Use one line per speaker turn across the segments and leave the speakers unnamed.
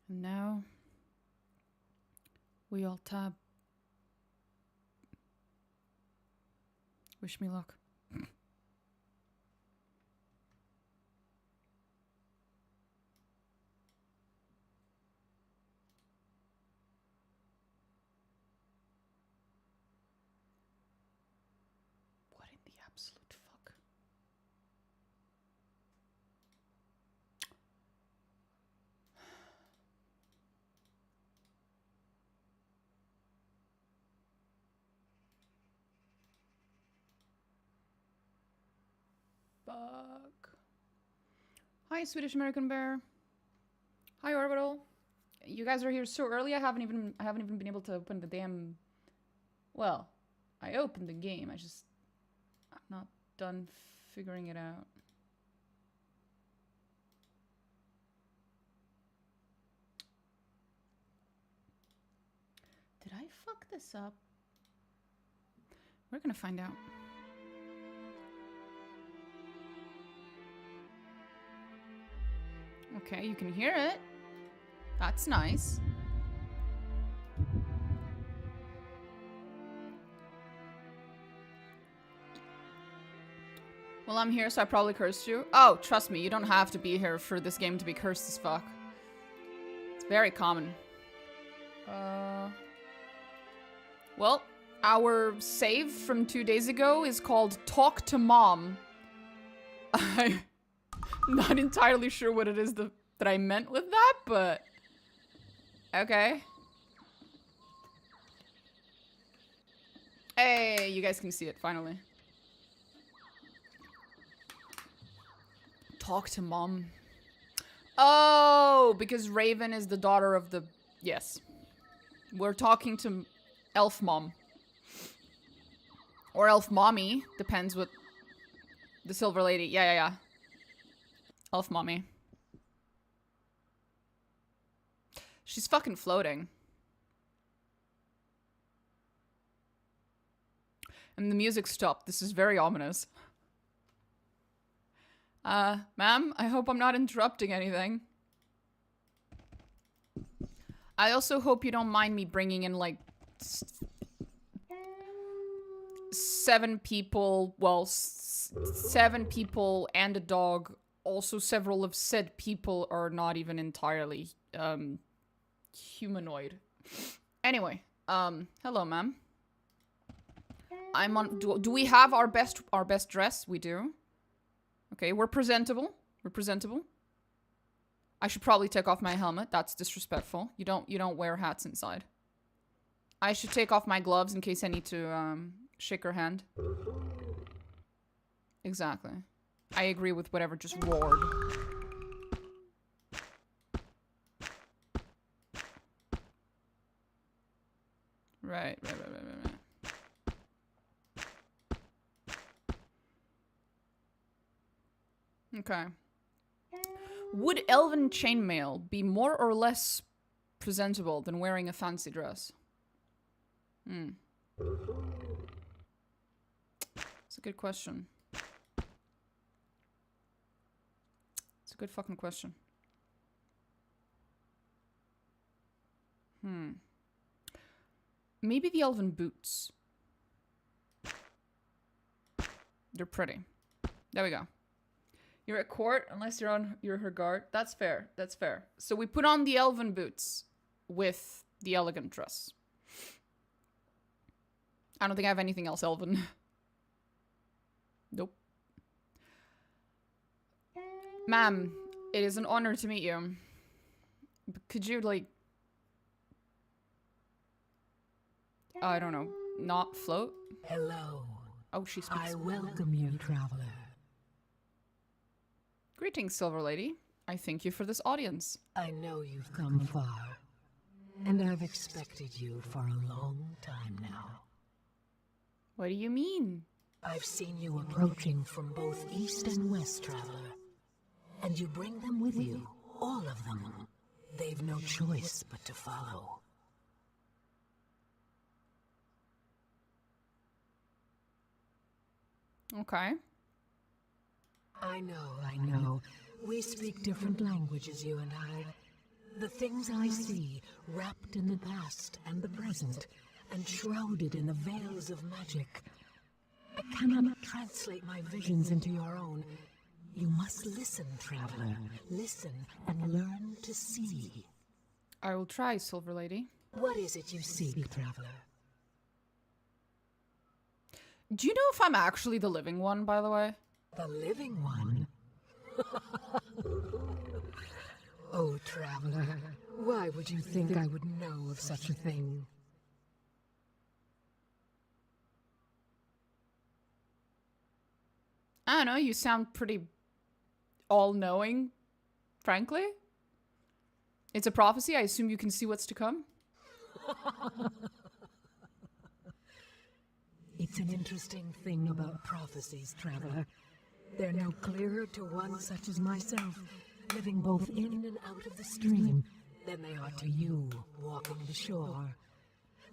And now we all tab. Wish me luck. What in the absolute fuck? Fuck. Hi, Swedish American Bear. Hi, Orbital. You guys are here so early. I haven't even been able to open the damn. Well, I opened the game. I'm not done figuring it out. Did I fuck this up? We're gonna find out. Okay, you can hear it. That's nice. Well, I'm here, so I probably cursed you. Oh, trust me, you don't have to be here for this game to be cursed as fuck. It's very common. Well, our save from 2 days ago is called Talk to Mom. I'm not entirely sure what it is that I meant with that, but... Okay. Hey, you guys can see it, finally. Talk to Mom. Oh, because Raven is the daughter of the... Yes. We're talking to Elf Mom. Or Elf Mommy. Depends what... The Silver Lady. Yeah. Elf Mommy. She's fucking floating. And the music stopped. This is very ominous. Ma'am, I hope I'm not interrupting anything. I also hope you don't mind me bringing in, like, 7 people. Well, 7 people and a dog. Also, several of said people are not even entirely, humanoid. Anyway, hello, ma'am. I'm on. Do we have our best dress? We do. Okay, we're presentable. We're presentable. I should probably take off my helmet. That's disrespectful. You don't wear hats inside. I should take off my gloves in case I need to shake her hand. Exactly. I agree with whatever just roared. Right. Okay. Would elven chainmail be more or less presentable than wearing a fancy dress? It's a good question. It's a good fucking question. Maybe the elven boots. They're pretty. There we go. You're at court unless you're her guard. That's fair. That's fair. So we put on the elven boots with the elegant dress. I don't think I have anything else elven. Nope. Ma'am, it is an honor to meet you. Could you, like... I don't know. Not float?
Hello.
Oh, she speaks.
I welcome you, traveler.
Greetings, Silver Lady. I thank you for this audience.
I know you've come far, and I've expected you for a long time now.
What do you mean?
I've seen you approaching from both east and west, traveler. And you bring them with you, all of them. They've no choice but to follow.
Okay.
I know. We speak different languages, you and I. The things I see, wrapped in the past and the present, and shrouded in the veils of magic. I cannot translate my visions into your own. You must listen, traveler. Listen and learn to see.
I will try, Silver Lady.
What is it you seek, traveler?
Do you know if I'm actually the living one, by the way?
The living one? Oh, traveler, why would you think I would know of such a thing?
I don't know, you sound pretty all-knowing, frankly. It's a prophecy, I assume you can see what's to come.
It's an interesting thing about prophecies, traveler. They're no clearer to one such as myself, living both in and out of the stream, than they are to you, walking the shore.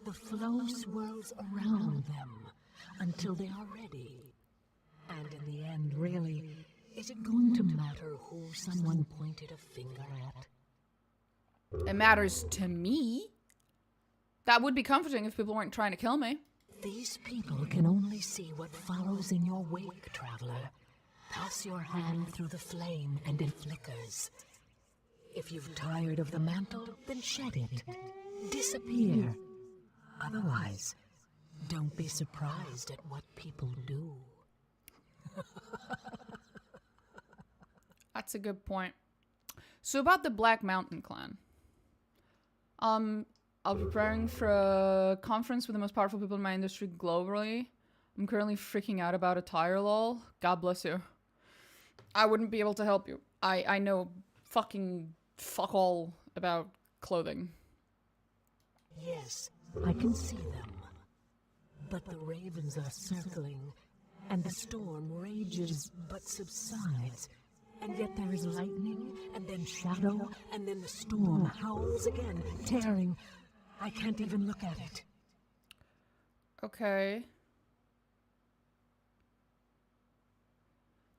The flow swirls around them until they are ready. And in the end, really, is it going to matter who someone pointed a finger at?
It matters to me. That would be comforting if people weren't trying to kill me.
These people can only see what follows in your wake, traveler. Pass your hand through the flame and it flickers. If you've tired of the mantle, then shed it. Disappear. Otherwise, don't be surprised at what people do.
That's a good point. So about the Black Mountain Clan. I'm preparing for a conference with the most powerful people in my industry globally. I'm currently freaking out about attire, lol. God bless you. I wouldn't be able to help you. I know fucking fuck all about clothing.
Yes, I can see them. But the ravens are circling, and the storm rages but subsides. And yet there is lightning, and then shadow, and then the storm howls again, tearing. I can't even look at it.
Okay.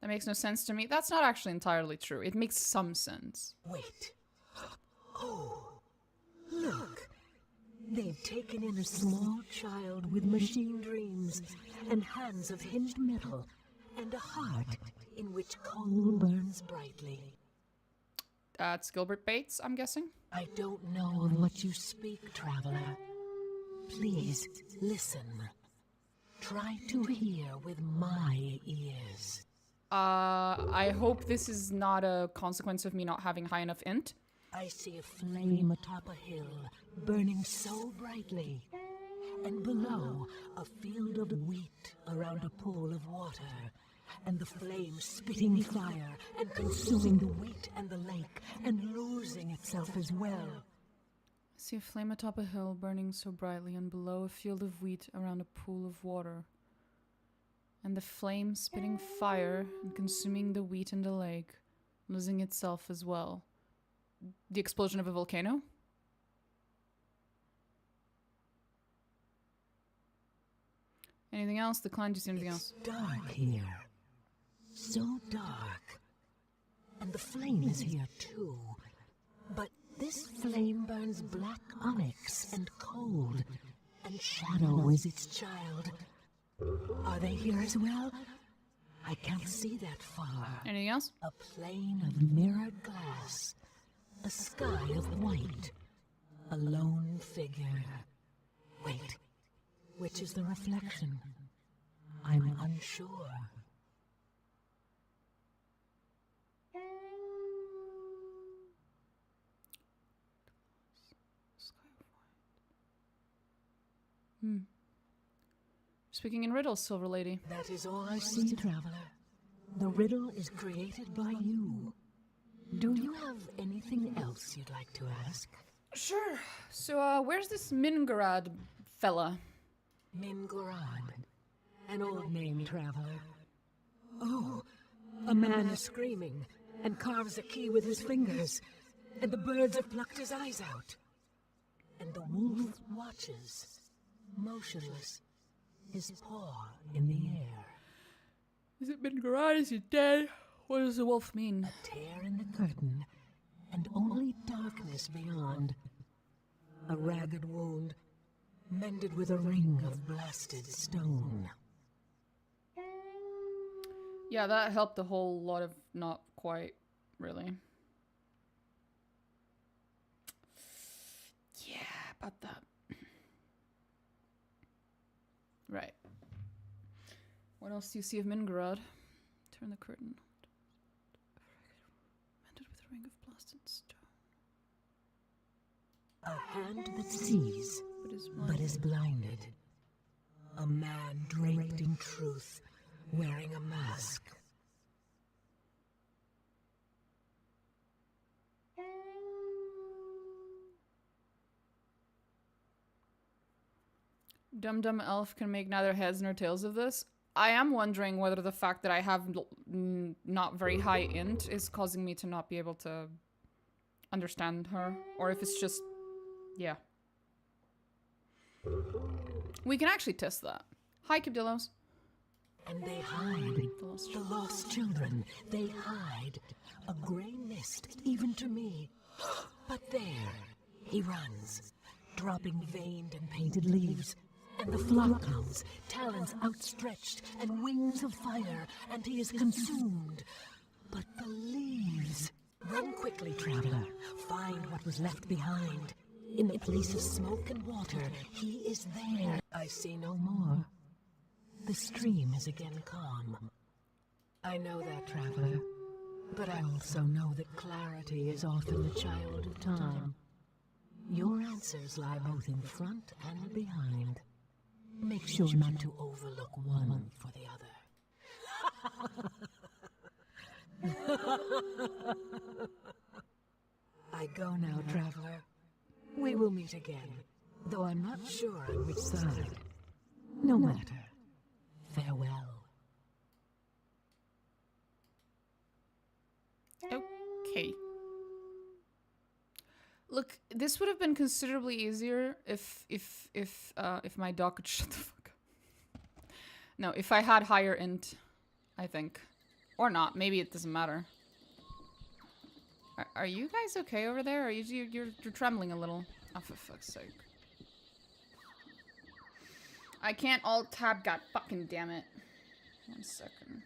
That makes no sense to me. That's not actually entirely true. It makes some sense.
Wait. Oh, look. They've taken in a small child with machine dreams, and hands of hinged metal, and a heart in which coal burns brightly.
That's Gilbert Bates, I'm guessing?
I don't know of what you speak, traveler. Please, listen. Try to hear with my ears.
I hope this is not a consequence of me not having high enough int.
I see a flame atop a hill, burning so brightly. And below, a field of wheat around a pool of water. And the flame spitting fire and consuming the wheat and the lake and losing itself as well.
I see a flame atop a hill burning so brightly and below a field of wheat around a pool of water. And the flame spitting fire and consuming the wheat and the lake, losing itself as well. The explosion of a volcano? Anything else? The clan, do you see anything else?
It's dark here. So dark. And the flame is here too. But this flame burns black onyx and cold. And shadow is its child. Are they here as well? I can't see that far.
Anything else?
A plane of mirrored glass. A sky of white. A lone figure. Wait. Which is the reflection? I'm unsure.
Speaking in riddles, Silver Lady.
That is all I see, traveler. The riddle is created by you. Do you have anything else you'd like to ask?
Sure. So, where's this Mingarad fella?
Mingarad. An old name, traveler. Oh, a man is screaming, and carves a key with his fingers, and the birds have plucked his eyes out. And the wolf watches, motionless, his paw in the air.
Has it been garage? Is it dead? What does the wolf mean?
A tear in the curtain, and only darkness beyond. A ragged wound, mended with a ring of blasted stone.
Yeah, that helped a whole lot of not quite, really. Yeah, about that. Right. What else do you see of Mingarad? Turn the curtain. Mended with a ring of blasted stone.
A hand that sees, but is blinded. A man draped in truth, wearing a mask.
Dum Elf can make neither heads nor tails of this. I am wondering whether the fact that I have not very high int is causing me to not be able to understand her, or if it's just, yeah. We can actually test that. Hi, Kibdillos.
And they hide, the lost children, they hide. A grey mist, even to me. But there, he runs, dropping veined and painted leaves. And the flock comes, talons outstretched, and wings of fire, and he is consumed. But the leaves... Run quickly, traveler. Find what was left behind. In the place of smoke and water, he is there. I see no more. The stream is again calm. I know that, traveler. But I also know that clarity is often the child of time. Your answers lie both in front and behind. Make sure not to overlook one for the other. I go now, traveler. We will meet again, though I'm not sure on which side. No matter. Farewell.
Okay. Look, this would have been considerably easier if my dog could shut the fuck up. No, if I had higher int, I think. Or not, maybe it doesn't matter. Are you guys okay over there? Are you're trembling a little. Oh, for fuck's sake. I can't alt tab, god fucking damn it. 1 second.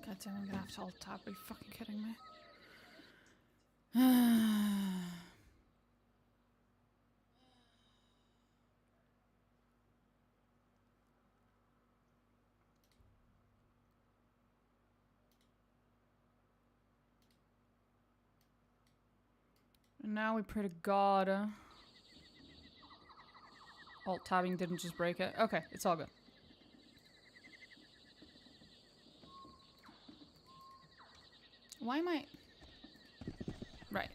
God damn, I'm gonna have to alt tab. Are you fucking kidding me? And now we pray to God. Alt tabbing didn't just break it. Okay, it's all good. Why am I... Right.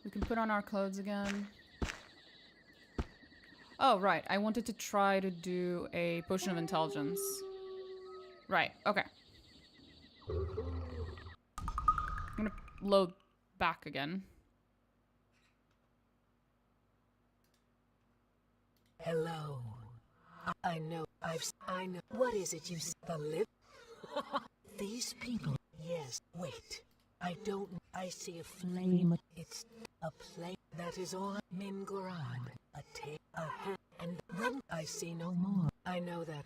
We can put on our clothes again. Oh, right. I wanted to try to do a potion of intelligence. Right. Okay. I'm gonna load back again.
Hello. I know. I know. What is it you see? The lip? These people. Yes. Wait. I don't. I see a flame. It's a flame. That is all. Mingarad. A tail. A hand. And then I see no more. I know that.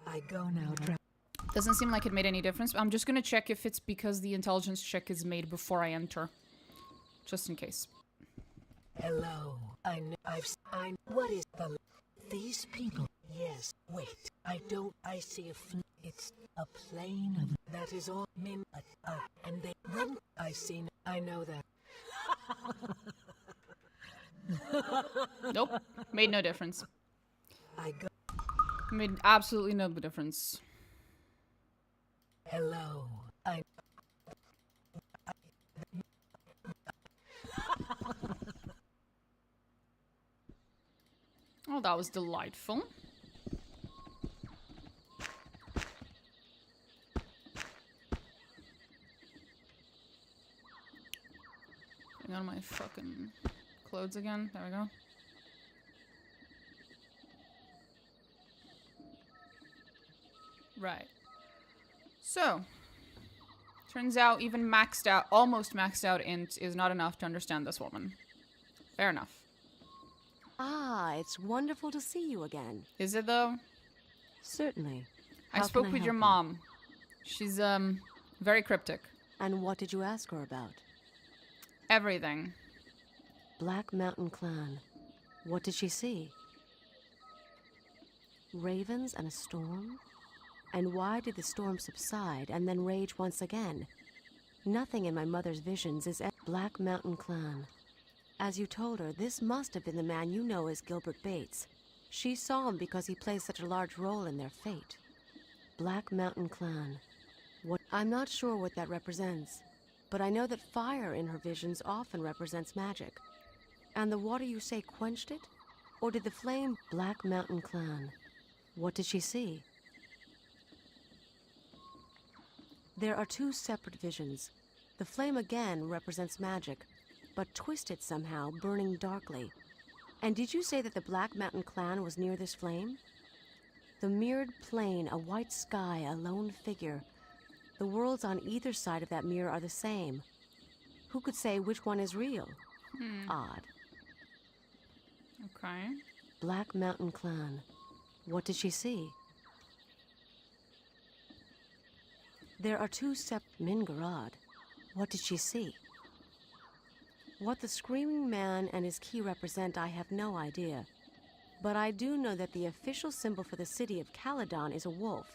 I go now.
Doesn't seem like it made any difference. I'm just gonna check if it's because the intelligence check is made before I enter. Just in case.
Hello. I know. What is the these people? Yes. Wait. I see it's a plane of... That is all. And they... Then I see... I know that.
Nope. Made no difference.
I go...
Made absolutely no difference.
Hello.
Oh, that was delightful. Putting on my fucking clothes again. There we go. Right. So, turns out even maxed out, almost maxed out int is not enough to understand this woman. Fair enough.
Ah, it's wonderful to see you again.
Is it though?
Certainly.
I
How can
spoke with your
help you?
mom. She's, very cryptic.
And what did you ask her about?
Everything.
Black Mountain Clan. What did she see? Ravens and a storm? And why did the storm subside and then rage once again? Nothing in my mother's visions is Black Mountain Clan. As you told her, this must have been the man you know as Gilbert Bates. She saw him because he plays such a large role in their fate. Black Mountain Clan. What? I'm not sure what that represents, but I know that fire in her visions often represents magic. And the water you say quenched it? Or did the flame... Black Mountain Clan. What did she see? There are two separate visions. The flame again represents magic, but twisted somehow, burning darkly. And did you say that the Black Mountain Clan was near this flame? The mirrored plain, a white sky, a lone figure. The worlds on either side of that mirror are the same. Who could say which one is real? Odd.
Okay.
Black Mountain Clan. What did she see? There are two Mingarad. What did she see? What the Screaming Man and his key represent, I have no idea. But I do know that the official symbol for the city of Caladon is a wolf,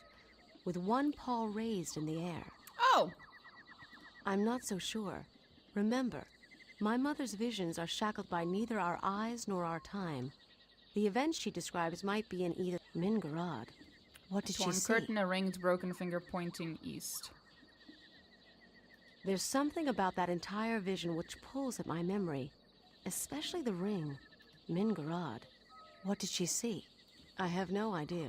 with one paw raised in the air.
Oh!
I'm not so sure. Remember, my mother's visions are shackled by neither our eyes nor our time. The events she describes might be in either Mingarad. What did she
Torn
see?
curtain, a ringed broken finger pointing east.
There's something about that entire vision which pulls at my memory, especially the ring. Mingarad. What did she see? I have no idea.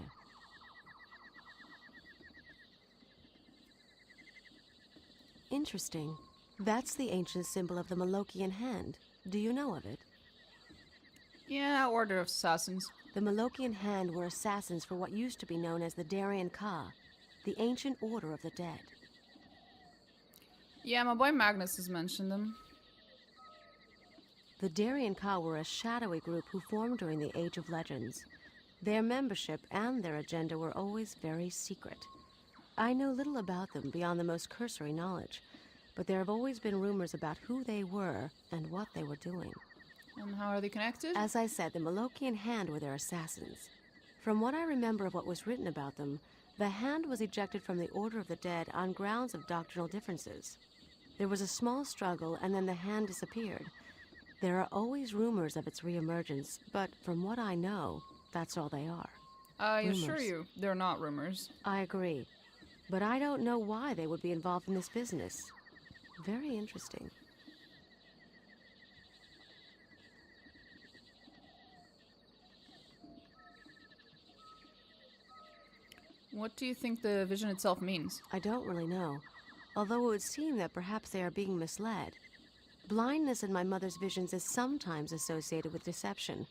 Interesting. That's the ancient symbol of the Malokian hand. Do you know of it?
Yeah, Order of Assassins.
The Malokian hand were assassins for what used to be known as the Darien Ka, the ancient order of the dead.
Yeah, my boy Magnus has mentioned them.
The Darien Ka were a shadowy group who formed during the Age of Legends. Their membership and their agenda were always very secret. I know little about them beyond the most cursory knowledge, but there have always been rumors about who they were and what they were doing.
And how are they connected?
As I said, the Malokian hand were their assassins. From what I remember of what was written about them, the hand was ejected from the Order of the Dead on grounds of doctrinal differences. There was a small struggle, and then the hand disappeared. There are always rumors of its reemergence, but from what I know, that's all they are.
I
Rumors.
assure you, they're not rumors.
I agree. But I don't know why they would be involved in this business. Very interesting.
What do you think the vision itself means?
I don't really know, although it would seem that perhaps they are being misled. Blindness in my mother's visions is sometimes associated with deception.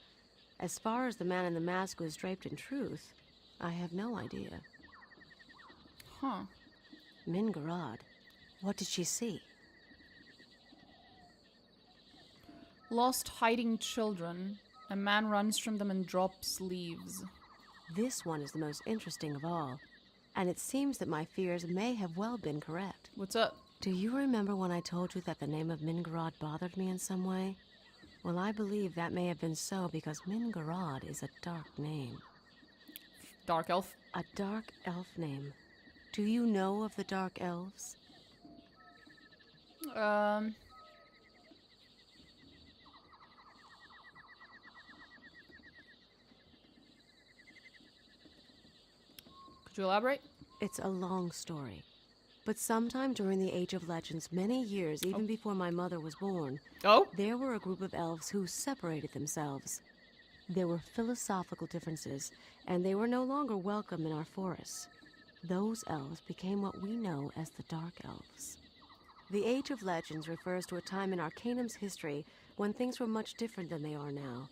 As far as the man in the mask was draped in truth, I have no idea.
Huh.
Mingarad. What did she see?
Lost hiding children. A man runs from them and drops leaves.
This one is the most interesting of all, and it seems that my fears may have well been correct.
What's up?
Do you remember when I told you that the name of Mingarad bothered me in some way? Well, I believe that may have been so because Mingarad is a dark name.
Dark elf.
A dark elf name. Do you know of the dark elves?
Could you elaborate?
It's a long story. But sometime during the Age of Legends, many years even before my mother was born,
Oh?
there were a group of elves who separated themselves. There were philosophical differences, and they were no longer welcome in our forests. Those elves became what we know as the Dark Elves. The Age of Legends refers to a time in Arcanum's history when things were much different than they are now.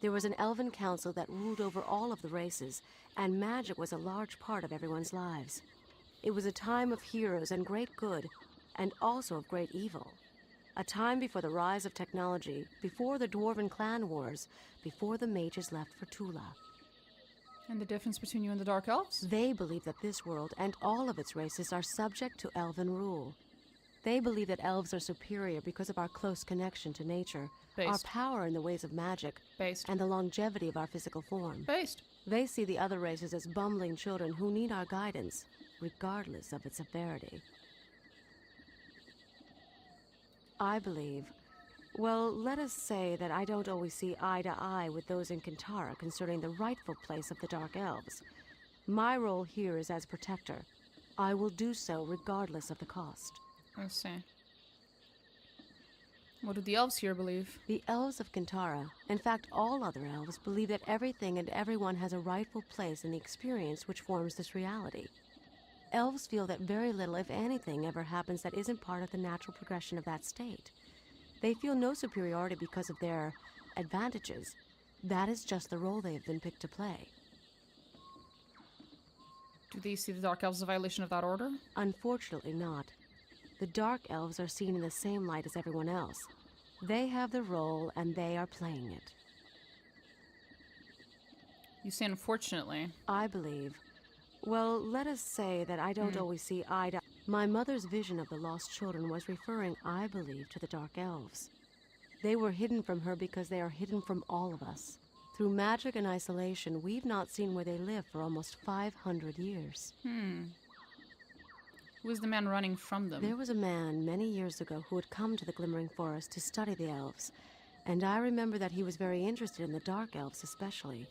There was an elven council that ruled over all of the races, and magic was a large part of everyone's lives. It was a time of heroes and great good, and also of great evil. A time before the rise of technology, before the Dwarven clan wars, before the mages left for Tula.
And the difference between you and the Dark Elves?
They believe that this world and all of its races are subject to elven rule. They believe that elves are superior because of our close connection to nature, our
Based.
power in the ways of magic,
Based.
and the longevity of our physical form.
Based.
They see the other races as bumbling children who need our guidance, regardless of its severity. I believe, well, let us say that I don't always see eye to eye with those in Kintara concerning the rightful place of the Dark Elves. My role here is as protector. I will do so regardless of the cost.
Let's see. What do the elves here believe?
The elves of Kintara, in fact all other elves, believe that everything and everyone has a rightful place in the experience which forms this reality. Elves feel that very little, if anything, ever happens that isn't part of the natural progression of that state. They feel no superiority because of their advantages. That is just the role they have been picked to play.
Do they see the Dark Elves as a violation of that order?
Unfortunately not. The Dark Elves are seen in the same light as everyone else. They have their role, and they are playing it.
You say unfortunately.
I believe. Well, let us say that I don't always see eye to eye. My mother's vision of the lost children was referring, I believe, to the Dark Elves. They were hidden from her because they are hidden from all of us. Through magic and isolation, we've not seen where they live for almost 500 years.
Who is the man running from them?
There was a man many years ago who had come to the Glimmering Forest to study the elves, and I remember that he was very interested in the Dark Elves especially.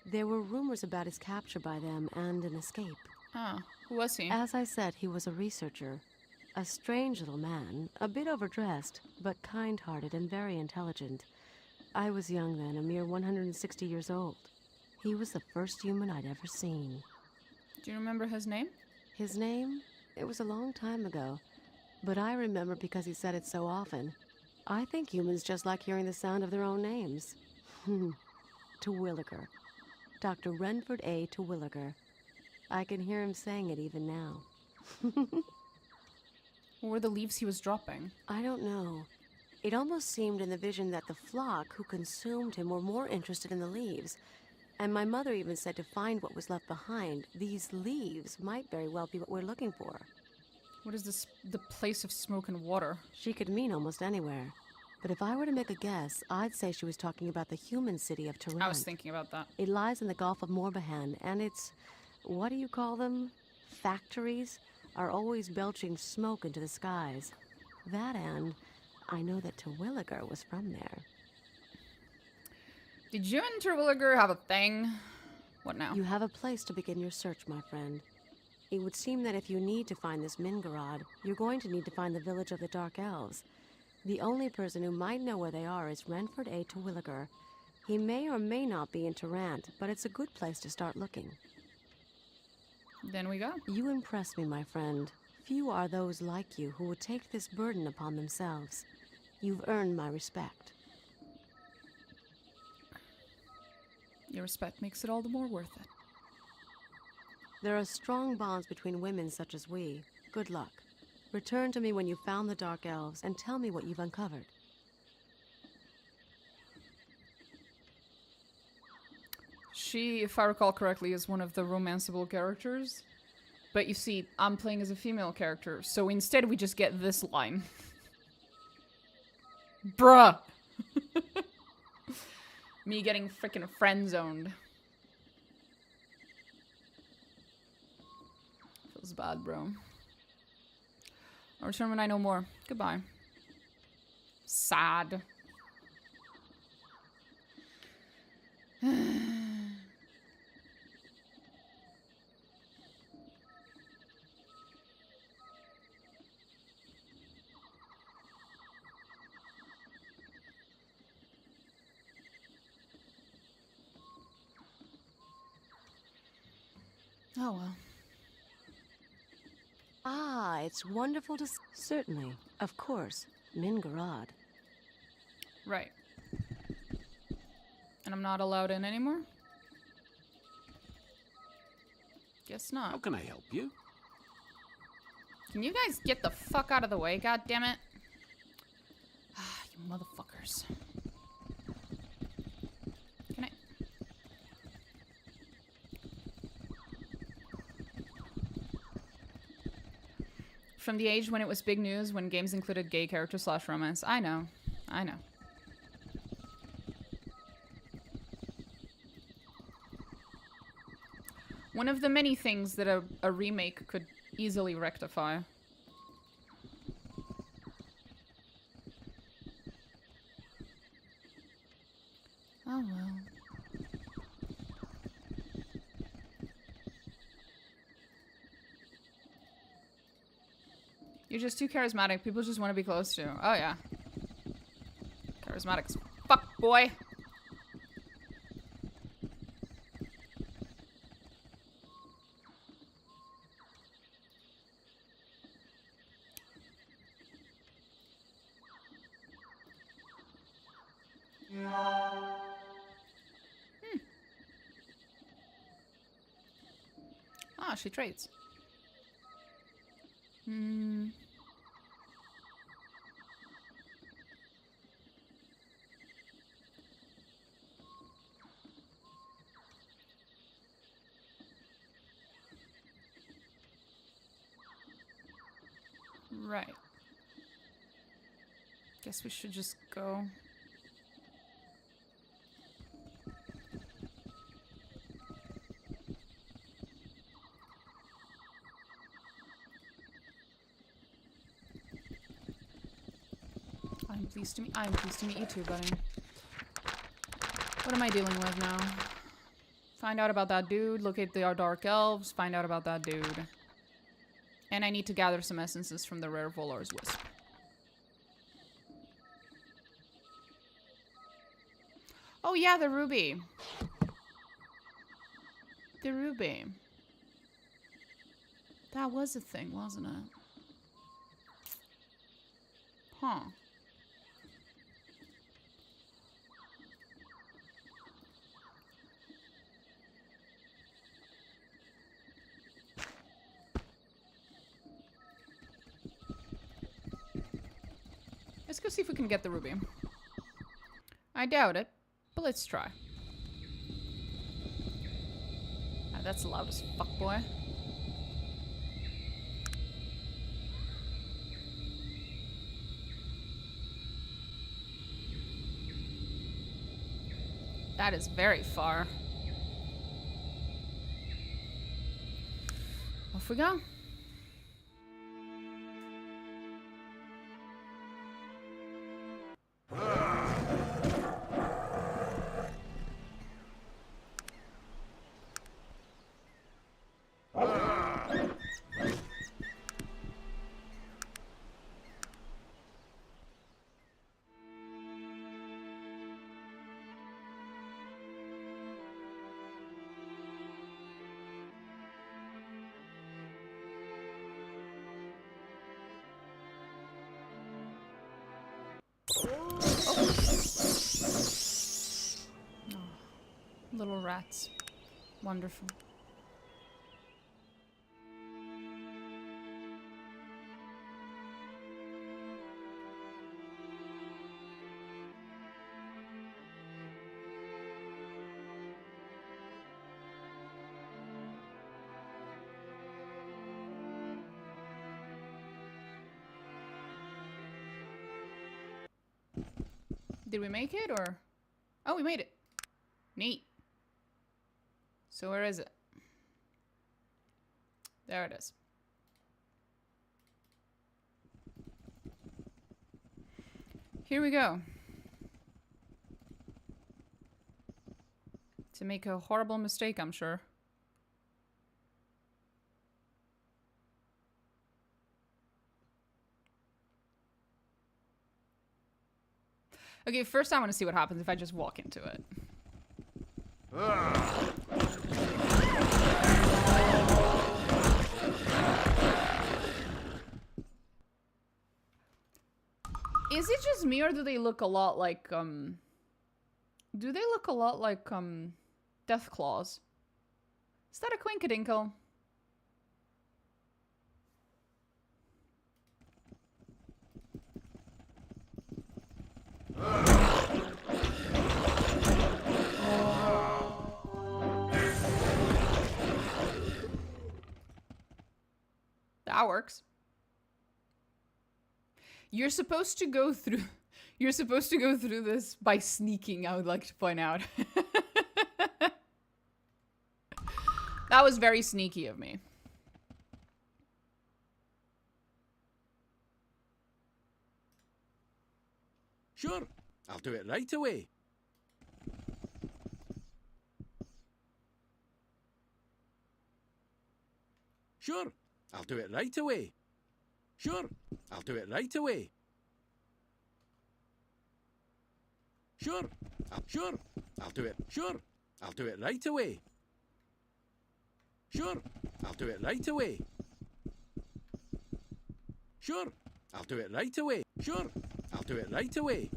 There were rumors about his capture by them and an escape.
Ah, who was he?
As I said, he was a researcher. A strange little man, a bit overdressed, but kind-hearted and very intelligent. I was young then, a mere 160 years old. He was the first human I'd ever seen.
Do you remember his name?
His name? It was a long time ago, but I remember because he said it so often. I think humans just like hearing the sound of their own names. Terwilliger. Dr. Renford A. Terwilliger. I can hear him saying it even now.
What were the leaves he was dropping?
I don't know. It almost seemed in the vision that the flock who consumed him were more interested in the leaves. And my mother even said to find what was left behind, these leaves might very well be what we're looking for.
What is this? The place of smoke and water?
She could mean almost anywhere. But if I were to make a guess, I'd say she was talking about the human city of Tehran.
I was thinking about that.
It lies in the Gulf of Morbihan, and its, what do you call them? Factories are always belching smoke into the skies. That and I know that Terwilliger was from there.
Did you and Terwilliger have a thing? What now?
You have a place to begin your search, my friend. It would seem that if you need to find this Mingarad, you're going to need to find the village of the Dark Elves. The only person who might know where they are is Renford A. Terwilliger. He may or may not be in Tarant, but it's a good place to start looking.
Then we go.
You impress me, my friend. Few are those like you who would take this burden upon themselves. You've earned my respect.
Your respect makes it all the more worth it.
There are strong bonds between women such as we. Good luck. Return to me when you've found the Dark Elves and tell me what you've uncovered.
She, if I recall correctly, is one of the romanceable characters. But you see, I'm playing as a female character, so instead we just get this line. Bruh! Me getting freaking friend zoned. Feels bad, bro. I'll return when I know more. Goodbye. Sad. Oh well.
Ah, it's wonderful to certainly, of course, Mingarad.
Right. And I'm not allowed in anymore? Guess
How
not.
can I help you?
Can you guys get the fuck out of the way, goddammit? Ah, you motherfuckers. Can I... From the age when it was big news, when games included gay character / romance. I know. I know. One of the many things that a remake could easily rectify. Oh well. You're just too charismatic. People just want to be close to. Oh yeah. Charismatic as fuck, boy. Ah, she trades. Hmm. Right. Guess we should just go. I'm pleased to meet you too, buddy. What am I dealing with now? Find out about that dude, locate the dark elves, find out about that dude. And I need to gather some essences from the rare Volar's Wisp. Oh yeah, the ruby. The ruby. That was a thing, wasn't it? Huh. Let's go see if we can get the ruby. I doubt it, but let's try. Ah, that's loud as fuck, boy. That is very far. Off we go. Little rats. Wonderful. Did we make it or? Oh, we made it. Neat. So where is it? There it is. Here we go. To make a horrible mistake, I'm sure. Okay, first I want to see what happens if I just walk into it. Is it just me or do they look a lot like, do they look a lot like, Death Claws? Is that a Quinkadinkle? That works. You're supposed to go through this by sneaking, I would like to point out. That was very sneaky of me.
Sure, I'll do it right away. Sure, I'll do it right away. Sure, I'll do it right away. Sure, I'll do it. Sure, I'll do it right away. Sure, I'll do it right away. Sure, I'll do it right away. Sure, I'll do it right away.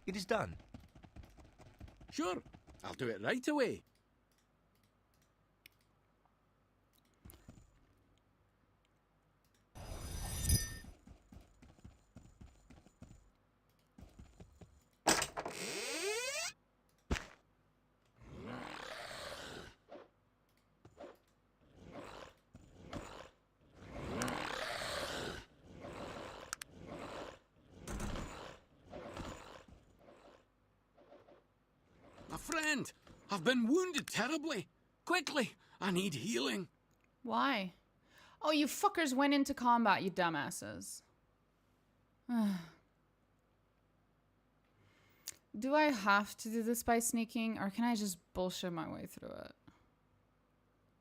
It is done.
Sure, I'll do it right away. Friend, I've been wounded terribly. Quickly, I need healing.
Why? Oh, you fuckers went into combat, you dumbasses. Do I have to do this by sneaking, or can I just bullshit my way through it?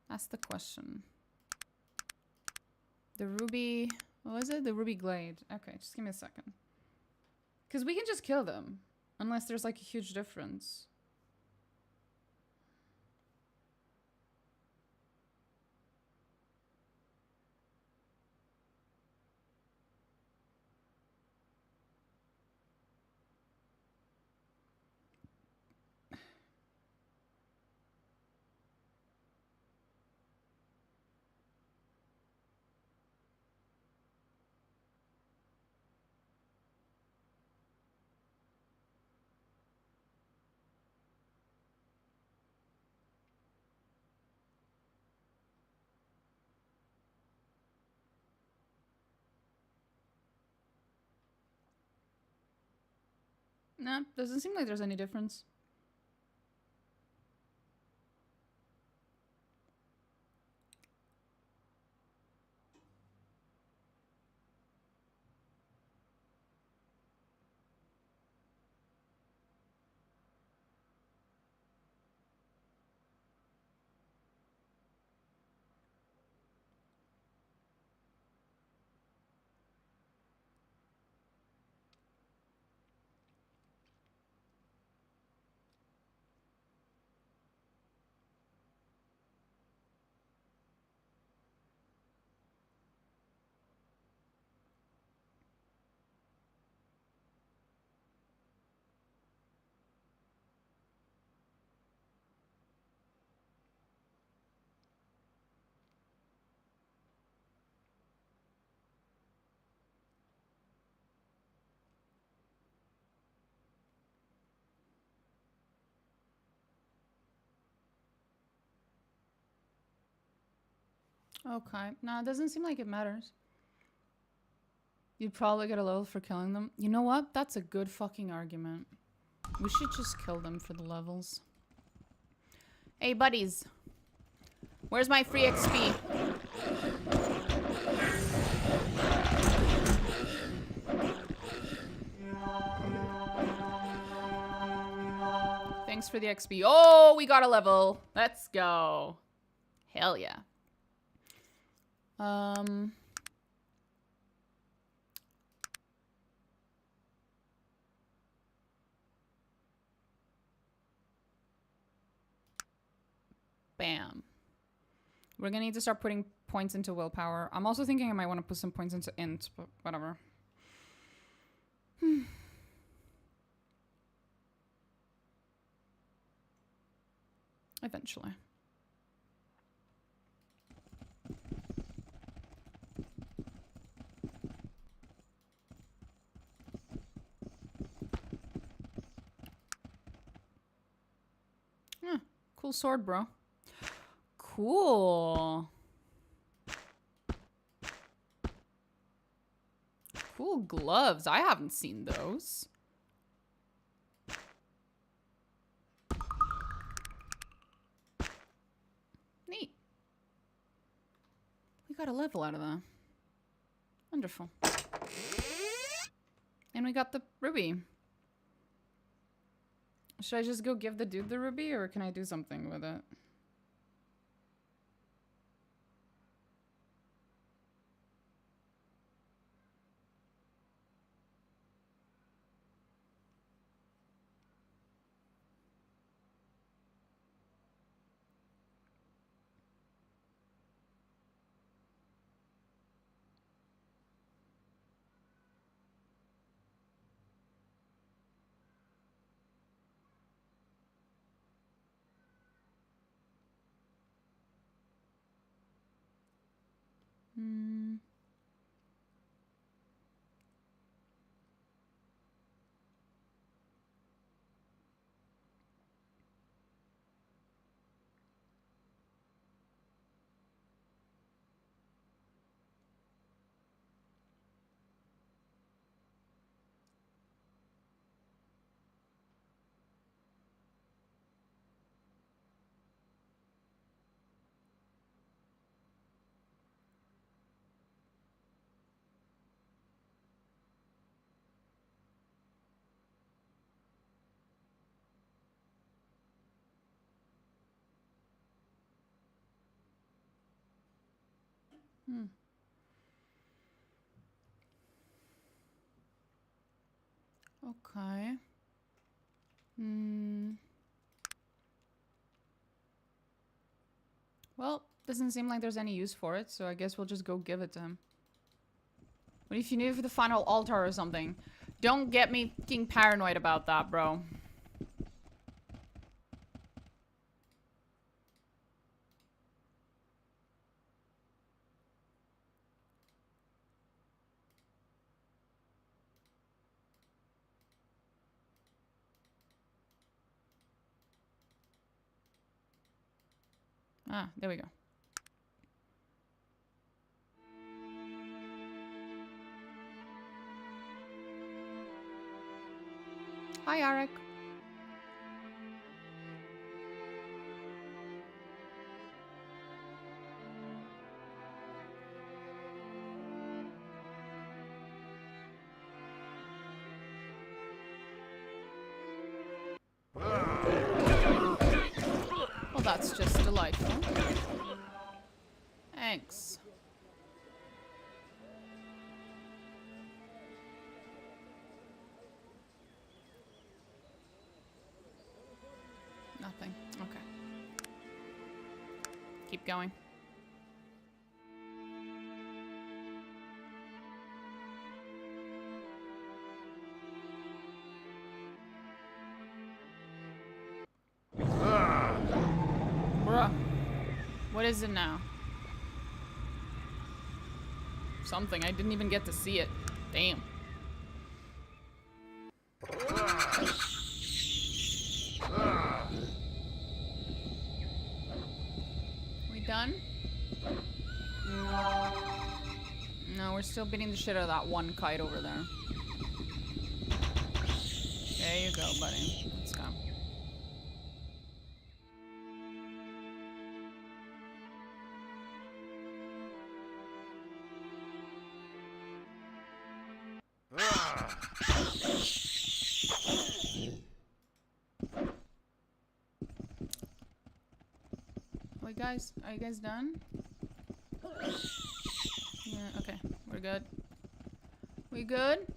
That's the question. The ruby... What was it? The ruby glade. Okay, just give me a second. Because we can just kill them. Unless there's like a huge difference. Nah, doesn't seem like there's any difference. Okay. Nah, it doesn't seem like it matters. You'd probably get a level for killing them. You know what? That's a good fucking argument. We should just kill them for the levels. Hey, buddies. Where's my free XP? Thanks for the XP. Oh, we got a level. Let's go. Hell yeah. Bam. We're gonna need to start putting points into willpower. I'm also thinking I might want to put some points into int, but whatever. Eventually. Cool sword, bro. Cool. Cool gloves. I haven't seen those. Neat. We got a level out of that. Wonderful. And we got the ruby. Should I just go give the dude the ruby, or can I do something with it? Okay. Well, doesn't seem like there's any use for it, so I guess we'll just go give it to him. What if you need it for the final altar or something? Don't get me fucking paranoid about that, bro. Ah, there we go. Hi, Arik. Well, that's just delightful. Thanks. Nothing. Okay. Keep going. Bruh. What is it now? Something. I didn't even get to see it. Damn. We done? No, we're still beating the shit out of that one kite over there. Okay, you go, buddy. Let's go. Wait, guys, are you guys done? Yeah, okay, we're good. We good?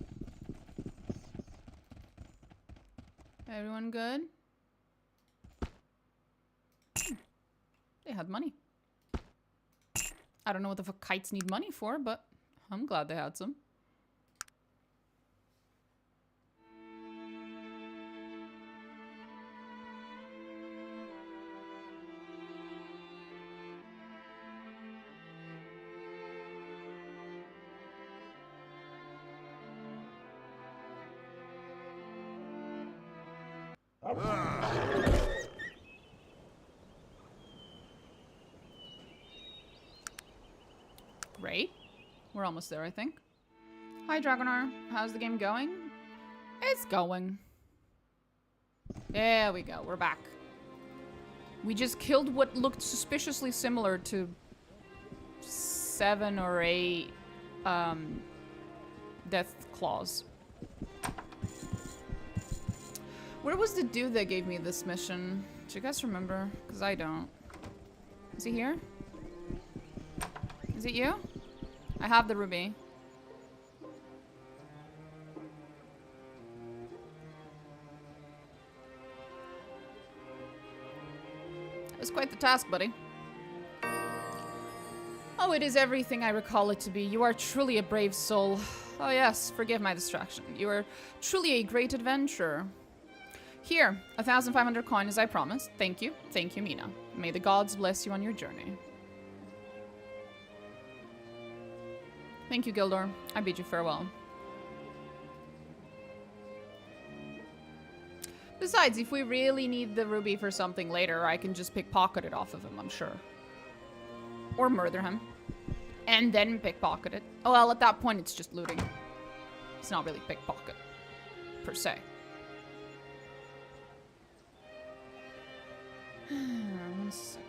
Everyone good? They had money. I don't know what the fuck kites need money for, but I'm glad they had some. Great. We're almost there, I think. Hi, Dragonar. How's the game going? It's going. There we go. We're back. We just killed what looked suspiciously similar to 7 or 8 death claws. Where was the dude that gave me this mission? Do you guys remember? Because I don't. Is he here? Is it you? I have the ruby. It was quite the task, buddy. Oh, it is everything I recall it to be. You are truly a brave soul. Oh yes, forgive my distraction. You are truly a great adventurer. Here, 1,500 coin as I promised. Thank you. Thank you, Mina. May the gods bless you on your journey. Thank you, Gildor. I bid you farewell. Besides, if we really need the ruby for something later, I can just pickpocket it off of him, I'm sure. Or murder him. And then pickpocket it. Oh, well, at that point, it's just looting. It's not really pickpocket, per se. One second.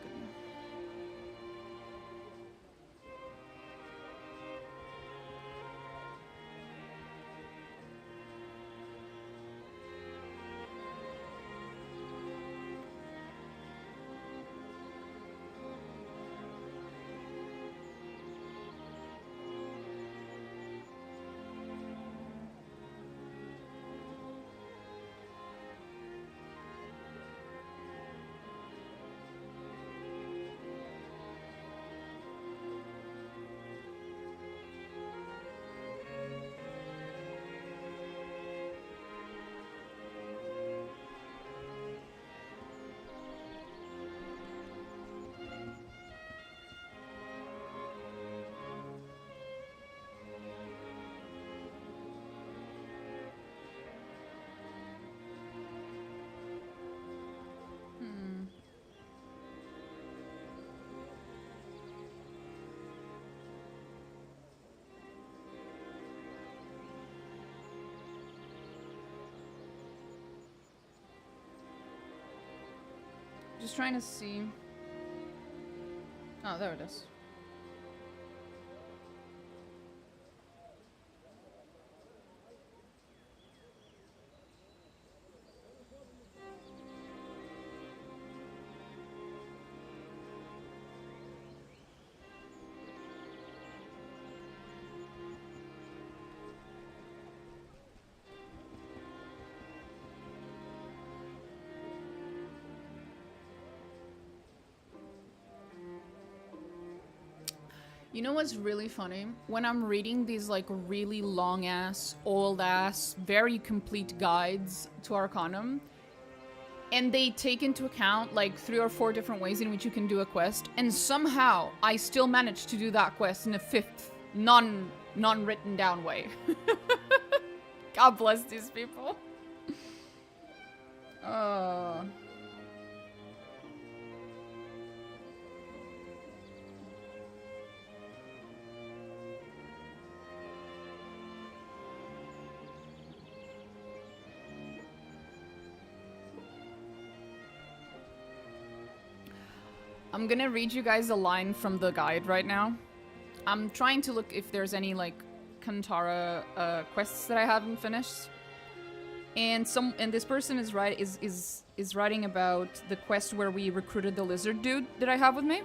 Just trying to see. Oh, there it is. You know what's really funny? When I'm reading these like really long ass, old ass, very complete guides to Arcanum, and they take into account like 3 or 4 different ways in which you can do a quest, and somehow I still managed to do that quest in a 5th non-written down way. God bless these people. I'm gonna read you guys a line from the guide right now. I'm trying to look if there's any, like, Kantara quests that I haven't finished. And this person is writing about the quest where we recruited the lizard dude that I have with me.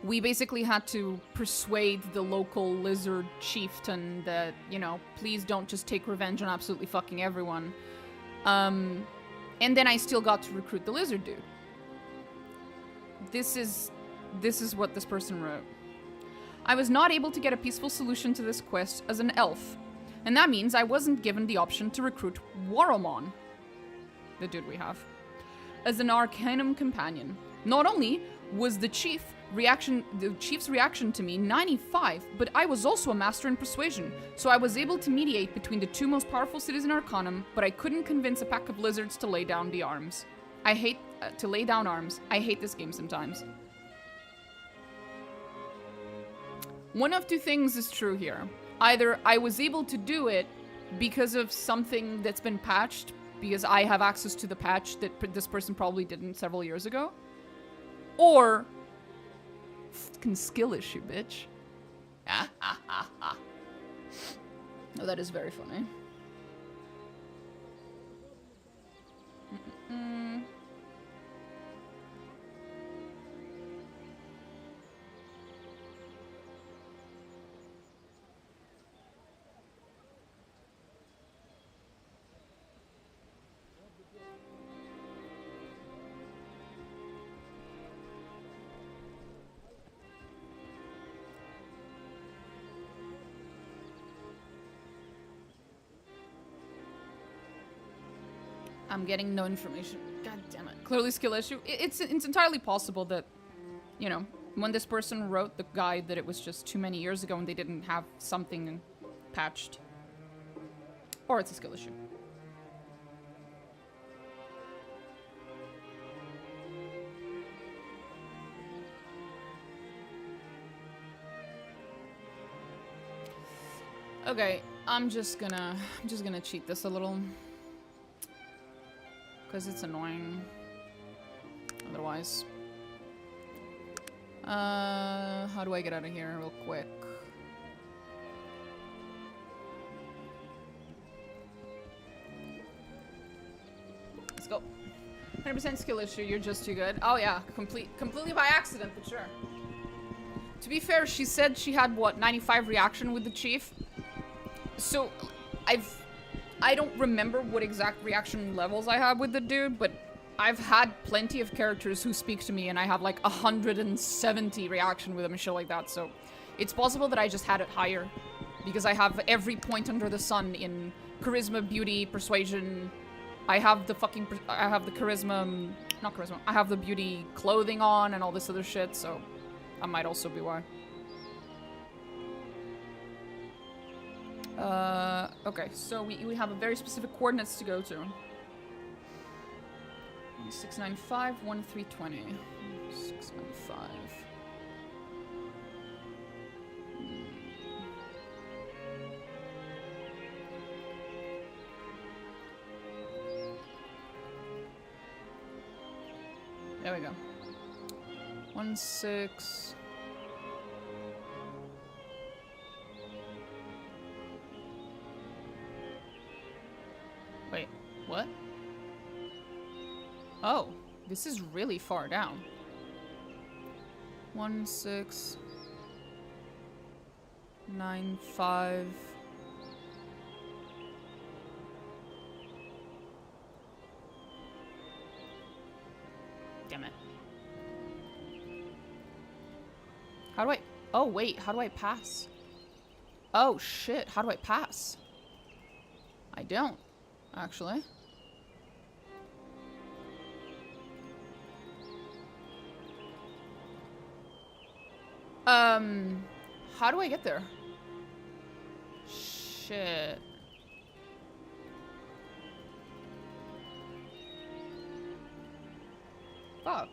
We basically had to persuade the local lizard chieftain that, you know, please don't just take revenge on absolutely fucking everyone. And then I still got to recruit the lizard dude. This is what this person wrote. I was not able to get a peaceful solution to this quest as an elf. And that means I wasn't given the option to recruit Waromon, the dude we have, as an Arcanum companion. Not only was the chief's reaction to me 95, but I was also a master in persuasion, so I was able to mediate between the two most powerful cities in Arcanum, but I couldn't convince a pack of lizards to lay down the arms. I hate to lay down arms. I hate this game sometimes. One of two things is true here. Either I was able to do it because of something that's been patched, because I have access to the patch that this person probably didn't several years ago, or fucking skill issue, bitch. Oh, that is very funny. I'm getting no information. God damn it. Clearly skill issue. It's entirely possible that, you know, when this person wrote the guide that it was just too many years ago and they didn't have something patched. Or it's a skill issue. Okay, I'm just gonna cheat this a little. Because it's annoying. Otherwise. How do I get out of here real quick? Let's go. 100% skill issue, you're just too good. Oh yeah, completely by accident, but sure. To be fair, she said she had, what, 95 reaction with the chief? So, I don't remember what exact reaction levels I have with the dude, but I've had plenty of characters who speak to me and I have like 170 reaction with them and shit like that, so it's possible that I just had it higher because I have every point under the sun in charisma, beauty, persuasion. I have the charisma, not charisma, I have the beauty clothing on and all this other shit, so that might also be why. Okay, so we have a very specific coordinates to go to. 695, 1320. 695. There we go. 16. Wait, what? Oh, this is really far down. 1695. Damn it. How do I... Oh, wait, how do I pass? Oh, shit, how do I pass? I don't, actually. How do I get there? Shit. Fuck.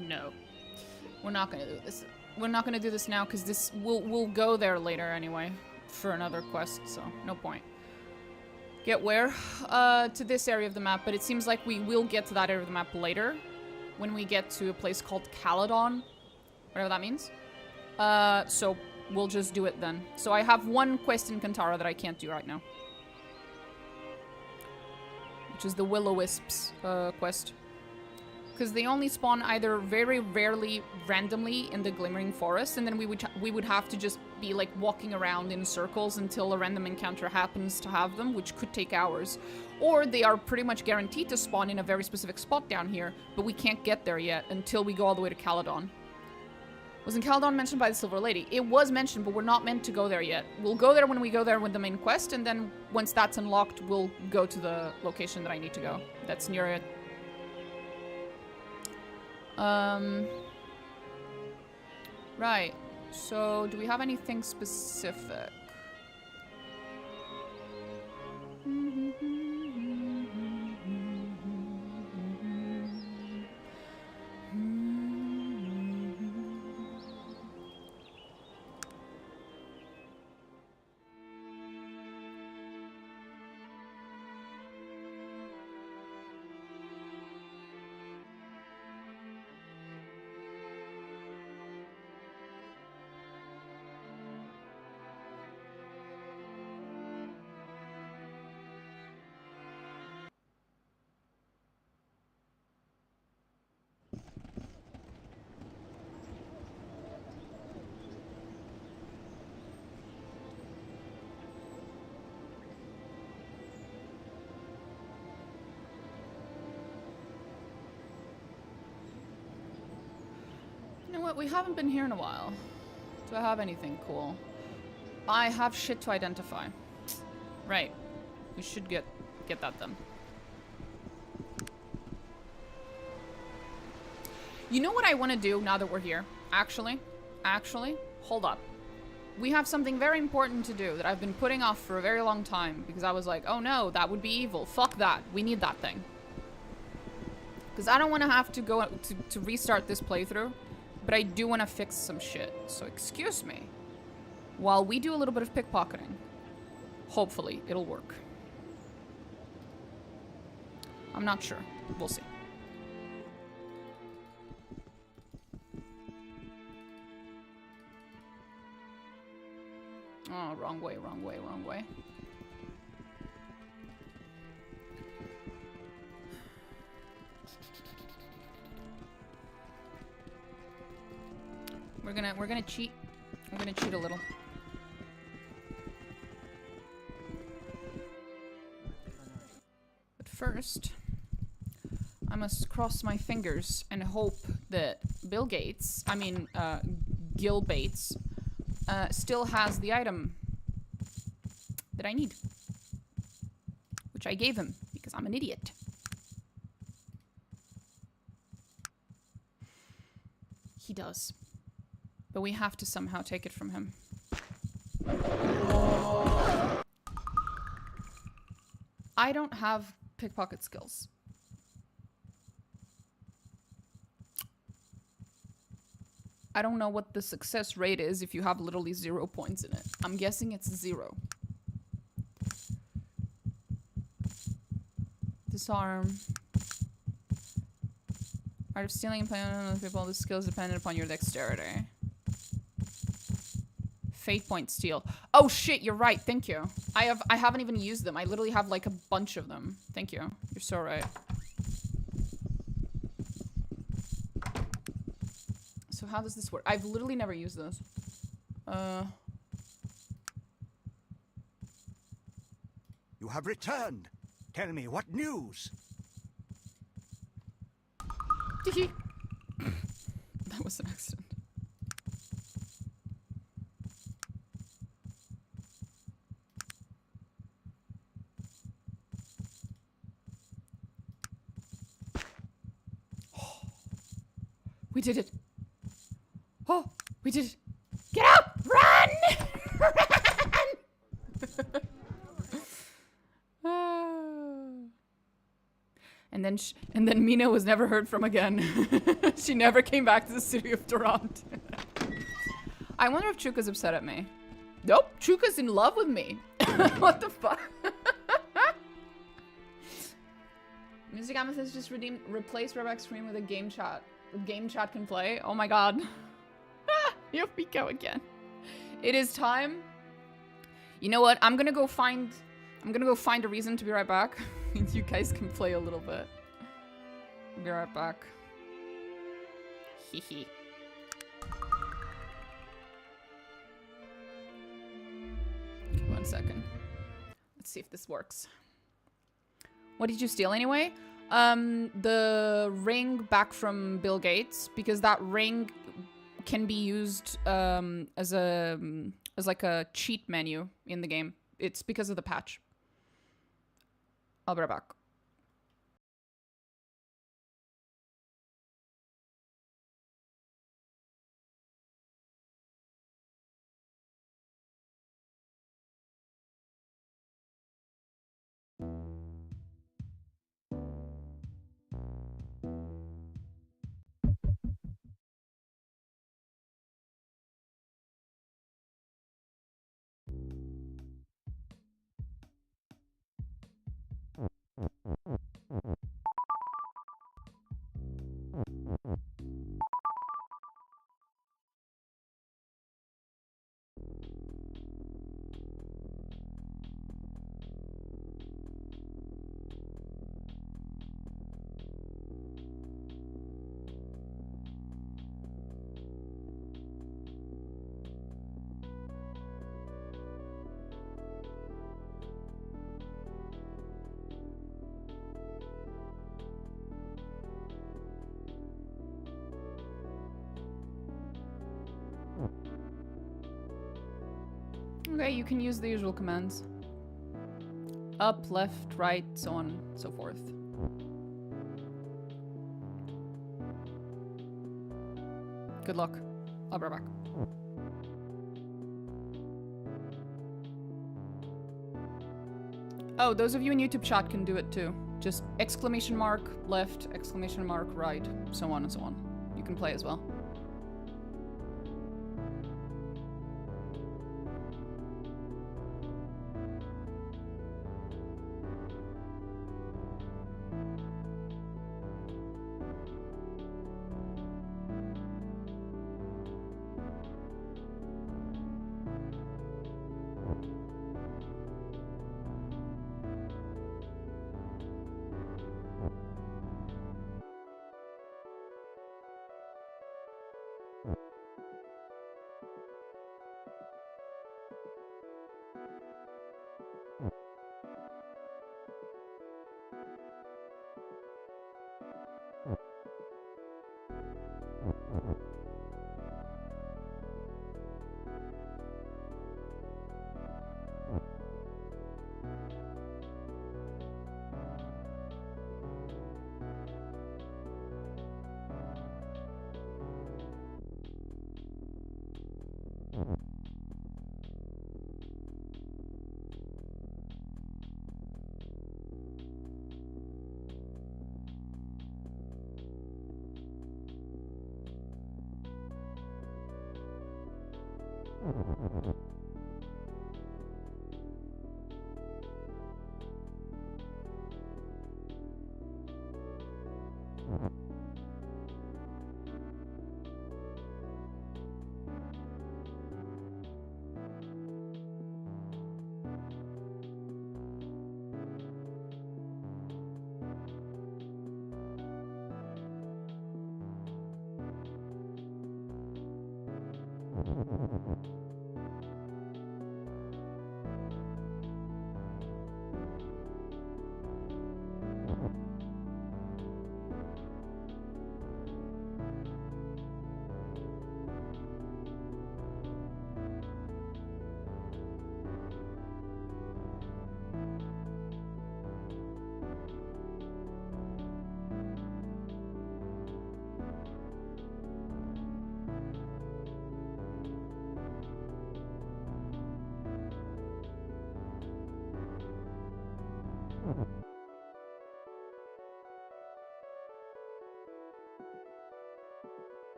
No. We're not gonna do this. We're not gonna do this now because this we'll go there later anyway for another quest, so no point. Get where? To this area of the map, but it seems like we will get to that area of the map later when we get to a place called Caladon, whatever that means. So we'll just do it then. So I have one quest in Kantara that I can't do right now, which is the Will-O-Wisps quest. Because they only spawn either very rarely randomly in the Glimmering Forest, and then we would have to just be like walking around in circles until a random encounter happens to have them, which could take hours. Or they are pretty much guaranteed to spawn in a very specific spot down here, but we can't get there yet until we go all the way to Caladon. Wasn't Caladon mentioned by the Silver Lady? It was mentioned, but we're not meant to go there yet. We'll go there when we go there with the main quest, and then once that's unlocked, we'll go to the location that I need to go. That's near it. Right. So, do we have anything specific? You know what? We haven't been here in a while. Do I have anything cool? I have shit to identify. Right. We should get that done. You know what I want to do now that we're here? Actually, hold up. We have something very important to do that I've been putting off for a very long time because I was like, oh no, that would be evil. Fuck that. We need that thing. Because I don't want to have to go to restart this playthrough, but I do want to fix some shit. So excuse me while we do a little bit of pickpocketing. Hopefully it'll work. I'm not sure. We'll see. Oh, wrong way, wrong way, wrong way. We're gonna cheat. We're gonna cheat a little. But first, I must cross my fingers and hope that Gil Bates, still has the item that I need. Which I gave him, because I'm an idiot. He does. But we have to somehow take it from him. I don't have pickpocket skills. I don't know what the success rate is if you have literally 0 points in it. I'm guessing it's 0. Disarm. Art of stealing and playing on other people. The skills dependent upon your dexterity. Fate point steal. Oh shit, you're right. Thank you. I haven't even used them. I literally have like a bunch of them. Thank you. You're so right. So how does this work? I've literally never used this.
You have returned. Tell me what news.
That was an accident. We did it. Oh, we did it. Get out! Run! Run! And then Mina was never heard from again. She never came back to the city of Durant. I wonder if Chuka's upset at me. Nope, Chuka's in love with me. What the fuck? Music Amethyst just replace Rebec's screen with a game chat. A game chat can play. Oh my god. Here we go again. It is time. You know what? I'm gonna go find a reason to be right back. You guys can play a little bit. Be right back. Hee. Okay, 1 second. Let's see if this works. What did you steal anyway? The ring back from Bill Gates, because that ring can be used as like a cheat menu in the game. It's because of the patch. I'll be right back. Okay, you can use the usual commands. Up, left, right, so on and so forth. Good luck. I'll be right back. Oh, those of you in YouTube chat can do it too. Just exclamation mark left, exclamation mark right, so on and so on. You can play as well.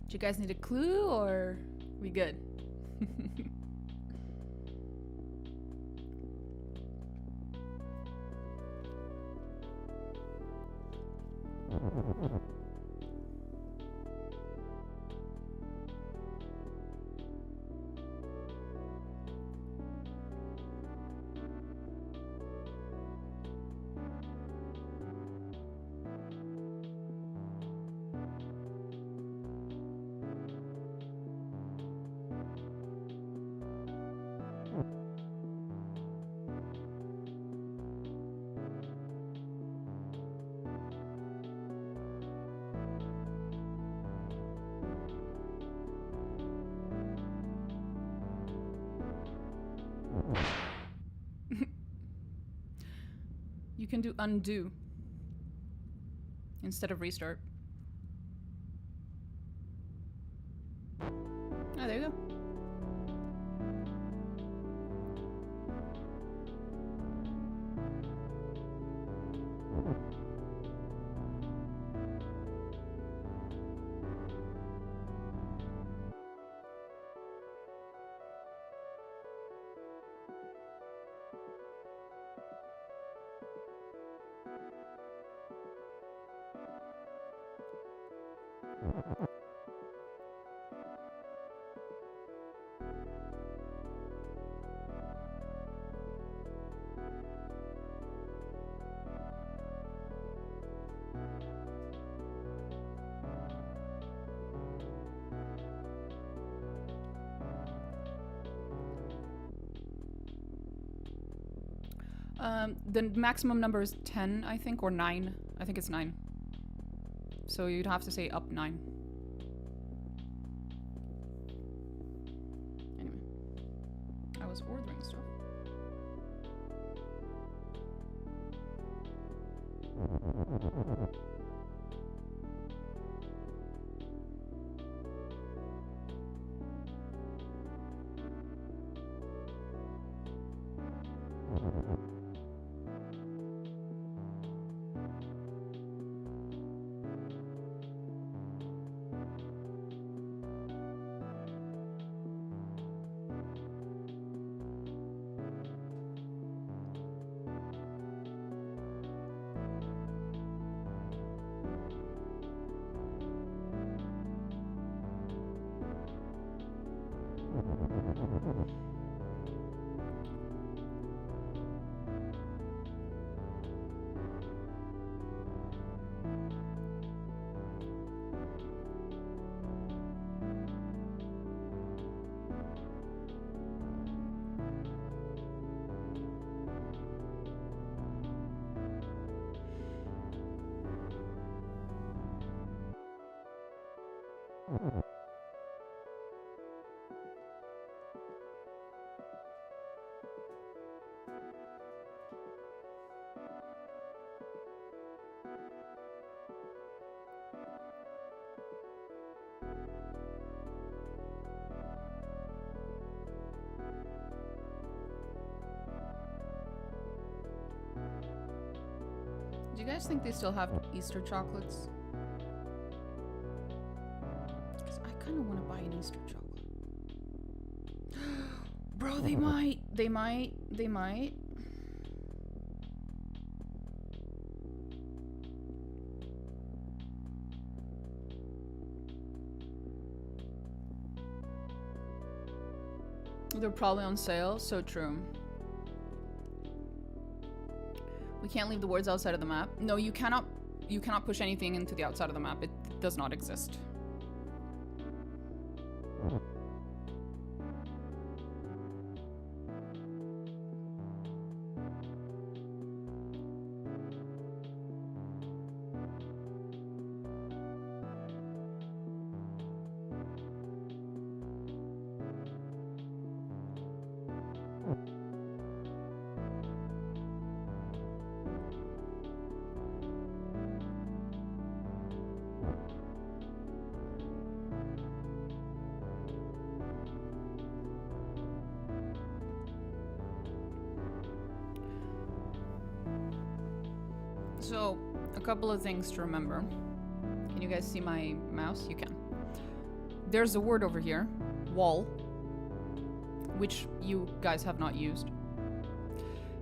Do you guys need a clue or we good? You can do undo instead of restart. Oh, there you go. The maximum number is 10, I think, or 9. I think it's 9. So you'd have to say up 9. Anyway. I was ordering stuff. Do you guys think they still have Easter chocolates? Because I kind of want to buy an Easter chocolate. Bro, they might. They might. They might. They're probably on sale. So true. We can't leave the words outside of the map. No, you cannot push anything into the outside of the map. It does not exist. So, a couple of things to remember. Can you guys see my mouse? You can. There's a word over here, wall, which you guys have not used.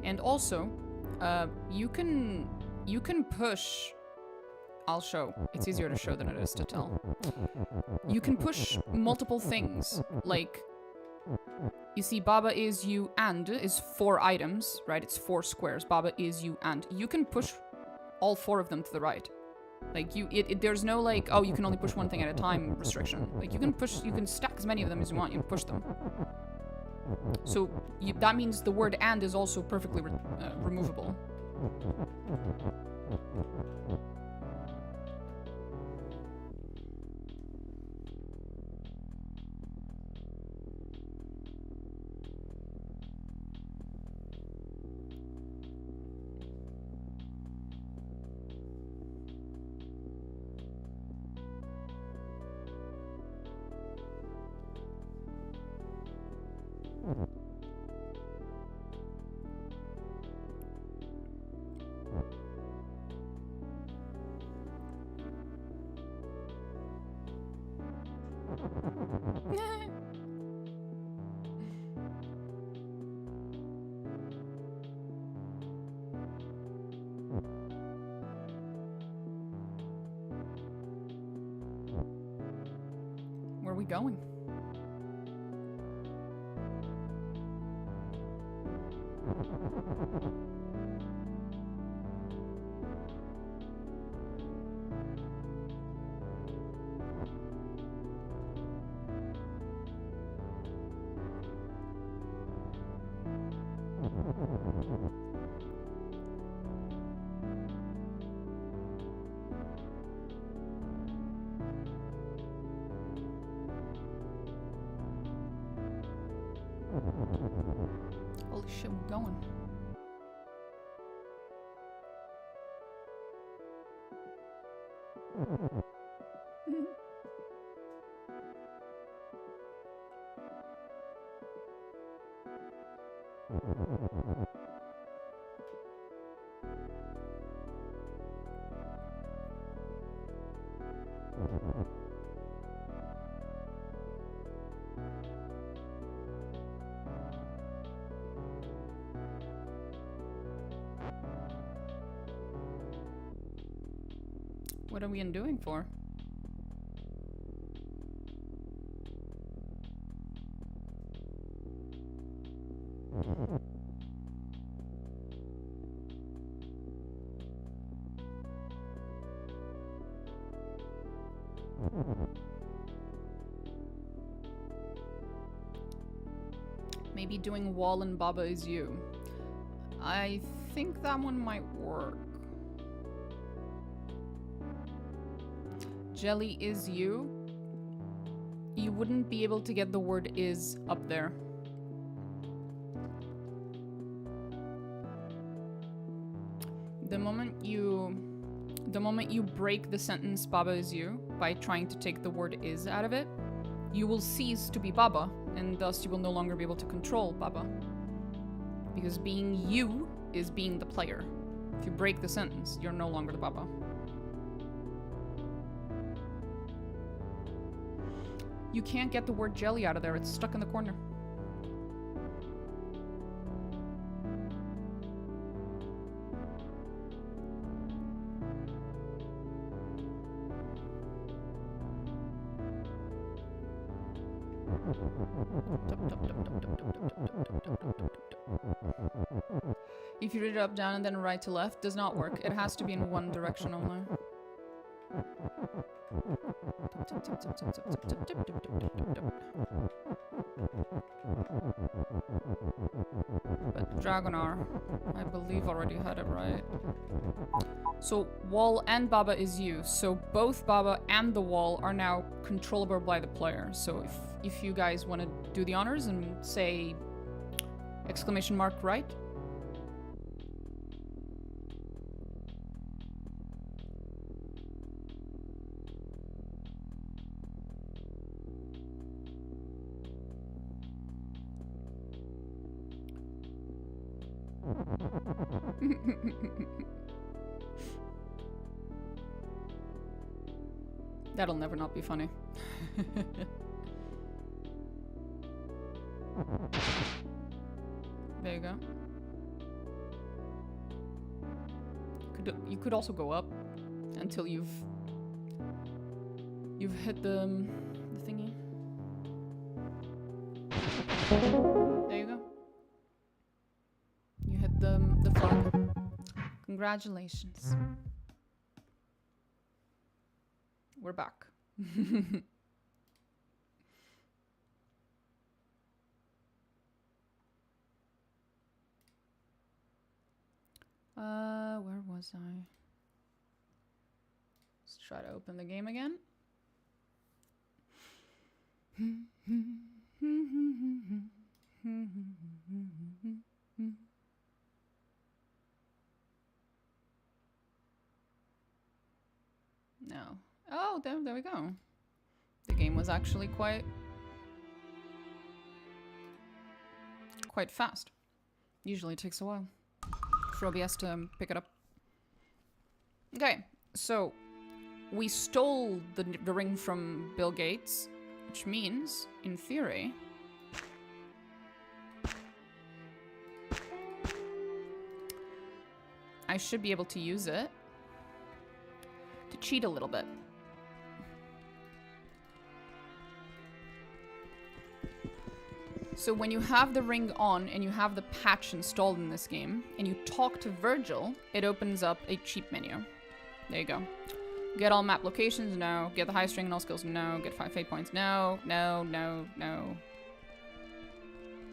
And also, you can push. I'll show. It's easier to show than it is to tell. You can push multiple things, like, you see, Baba is you and is 4 items, right? It's 4 squares. Baba is you and. You can push all 4 of them to the right. Like, there's no, like, oh, you can only push one thing at a time restriction. Like, you can stack as many of them as you want, you can push them. So, that means the word and is also perfectly removable. Where are we going? Holy shit, we're going. What are we undoing for? Maybe doing Wall and Baba is you. I think that one might work. Jelly is you. You wouldn't be able to get the word is up there. The moment you break the sentence Baba is you by trying to take the word is out of it, you will cease to be Baba, and thus you will no longer be able to control Baba. Because being you is being the player. If you break the sentence, you're no longer the Baba. You can't get the word jelly out of there, it's stuck in the corner. If you read it up, down, and then right to left, does not work. It has to be in one direction only. But Dragonar, I believe, already had it right. So Wall and Baba is you. So both Baba and the Wall are now controllable by the player. So if you guys want to do the honors and say exclamation mark right. That'll never not be funny. There you go. You could also go up until you've hit the thingy. There you go. You hit the flag. Congratulations. We're back. Where was I? Let's try to open the game again. No. Oh, there we go. The game was actually quite fast. Usually it takes a while for OBS to pick it up. Okay, so we stole the ring from Bill Gates, which means, in theory, I should be able to use it to cheat a little bit. So when you have the ring on and you have the patch installed in this game and you talk to Virgil, it opens up a cheat menu. There you go. Get all map locations? No. Get the highest ring and all skills? No. Get 5 fate points? No. No, no, no.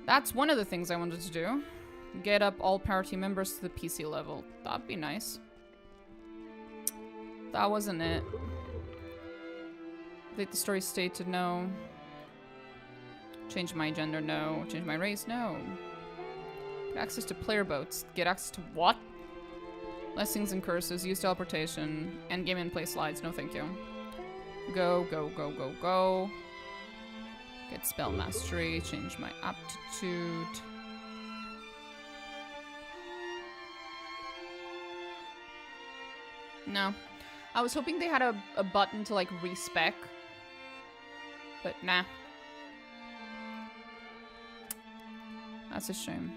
That's one of the things I wanted to do. Get up all party members to the PC level. That'd be nice. That wasn't it. Update the story stated no. Change my gender, no. Change my race, no. Get access to player boats. Get access to what? Blessings and curses. Use teleportation. Endgame and play slides. No thank you. Go, go, go, go, go. Get spell mastery. Change my aptitude. No. I was hoping they had a button to like respec. But nah. That's a shame.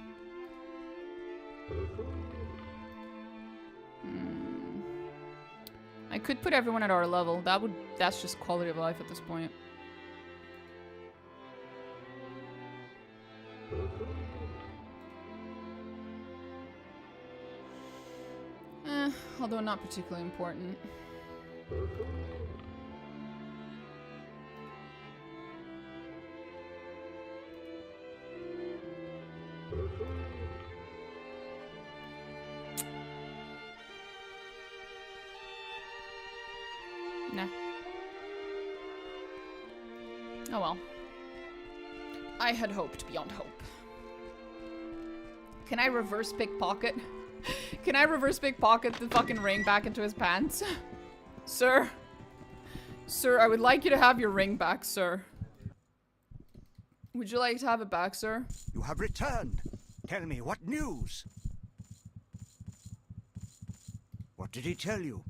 I could put everyone at our level. That's just quality of life at this point. although not particularly important. Nah. Oh well. I had hoped beyond hope. Can I reverse pickpocket? Can I reverse pickpocket the fucking ring back into his pants? Sir? Sir, I would like you to have your ring back, sir. Would you like to have it back, sir?
You have returned. Tell me, what news? What did he tell you?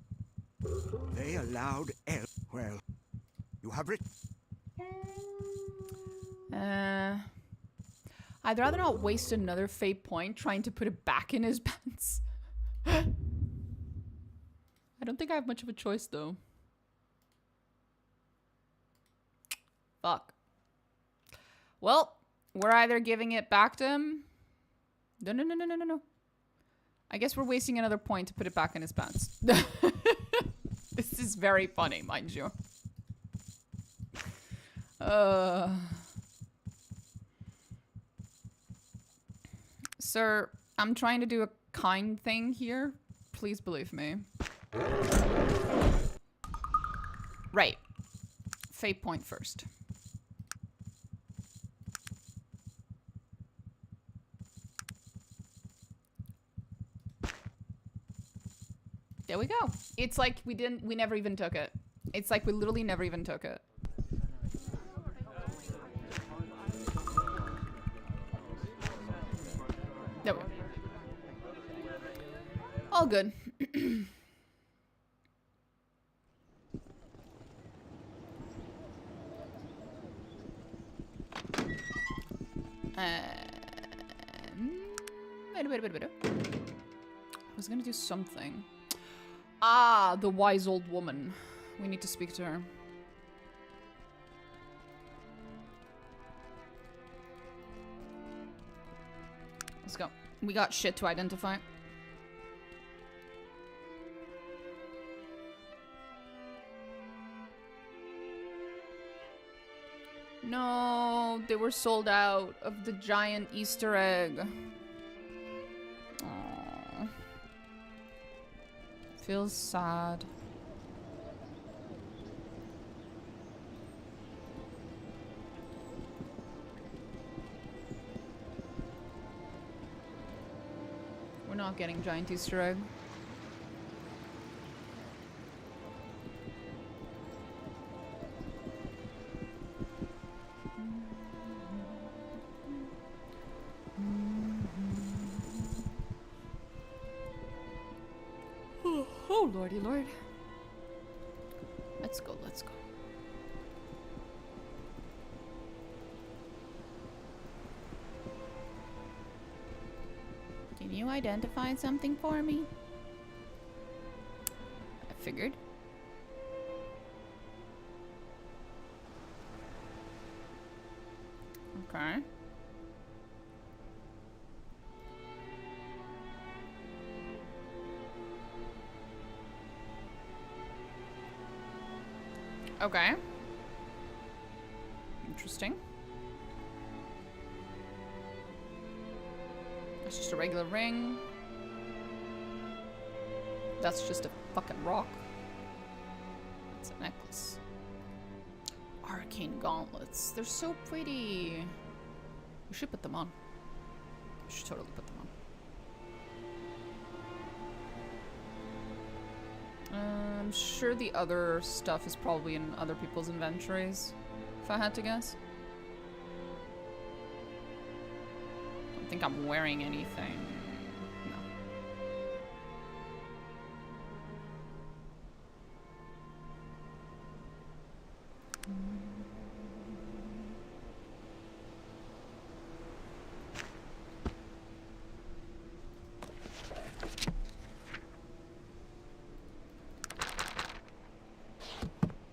They allowed El... Well, you have
I'd rather not waste another fate point trying to put it back in his pants. I don't think I have much of a choice, though. Fuck. Well, we're either giving it back to him... No. I guess we're wasting another point to put it back in his pants. This is very funny, mind you. Sir, I'm trying to do a kind thing here. Please believe me. Right. Fate point first. There we go. It's like we never even took it. It's like we literally never even took it. There we go. All good. Wait. I was gonna do something. Ah, the wise old woman. We need to speak to her. Let's go. We got shit to identify. No, they were sold out of the giant Easter egg. Aww. Feels sad. We're not getting giant Easter egg. Oh, lordy lord. Let's go, let's go. Can you identify something for me? I figured. Okay. Okay. Interesting. It's just a regular ring. That's just a fucking rock. It's a necklace. Arcane gauntlets. They're so pretty. We should put them on. We should totally put them on. I'm sure the other stuff is probably in other people's inventories, if I had to guess. I don't think I'm wearing anything. No.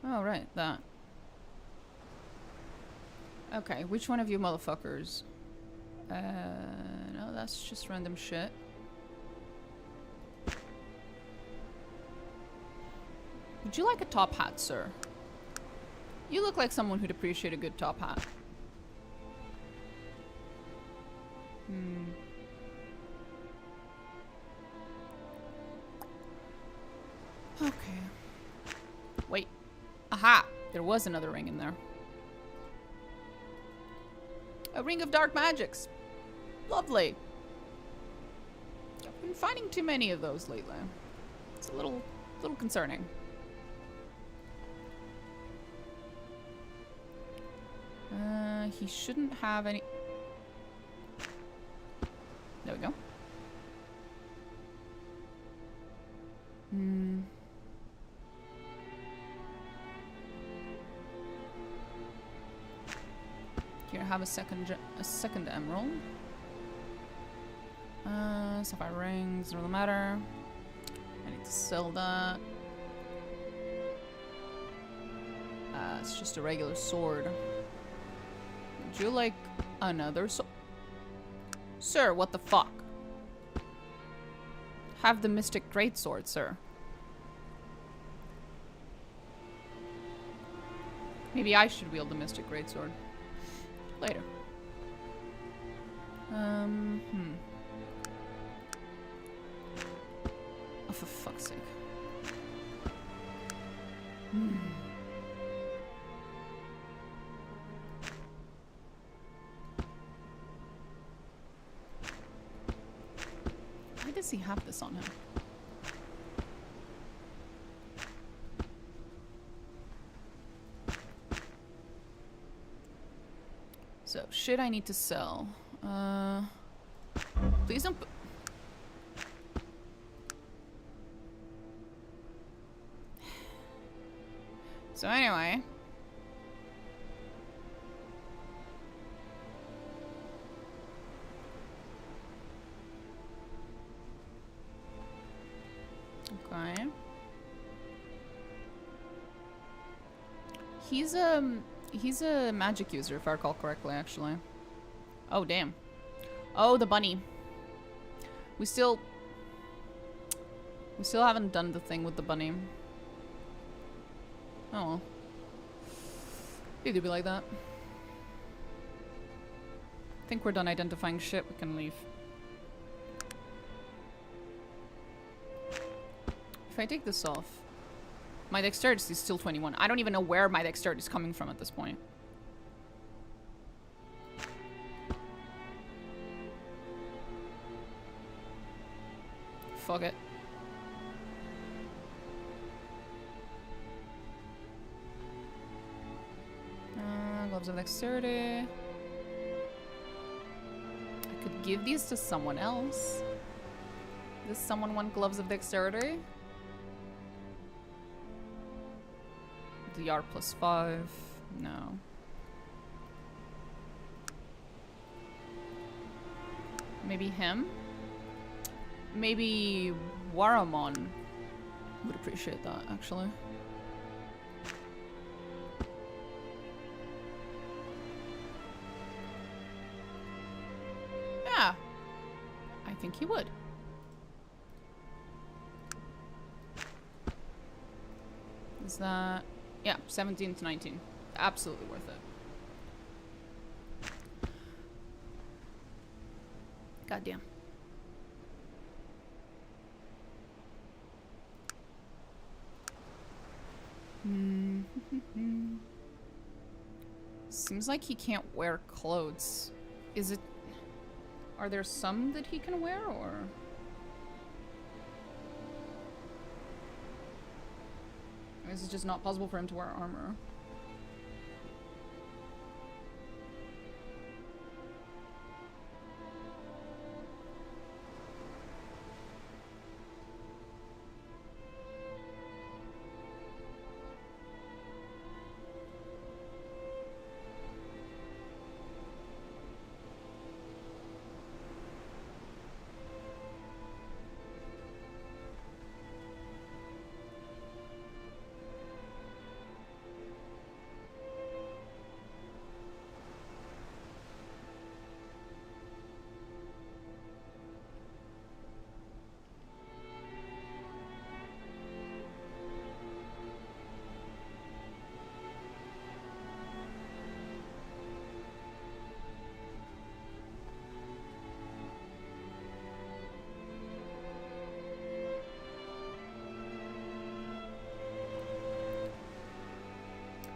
Oh, right, that. Okay, which one of you motherfuckers? No, that's just random shit. Would you like a top hat, sir? You look like someone who'd appreciate a good top hat. Okay. Wait. Aha! There was another ring in there. A ring of dark magics. Lovely. I've been finding too many of those lately. It's a little concerning. He shouldn't have any. There we go. Here, have a second emerald. Sapphire rings, doesn't really matter. I need to sell that. It's just a regular sword. Would you like another sword? Sir, what the fuck? Have the Mystic Greatsword, sir. Maybe I should wield the Mystic Greatsword. Later. Oh, for fuck's sake. Why does he have this on him? So, shit I need to sell. Please don't So anyway. Okay. He's a magic user, if I recall correctly, actually. Oh, damn. Oh, the bunny. We still haven't done the thing with the bunny. Oh well. It could be like that. I think we're done identifying shit. We can leave. If I take this off, my dexterity is still 21. I don't even know where my dexterity is coming from at this point. Fuck it. Gloves of dexterity. I could give these to someone else. Does someone want gloves of dexterity? DR +5. No. Maybe him? Maybe Waramon would appreciate that, actually. Yeah. I think he would. Is that... Yeah, 17 to 19. Absolutely worth it. Goddamn. Seems like he can't wear clothes. Is it... Are there some that he can wear, or... Is it just not possible for him to wear armor?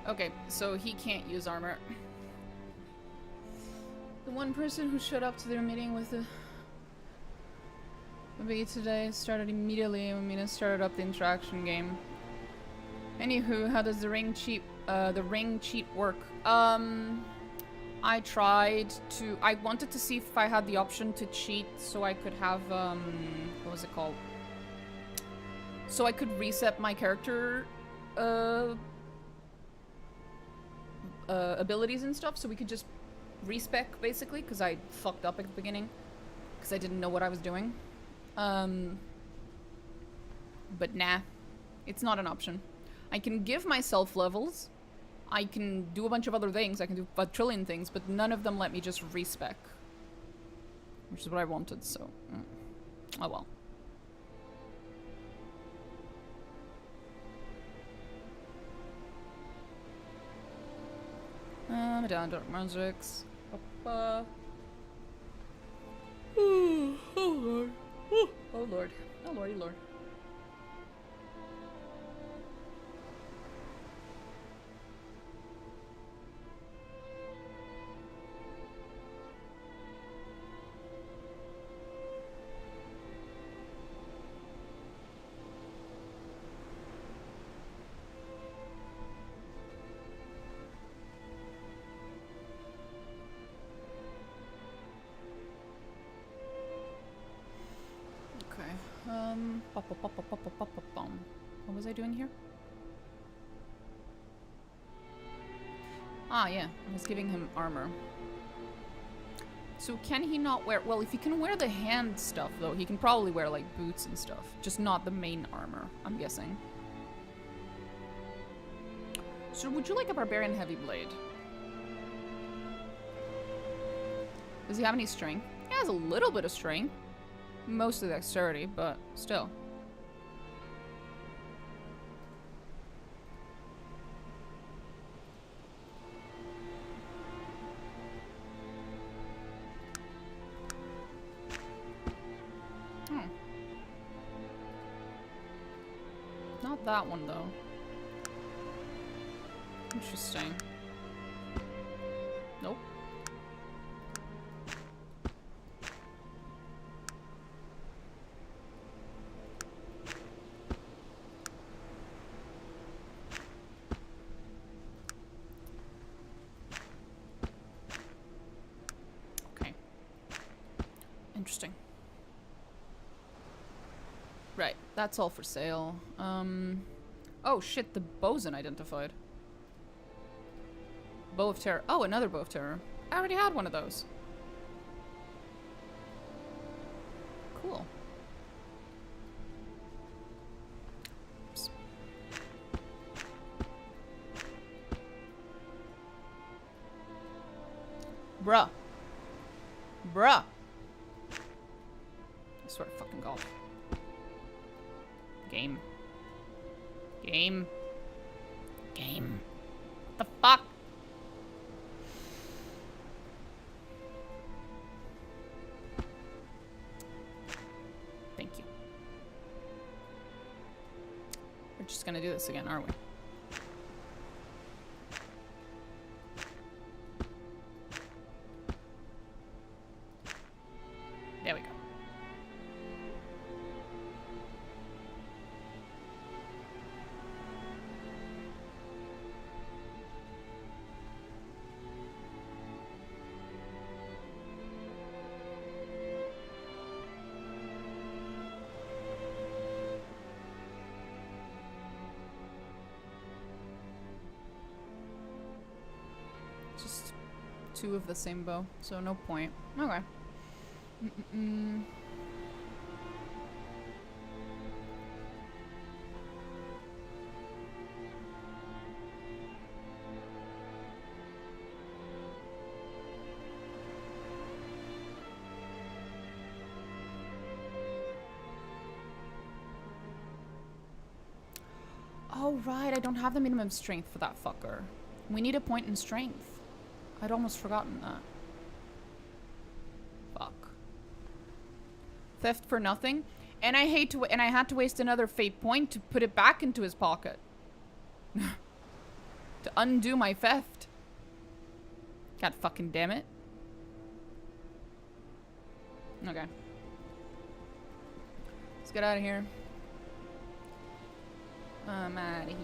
Okay, so he can't use armor. The one person who showed up to their meeting with the maybe today started immediately when Mina started up the interaction game. Anywho, how does the ring cheat work? I tried to. I wanted to see if I had the option to cheat so I could have what was it called? So I could reset my character abilities and stuff, so we could just respec basically, because I fucked up at the beginning because I didn't know what I was doing. But nah, it's not an option. I can give myself levels. I can do a bunch of other things. I can do a trillion things, but none of them let me just respec, which is what I wanted. So, oh well. Down dark magics. Oh lord. Oh lord. Oh lordy lord. What was I doing here? Ah, yeah. I was giving him armor. So can he not wear... Well, if he can wear the hand stuff, though, he can probably wear, like, boots and stuff. Just not the main armor, I'm guessing. So would you like a barbarian heavy blade? Does he have any strength? He has a little bit of strength. Mostly dexterity, but still. Not that one, though. Interesting. Nope. Interesting. Right, that's all for sale. Oh shit, the bow's unidentified. Bow of Terror. Oh, another Bow of Terror. I already had one of those. Cool. Oops. Bruh. Bruh. I swear to fucking God. Game. Game. Game. The fuck? Thank you. We're just gonna do this again, aren't we? There we go. Just two of the same bow, so no point. Okay. Oh, right, I don't have the minimum strength for that fucker. We need a point in strength. I'd almost forgotten that. Fuck. Theft for nothing. And I hate to, and I had to waste another fate point to put it back into his pocket. To undo my theft. God fucking damn it. Okay. Let's get out of here. I'm out of here.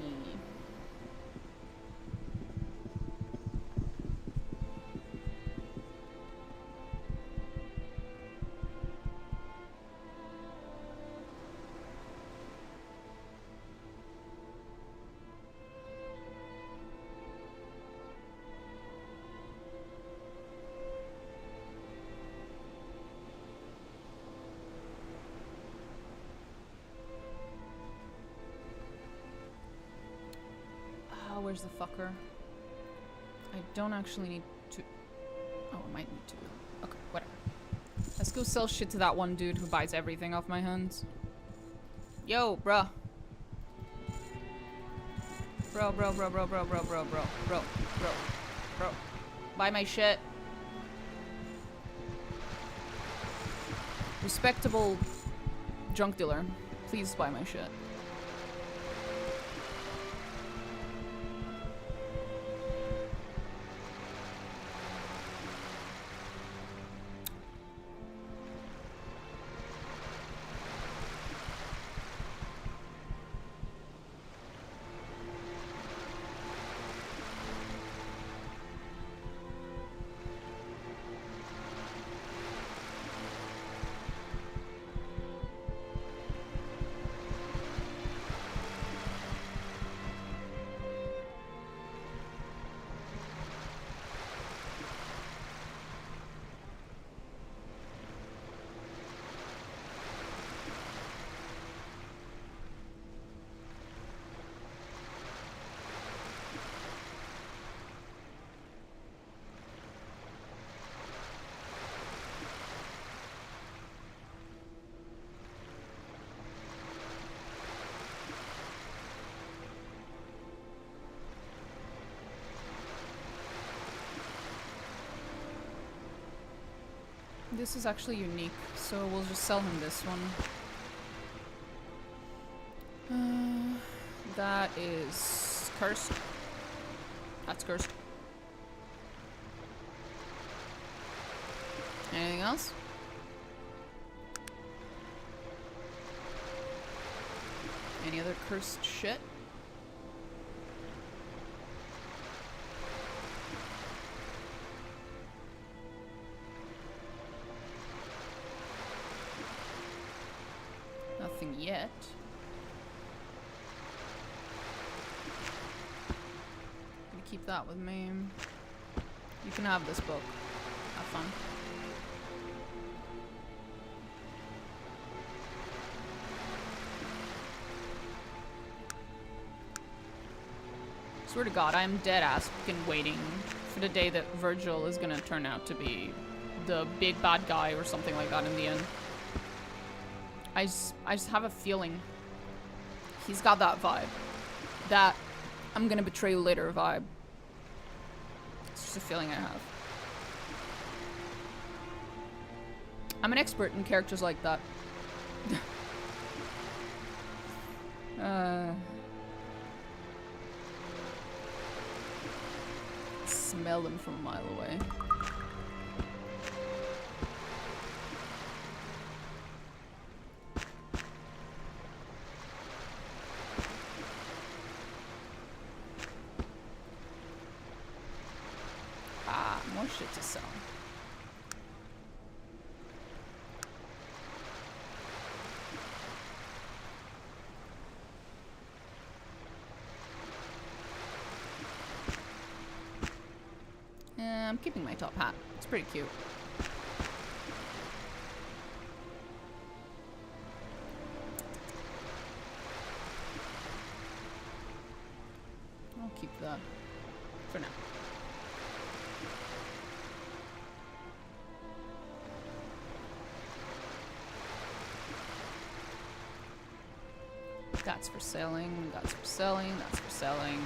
Where's the fucker? I don't actually need to... Oh, I might need to. Okay, whatever. Let's go sell shit to that one dude who buys everything off my hands. Yo, bruh. Bro. Buy my shit. Respectable junk dealer. Please buy my shit. This is actually unique, so we'll just sell him this one. That is cursed. That's cursed. Anything else? Any other cursed shit? Nothing yet. I'm gonna keep that with me. You can have this book. Have fun. Swear to God, I'm dead ass fucking waiting for the day that Virgil is gonna turn out to be the big bad guy or something like that in the end. I just have a feeling he's got that vibe. That I'm gonna betray you later vibe. It's just a feeling I have. I'm an expert in characters like that. Smell them from a mile away. More shit to sell. I'm keeping my top hat. It's pretty cute. I'll keep that for now. That's for selling, that's for selling, that's for selling.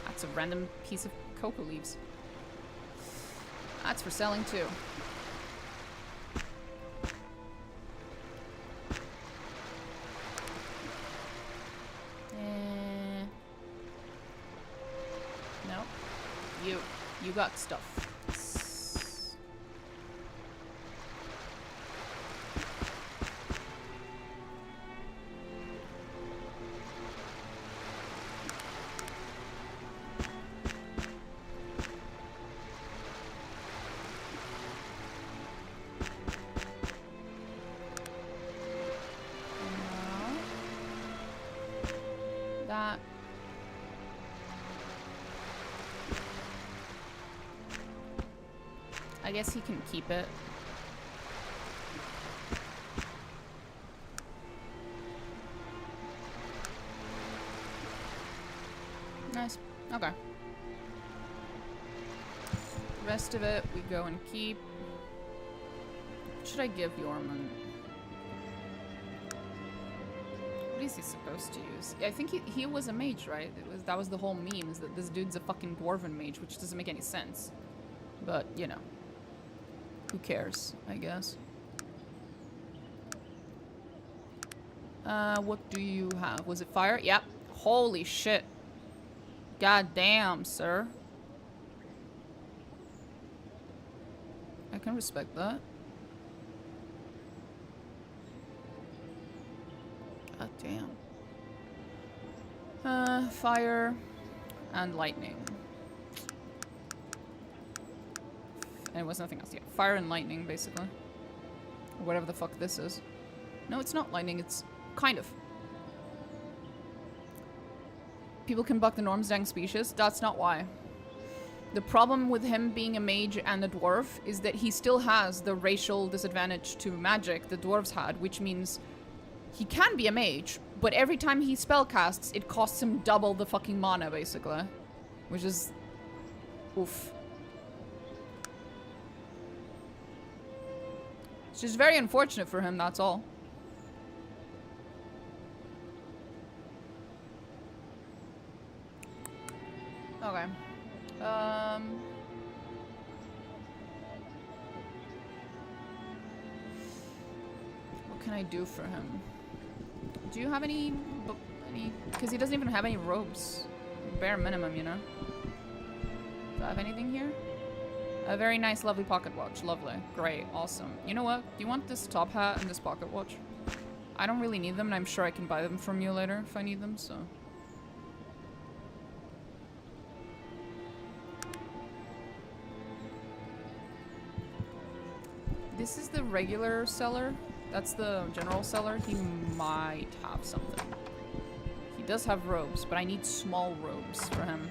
That's a random piece of cocoa leaves. That's for selling too. You got stuff. That. I guess he can keep it. Nice. Okay. The rest of it we go and keep. What should I give Yorman? What is he supposed to use? I think he was a mage, right? That was the whole meme, is that this dude's a fucking dwarven mage, which doesn't make any sense. But, you know. Who cares, I guess. What do you have? Was it fire? Yep. Holy shit. God damn, sir. I can respect that. God damn. Fire and lightning. And it was nothing else. Yeah, fire and lightning, basically. Or whatever the fuck this is. No, it's not lightning. It's kind of. People can buck the norms, dang species. That's not why. The problem with him being a mage and a dwarf is that he still has the racial disadvantage to magic the dwarves had, which means he can be a mage, but every time he spellcasts, it costs him double the fucking mana, basically. Which is... oof. It's just very unfortunate for him, that's all. Okay. What can I do for him? Do you have any... because he doesn't even have any robes. Bare minimum, you know? Do I have anything here? A very nice, lovely pocket watch. Lovely. Great. Awesome. You know what? Do you want this top hat and this pocket watch? I don't really need them, and I'm sure I can buy them from you later if I need them, so... This is the regular seller. That's the general seller. He might have something. He does have robes, but I need small robes for him.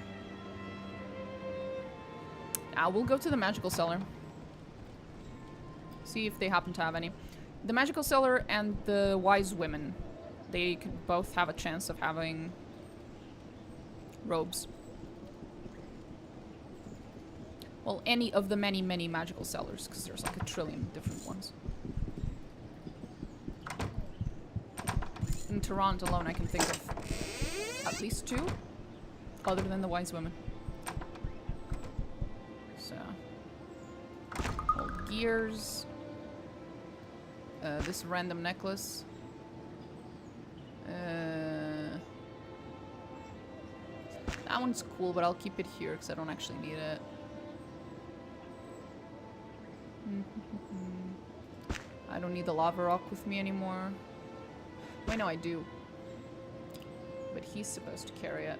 Now we'll go to the magical seller. See if they happen to have any. The magical seller and the wise women. They could both have a chance of having robes. Well, any of the many, many magical sellers, because there's like a trillion different ones. In Toronto alone, I can think of at least 2, other than the wise women. So, old gears. This random necklace. That one's cool, but I'll keep it here because I don't actually need it. I don't need the lava rock with me anymore. Wait, no, I do. But he's supposed to carry it.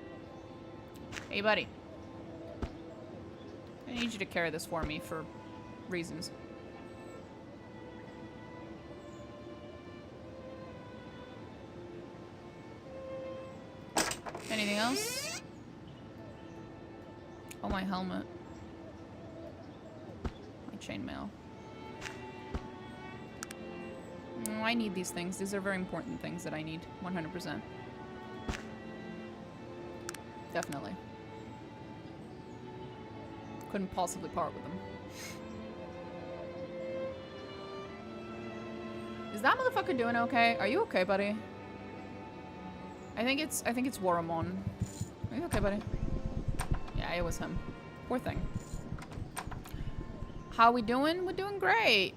Hey, buddy. I need you to carry this for me for reasons. Anything else? Oh, my helmet. My chainmail. I need these things. These are very important things that I need. 100%. Definitely. Couldn't possibly part with them. Is that motherfucker doing okay? Are you okay, buddy? I think it's Waramon. Are you okay, buddy? Yeah, it was him. Poor thing. How we doing? We're doing great.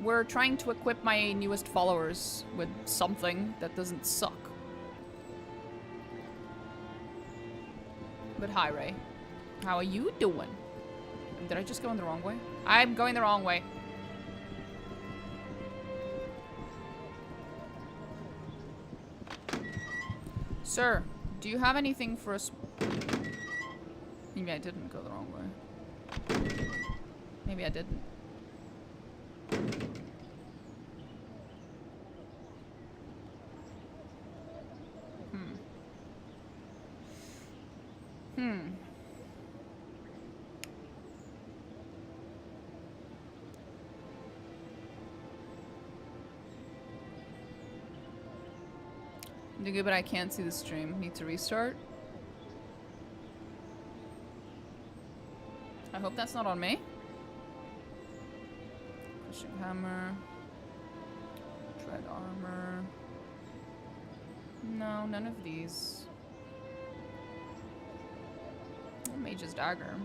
We're trying to equip my newest followers with something that doesn't suck. But hi, Ray. How are you doing? Did I just go in the wrong way? I'm going the wrong way. Sir, do you have anything for us? Maybe I didn't go the wrong way. Maybe I didn't. Doing good, but I can't see the stream. Need to restart. I hope that's not on me. Crushing hammer. Tread armor. No, none of these. Oh, mage's dagger.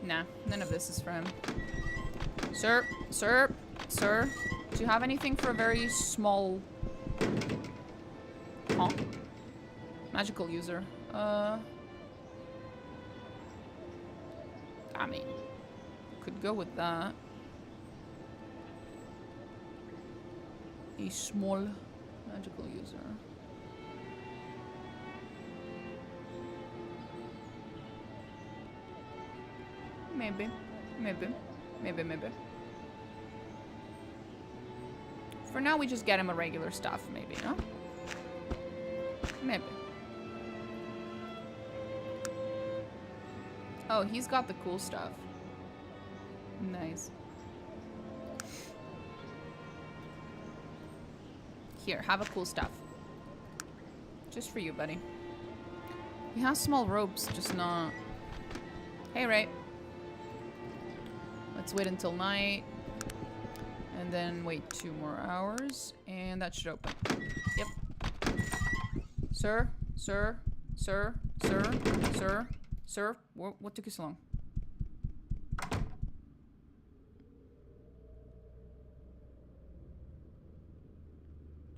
Nah, none of this is for him. Sir, sir, sir, do you have anything for a very small... Huh? Magical user. I mean, could go with that. A small magical user. Maybe. Maybe. For now, we just get him a regular staff, maybe, no? Maybe. Oh, he's got the cool stuff. Nice. Here, have a cool stuff. Just for you, buddy. He has small robes, just not... Hey, Ray. Let's wait until night. And then wait 2 more hours. And that should open. Yep. Sir? Sir? Sir? Sir? Sir? Sir? What took you so long?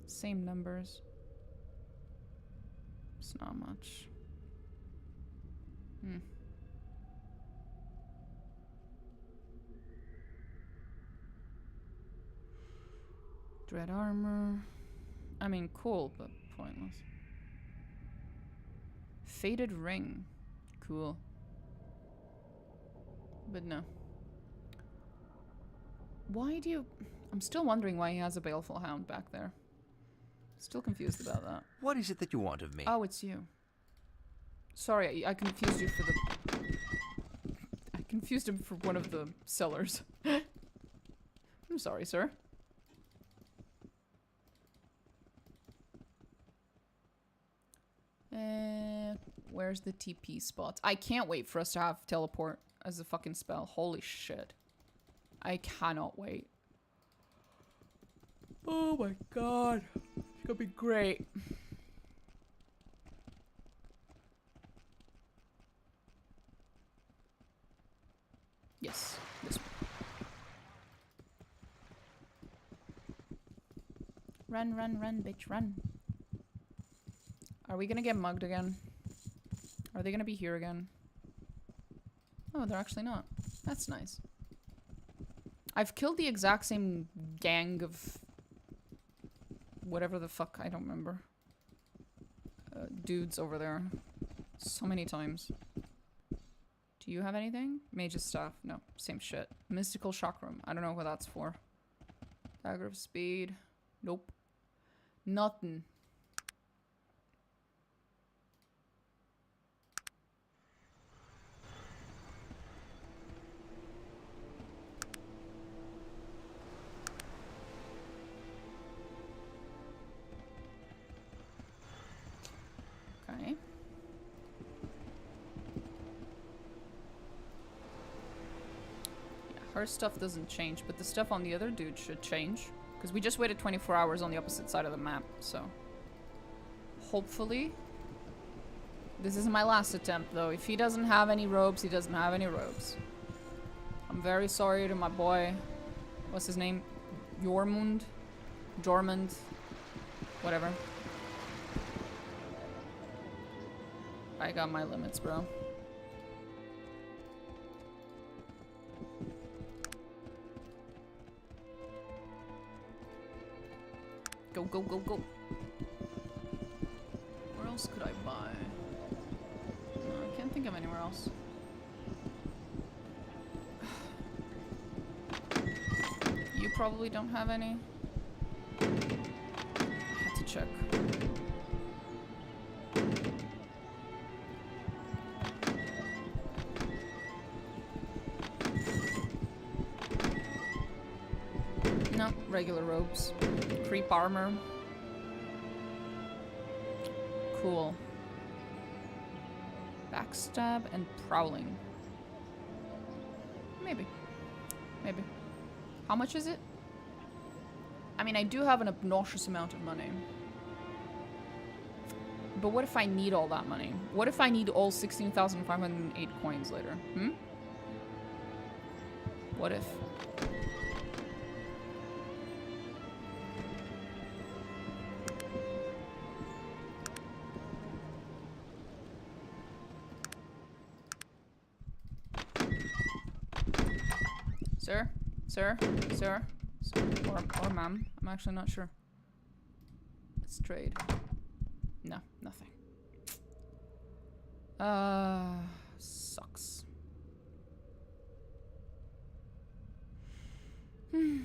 Same numbers. It's not much. Dread armor. I mean, cool, but pointless. Faded ring. Cool. But no. Why do you... I'm still wondering why he has a baleful hound back there. Still confused about that.
What is it that you want of me?
Oh, it's you. Sorry, I confused you for the... I confused him for one of the sellers. I'm sorry, sir. Where's the TP spots? I can't wait for us to have teleport as a fucking spell. Holy shit. I cannot wait. Oh my god. It's gonna be great. Yes. This one. Run, bitch, run. Are we gonna get mugged again? Are they gonna be here again? Oh, they're actually not. That's nice. I've killed the exact same gang of... whatever the fuck, I don't remember. Dudes over there. So many times. Do you have anything? Mage's staff. No, same shit. Mystical chakram. I don't know what that's for. Dagger of speed. Nope. Nothing. Okay. Yeah, her stuff doesn't change, but the stuff on the other dude should change. Because we just waited 24 hours on the opposite side of the map, so... Hopefully... This isn't my last attempt, though. If he doesn't have any robes, he doesn't have any robes. I'm very sorry to my boy... What's his name? Jormund? Jormund? Whatever. I got my limits, bro. go, go, go. Where else could I buy? No, I can't think of anywhere else. You probably don't have any. I had to check. No, regular robes. Creep armor. Cool. Backstab and prowling. Maybe. Maybe. How much is it? I mean, I do have an obnoxious amount of money. But what if I need all that money? What if I need all 16,508 coins later? Hmm? What if? Sir? Sir? Sir? Or ma'am? I'm actually not sure. Let's trade. No, nothing. Sucks. Oh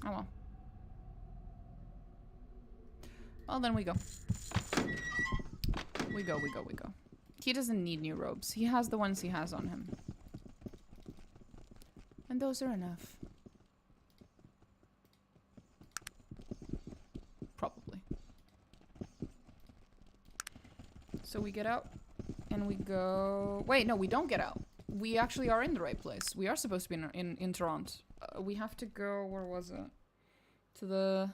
well. Well, then we go. We go. He doesn't need new robes. He has the ones he has on him. And those are enough. Probably. So we get out and we go... Wait, no, we don't get out. We actually are in the right place. We are supposed to be in Toronto. We have to go... Where was it? To the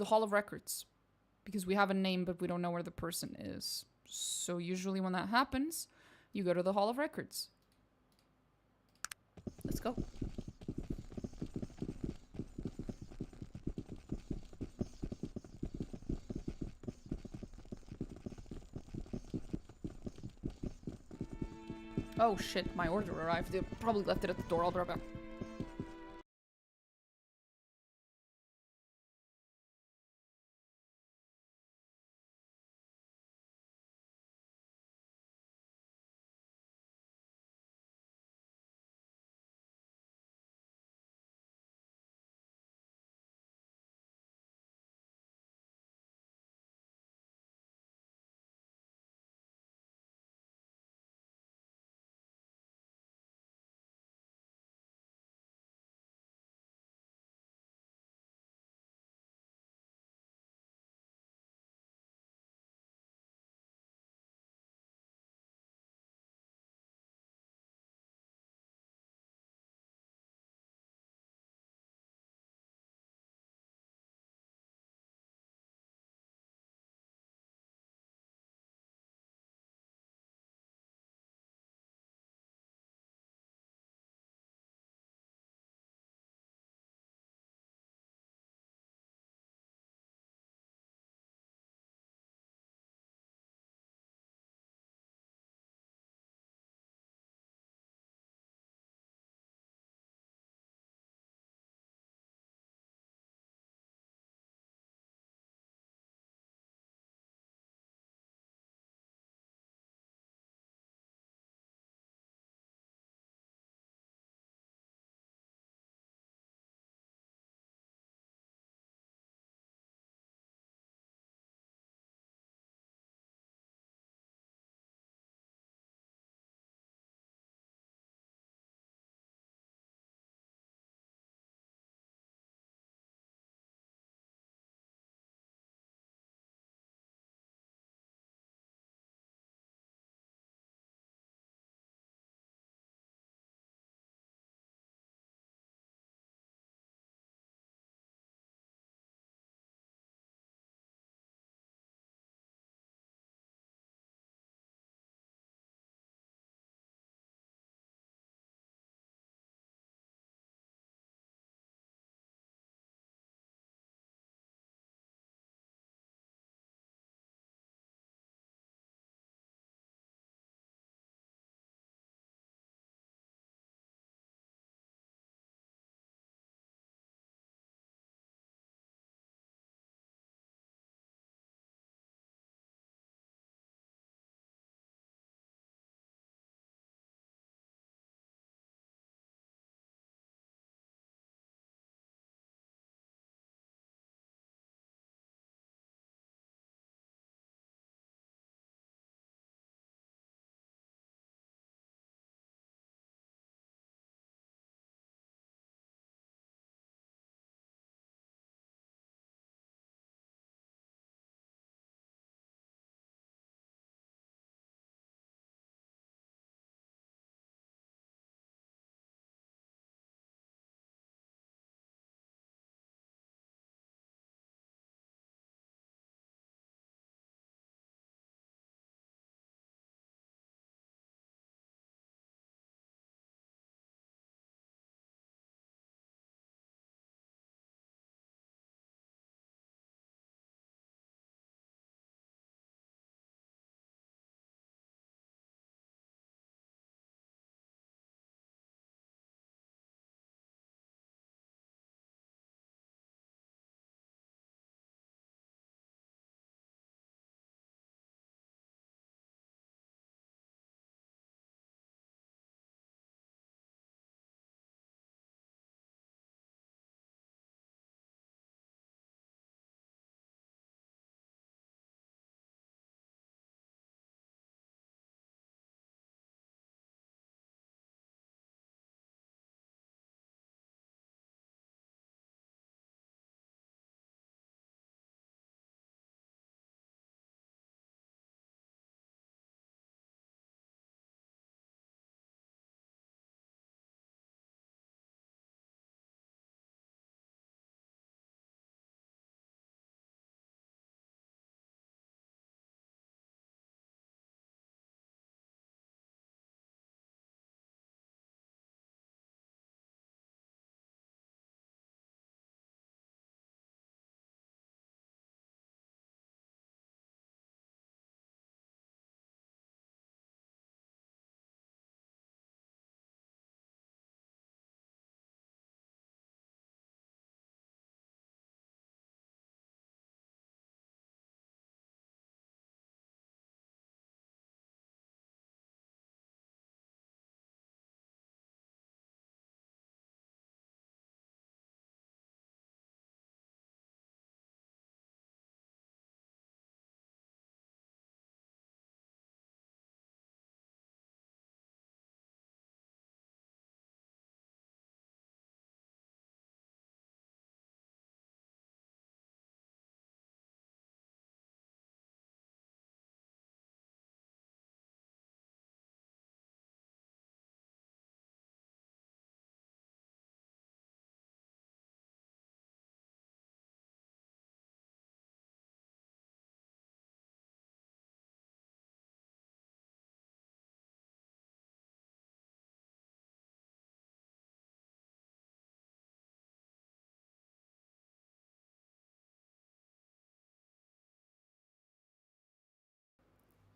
Hall of Records. Because we have a name, but we don't know where the person is. So usually when that happens, you go to the Hall of Records. Let's go. Oh shit, my order arrived. They probably left it at the door. I'll be right back.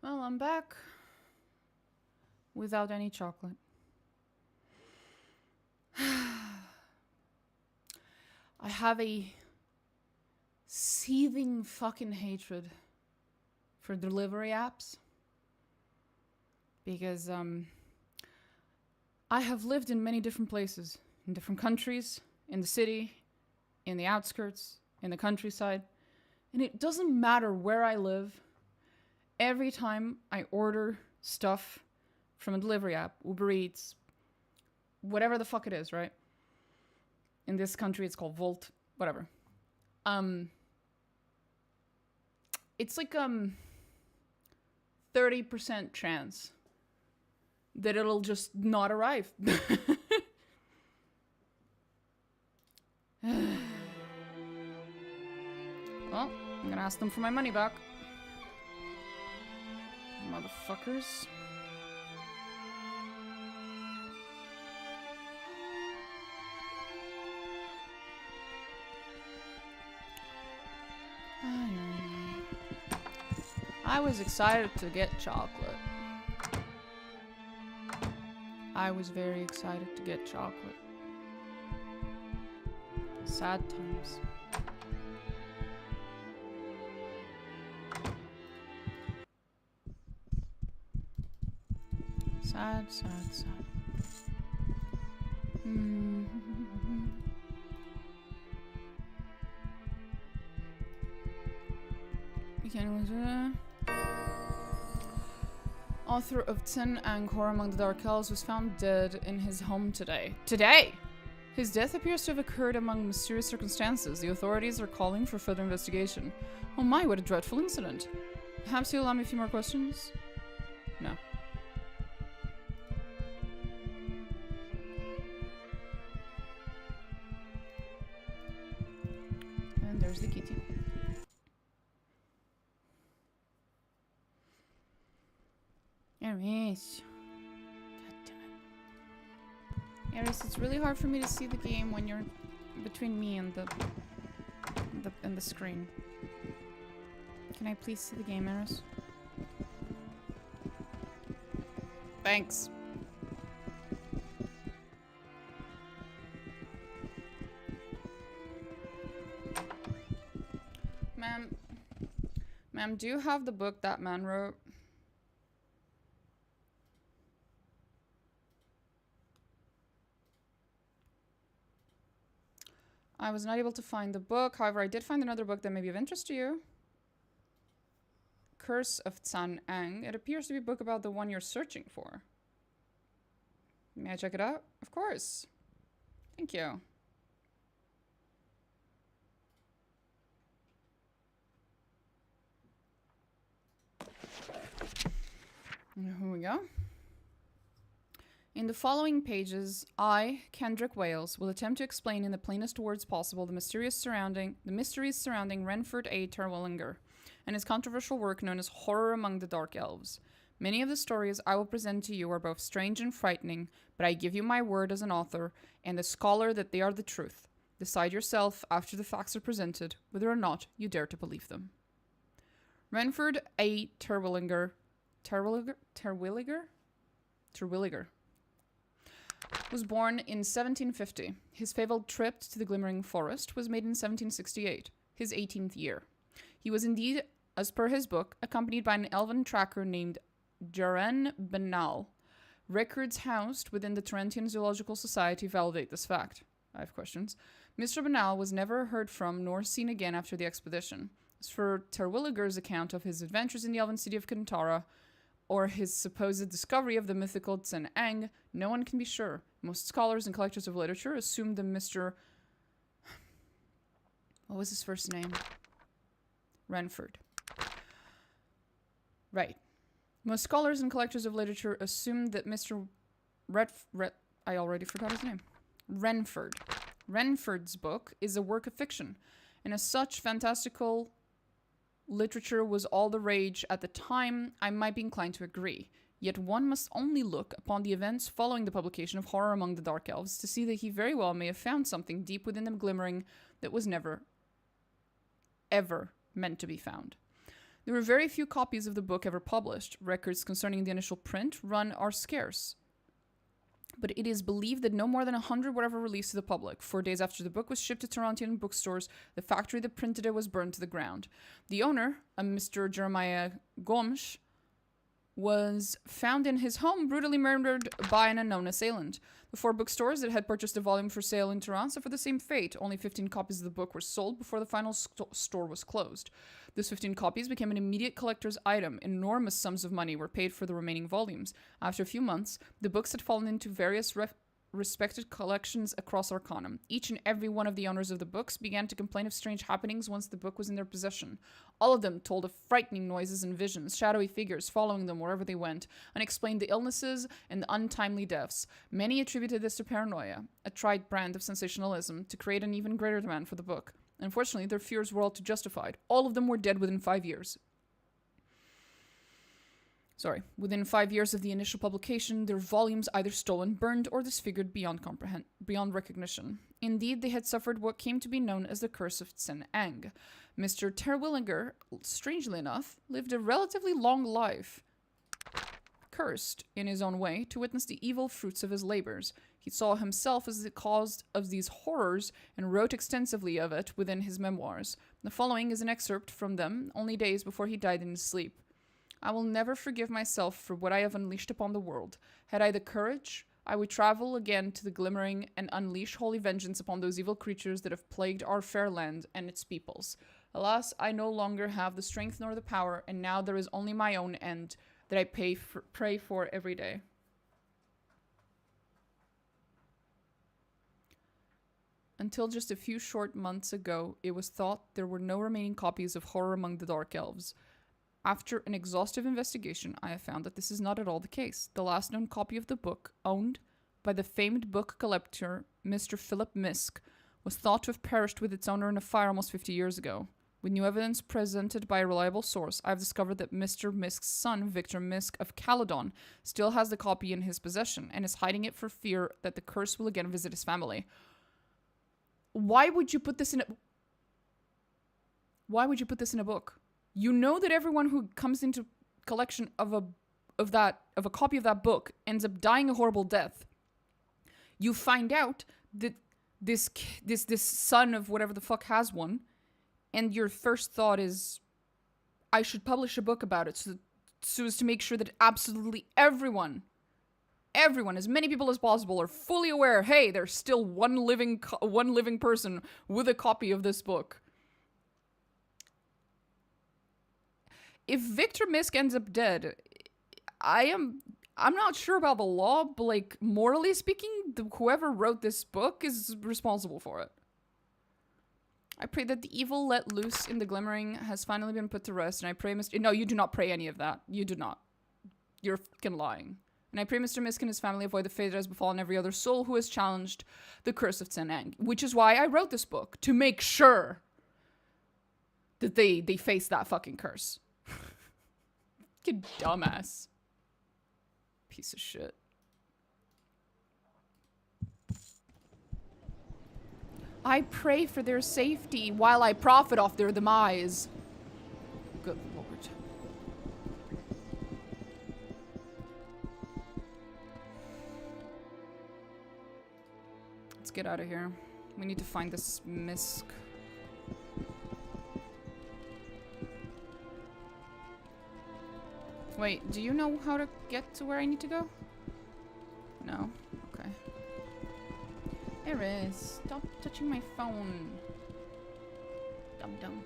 Well, I'm back without any chocolate. I have a seething fucking hatred for delivery apps because I have lived in many different places, in different countries, in the city, in the outskirts, in the countryside, and it doesn't matter where I live. Every time I order stuff from a delivery app, Uber Eats, whatever the fuck it is, right? In this country, it's called Volt, whatever. It's like 30% chance that it'll just not arrive. Well, I'm gonna ask them for my money back. Motherfuckers. I was excited to get chocolate. I was very excited to get chocolate. Sad times. Sad, sad, sad. Author of Tin and Horror Among the Dark Elves was found dead in his home today. Today! His death appears to have occurred among mysterious circumstances. The authorities are calling for further investigation. Oh my, what a dreadful incident. Perhaps you'll allow me a few more questions? No. And there's the kitty. Aris. God damn it. Aris, it's really hard for me to see the game when you're between me and the screen. Can I please see the game, Aris? Thanks. Ma'am, do you have the book that man wrote? I was not able to find the book. However, I did find another book that may be of interest to you. Curse of Tsan Ang. It appears to be a book about the one you're searching for. May I check it out? Of course. Thank you. Here we go. In the following pages, I, Kendrick Wales, will attempt to explain in the plainest words possible the mysteries surrounding Renford A. Terwilliger and his controversial work known as Horror Among the Dark Elves. Many of the stories I will present to you are both strange and frightening, but I give you my word as an author and a scholar that they are the truth. Decide yourself, after the facts are presented, whether or not you dare to believe them. Renford A. Terwilliger was born in 1750. His fabled trip to the Glimmering Forest was made in 1768, his 18th year. He was indeed, as per his book, accompanied by an elven tracker named Jaren Benal. Records housed within the Torrentian Zoological Society validate this fact. I have questions. Mr. Benal was never heard from nor seen again after the expedition. As for Terwilliger's account of his adventures in the elven city of Kantara, or his supposed discovery of the mythical Tsan Ang, no one can be sure. Most scholars and collectors of literature assume the Mr. What was his first name? Renford. Right. Most scholars and collectors of literature assume that Mr. I already forgot his name. Renford. Renford's book is a work of fiction, and as such, fantastical literature was all the rage at the time. I might be inclined to agree. Yet one must only look upon the events following the publication of Horror Among the Dark Elves to see that he very well may have found something deep within them glimmering that was never, ever meant to be found. There were very few copies of the book ever published. Records concerning the initial print run are scarce. But it is believed that no more than 100 were ever released to the public. 4 days after the book was shipped to Torontian bookstores, the factory that printed it was burned to the ground. The owner, a Mr. Jeremiah Gomsh, was found in his home brutally murdered by an unknown assailant. The 4 bookstores that had purchased the volume for sale in Toronto suffered the same fate. Only 15 copies of the book were sold before the final store was closed. Those 15 copies became an immediate collector's item. Enormous sums of money were paid for the remaining volumes. After a few months, the books had fallen into various respected collections across Arcanum. Each and every one of the owners of the books began to complain of strange happenings once the book was in their possession. All of them told of frightening noises and visions, shadowy figures following them wherever they went, and explained the illnesses and the untimely deaths. Many attributed this to paranoia, a tried brand of sensationalism, to create an even greater demand for the book. Unfortunately, their fears were all too justified. All of them were dead within 5 years. Within 5 years of the initial publication, their volumes either stolen, burned, or disfigured beyond recognition. Indeed, they had suffered what came to be known as the Curse of Tsen Ang. Mr. Terwilliger, strangely enough, lived a relatively long life, cursed, in his own way, to witness the evil fruits of his labors. He saw himself as the cause of these horrors and wrote extensively of it within his memoirs. The following is an excerpt from them, only days before he died in his sleep. I will never forgive myself for what I have unleashed upon the world. Had I the courage, I would travel again to the glimmering and unleash holy vengeance upon those evil creatures that have plagued our fair land and its peoples. Alas, I no longer have the strength nor the power, and now there is only my own end that I pray for every day. Until just a few short months ago, it was thought there were no remaining copies of Horror Among the Dark Elves. After an exhaustive investigation, I have found that this is not at all the case. The last known copy of the book, owned by the famed book collector Mr. Philip Misk, was thought to have perished with its owner in a fire almost 50 years ago. With new evidence presented by a reliable source, I have discovered that Mr. Misk's son, Victor Misk of Caladon, still has the copy in his possession and is hiding it for fear that the curse will again visit his family. Why would you put this in a... Why would you put this in a book? You know that everyone who comes into collection of a copy of that book ends up dying a horrible death. You find out that this son of whatever the fuck has one, and your first thought is, I should publish a book about it so as to make sure that absolutely everyone, as many people as possible, are fully aware. Hey, there's still one living person with a copy of this book. If Victor Misk ends up dead, I'm not sure about the law, but like, morally speaking, whoever wrote this book is responsible for it. I pray that the evil let loose in the glimmering has finally been put to rest, and I pray No, you do not pray any of that. You do not. You're fucking lying. And I pray Mr. Misk and his family avoid the fate that has befallen every other soul who has challenged the curse of Tsen Ang, which is why I wrote this book, to make sure that they face that fucking curse. You dumbass. Piece of shit. I pray for their safety while I profit off their demise. Good lord. Let's get out of here. We need to find this Misk. Wait, do you know how to get to where I need to go? No? Okay. Eris, stop touching my phone. Dum-dum.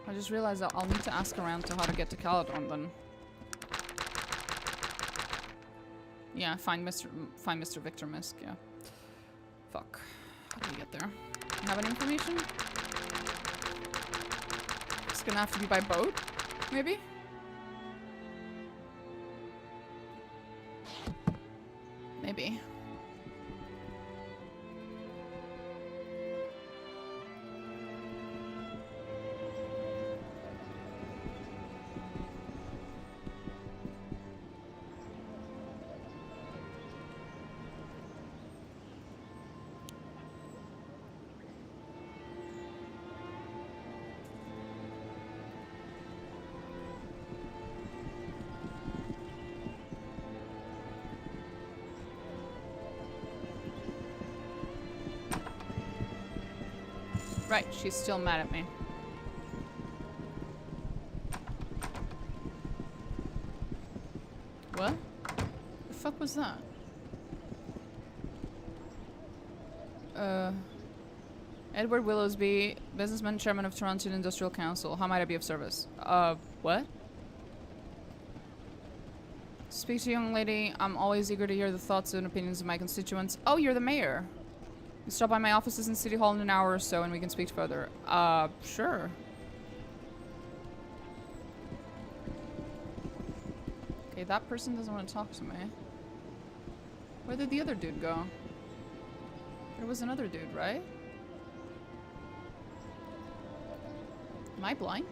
I just realized that I'll need to ask around to how to get to Caladon then. Yeah, find Mr. Victor Misk, yeah. Fuck. How do we get there? Have any information? It's gonna have to be by boat, maybe? Maybe. Right, she's still mad at me. What? The fuck was that? Edward Willowsby, businessman, chairman of Toronto Industrial Council. How might I be of service? What? Speak to young lady. I'm always eager to hear the thoughts and opinions of my constituents. Oh, you're the mayor. You stop by my offices in City Hall in an hour or so and we can speak further. Sure. Okay, that person doesn't want to talk to me. Where did the other dude go? There was another dude, right? Am I blind?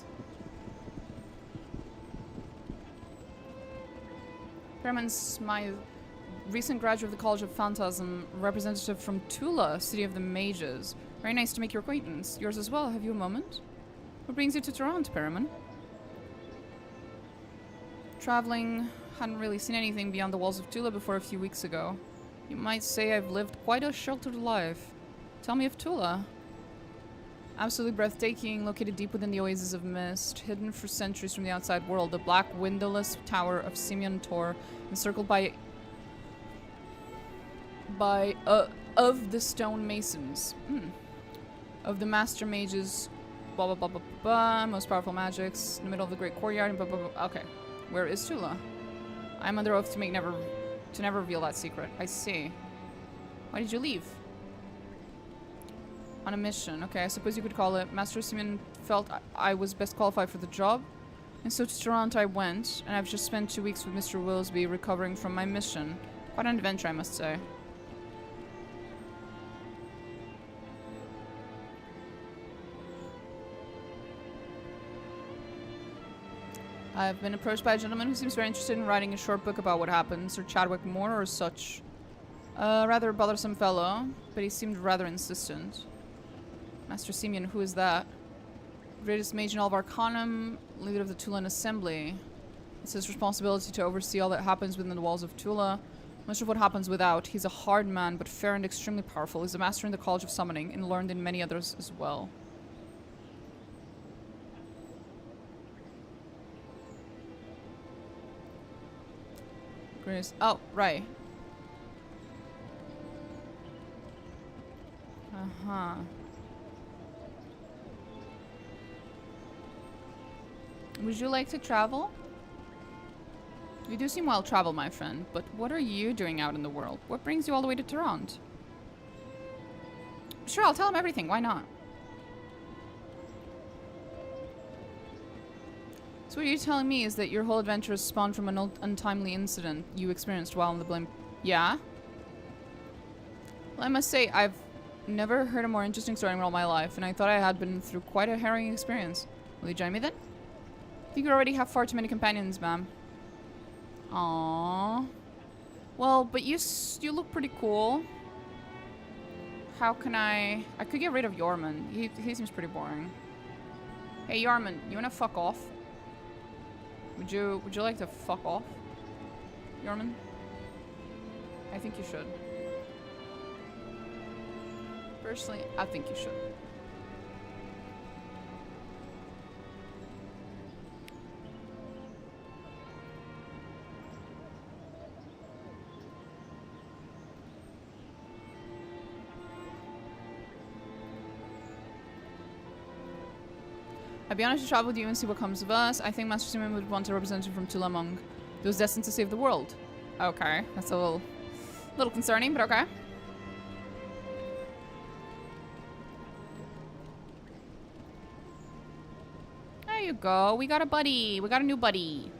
Perman's my recent graduate of the College of Phantasm, representative from Tula, City of the Mages. Very nice to make your acquaintance. Yours as well. Have you a moment? What brings you to Toronto, Perriman? Traveling. Hadn't really seen anything beyond the walls of Tula before a few weeks ago. You might say I've lived quite a sheltered life. Tell me of Tula. Absolutely breathtaking, located deep within the oasis of mist, hidden for centuries from the outside world, the black windowless tower of Simeon Tor, encircled by of the stone masons. Of the master mages, blah blah blah blah blah, most powerful magics, in the middle of the great courtyard, and blah blah blah. Okay, where is Tula? I'm under oath to never reveal that secret. I see. Why did you leave? On a mission. Okay, I suppose you could call it. Master Simeon felt I was best qualified for the job, and so to Toronto I went, and I've just spent 2 weeks with Mr. Willsby recovering from my mission. Quite an adventure, I must say. I've been approached by a gentleman who seems very interested in writing a short book about what happened. Sir Chadwick Moore or such. Rather bothersome fellow, but he seemed rather insistent. Master Simeon, who is that? Greatest mage in all of Arcanum, leader of the Tulan Assembly. It's his responsibility to oversee all that happens within the walls of Tula. Much of what happens without. He's a hard man, but fair and extremely powerful. He's a master in the College of Summoning, and learned in many others as well. Greatest... Oh, right. Uh-huh. Would you like to travel? You do seem well traveled, my friend, but what are you doing out in the world? What brings you all the way to Toronto? Sure, I'll tell him everything. Why not? So what you're telling me is that your whole adventure is spawned from an untimely incident you experienced while in the blimp. Yeah? Well, I must say, I've never heard a more interesting story in all my life, and I thought I had been through quite a harrowing experience. Will you join me then? I think you already have far too many companions, ma'am. Aww. Well, but you look pretty cool. How can I could get rid of Yorman. He seems pretty boring. Hey, Yarman, you wanna fuck off? Would you like to fuck off, Yorman? I think you should. Personally, I think you should. I'd be honest to travel with you and see what comes of us. I think Master Simeon would want a representative from Tula among those destined to save the world. Okay, that's a little concerning, but okay. There you go. We got a buddy. We got a new buddy.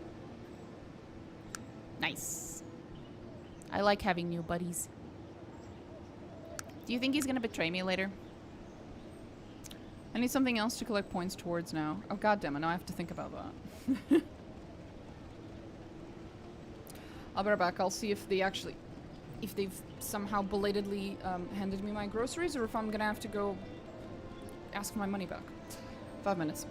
Nice. I like having new buddies. Do you think he's gonna betray me later? I need something else to collect points towards now. Oh, goddammit, now I have to think about that. I'll be right back. I'll see if they've somehow belatedly handed me my groceries, or if I'm gonna have to go ask for my money back. 5 minutes.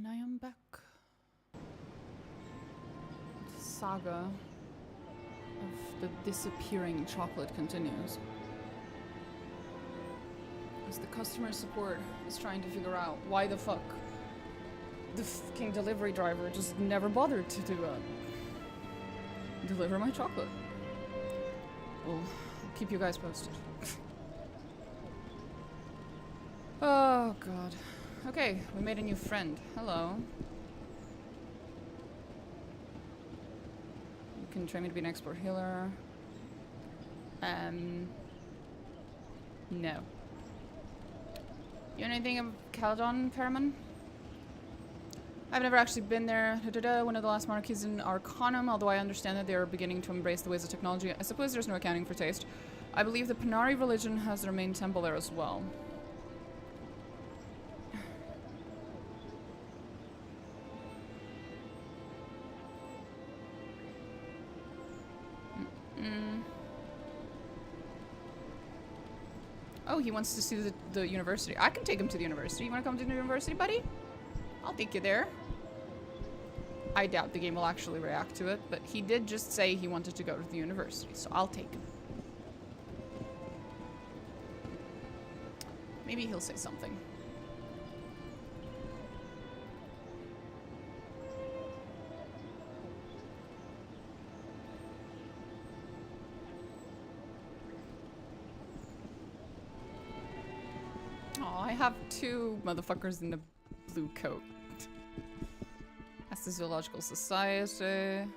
And I am back. The saga of the disappearing chocolate continues. As the customer support is trying to figure out why the fuck the fucking delivery driver just never bothered to deliver my chocolate. Well, I'll keep you guys posted. Oh god. Okay, we made a new friend. Hello. You can train me to be an expert healer. No. You know anything of Caladon, Paraman? I've never actually been there. One of the last monarchies in Arcanum, although I understand that they are beginning to embrace the ways of technology. I suppose there's no accounting for taste. I believe the Panari religion has their main temple there as well. Oh, he wants to see the university. I can take him to the university. You want to come to the university, buddy? I'll take you there. I doubt the game will actually react to it, but he did just say he wanted to go to the university, so I'll take him. Maybe he'll say something. Oh, I have two motherfuckers in a blue coat. That's the Zoological Society.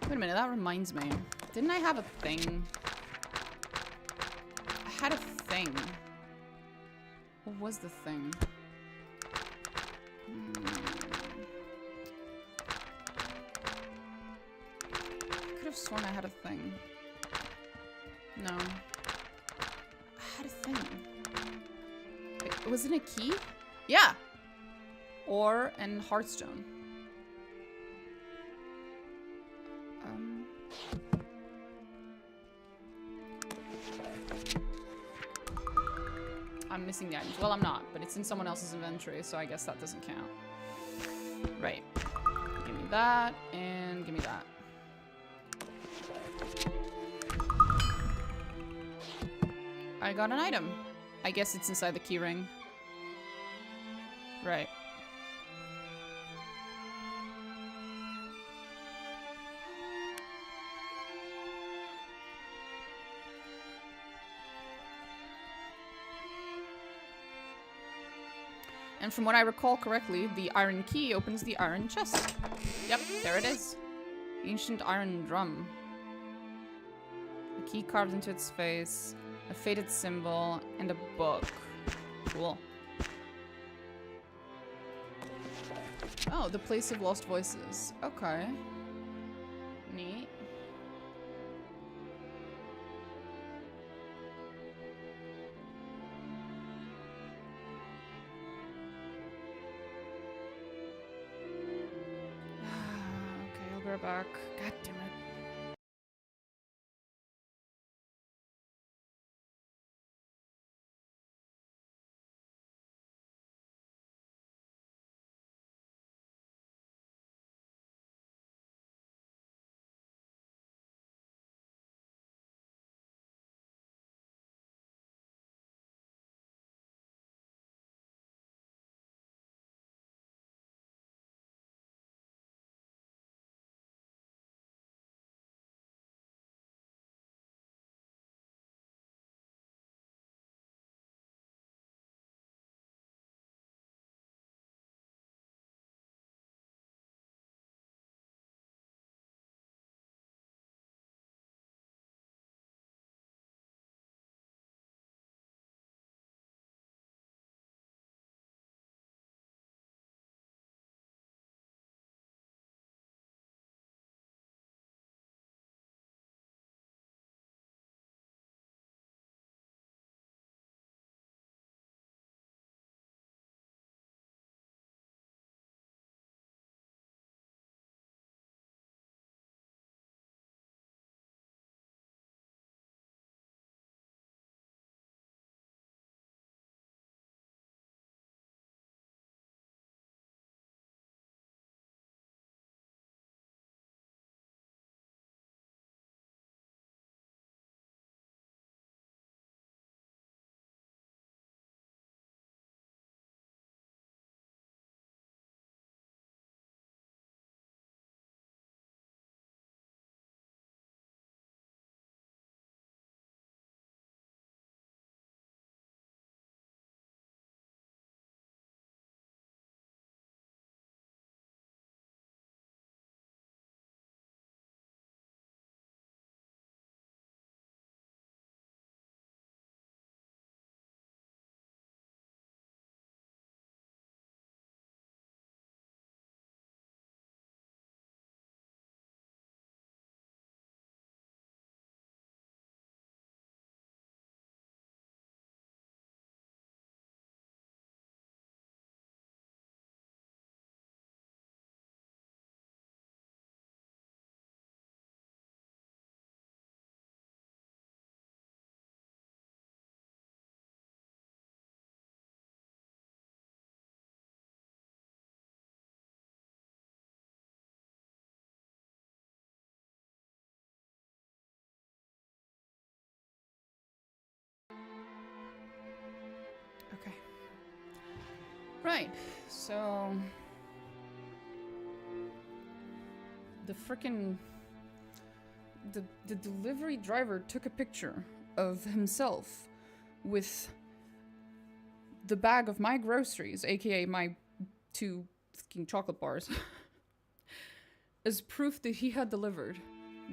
Wait a minute, that reminds me. Didn't I have a thing? I had a thing. What was the thing? I could have sworn I had a thing. No. I had a thing. Wait, was it a key? Yeah! Ore and Hearthstone. I'm missing the items. Well, I'm not, but it's in someone else's inventory, so I guess that doesn't count. Right. Give me that, and give me that. I got an item. I guess it's inside the key ring. Right. And from what I recall correctly, the iron key opens the iron chest. Yep, there it is. Ancient iron drum. A key carved into its face, a faded symbol, and a book. Cool. Oh, the place of lost voices. Okay. Neat. Okay, I'll be right back. God damn it. Okay. Right. So the frickin' the delivery driver took a picture of himself with the bag of my groceries, aka my 2 fucking chocolate bars, as proof that he had delivered.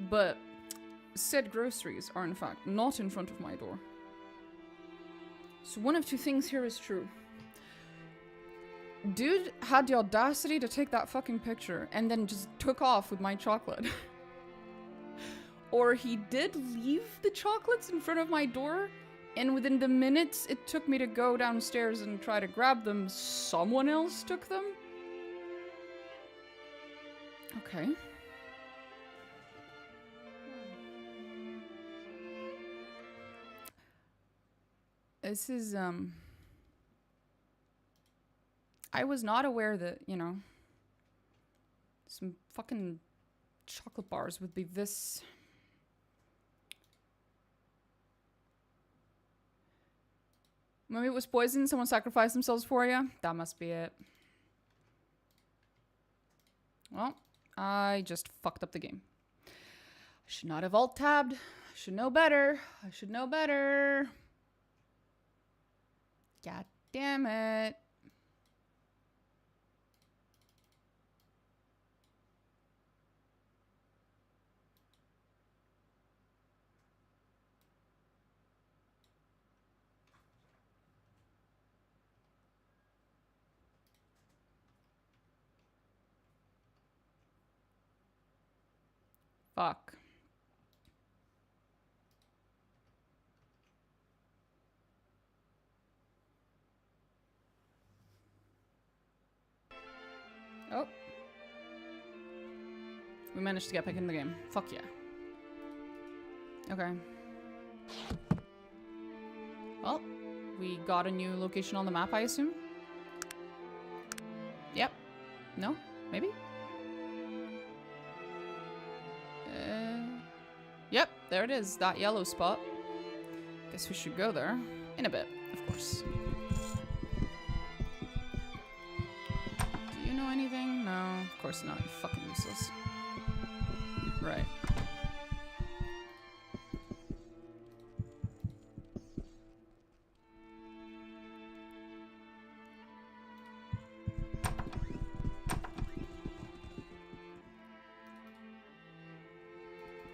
But said groceries are in fact not in front of my door. So one of 2 things here is true. Dude had the audacity to take that fucking picture and then just took off with my chocolate. Or he did leave the chocolates in front of my door, and within the minutes it took me to go downstairs and try to grab them, someone else took them? Okay. This is, I was not aware that, you know, some fucking chocolate bars would be this... Maybe it was poison, someone sacrificed themselves for you? That must be it. Well, I just fucked up the game. I should not have alt-tabbed. I should know better. I should know better. God damn it. Fuck. Oh. We managed to get back in the game. Fuck yeah. Okay. Well, we got a new location on the map, I assume? Yep. No? Maybe? Yep, there it is. That yellow spot. Guess we should go there. In a bit, of course. Do you know anything? No, of course not. You're fucking useless. Right.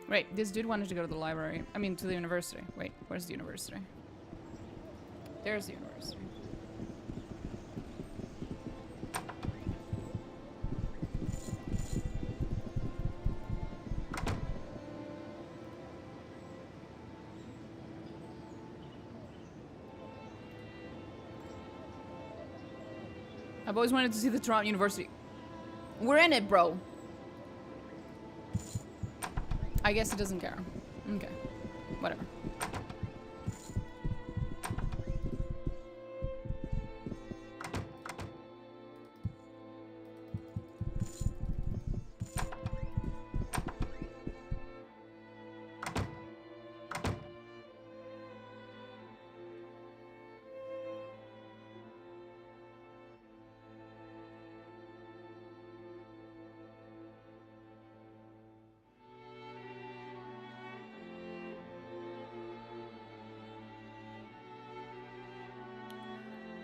Wait, this dude wanted to go to the library. I mean, to the university. Wait, where's the university? There's the university. I've always wanted to see the Toronto University. We're in it, bro. I guess it doesn't care. Okay. Whatever.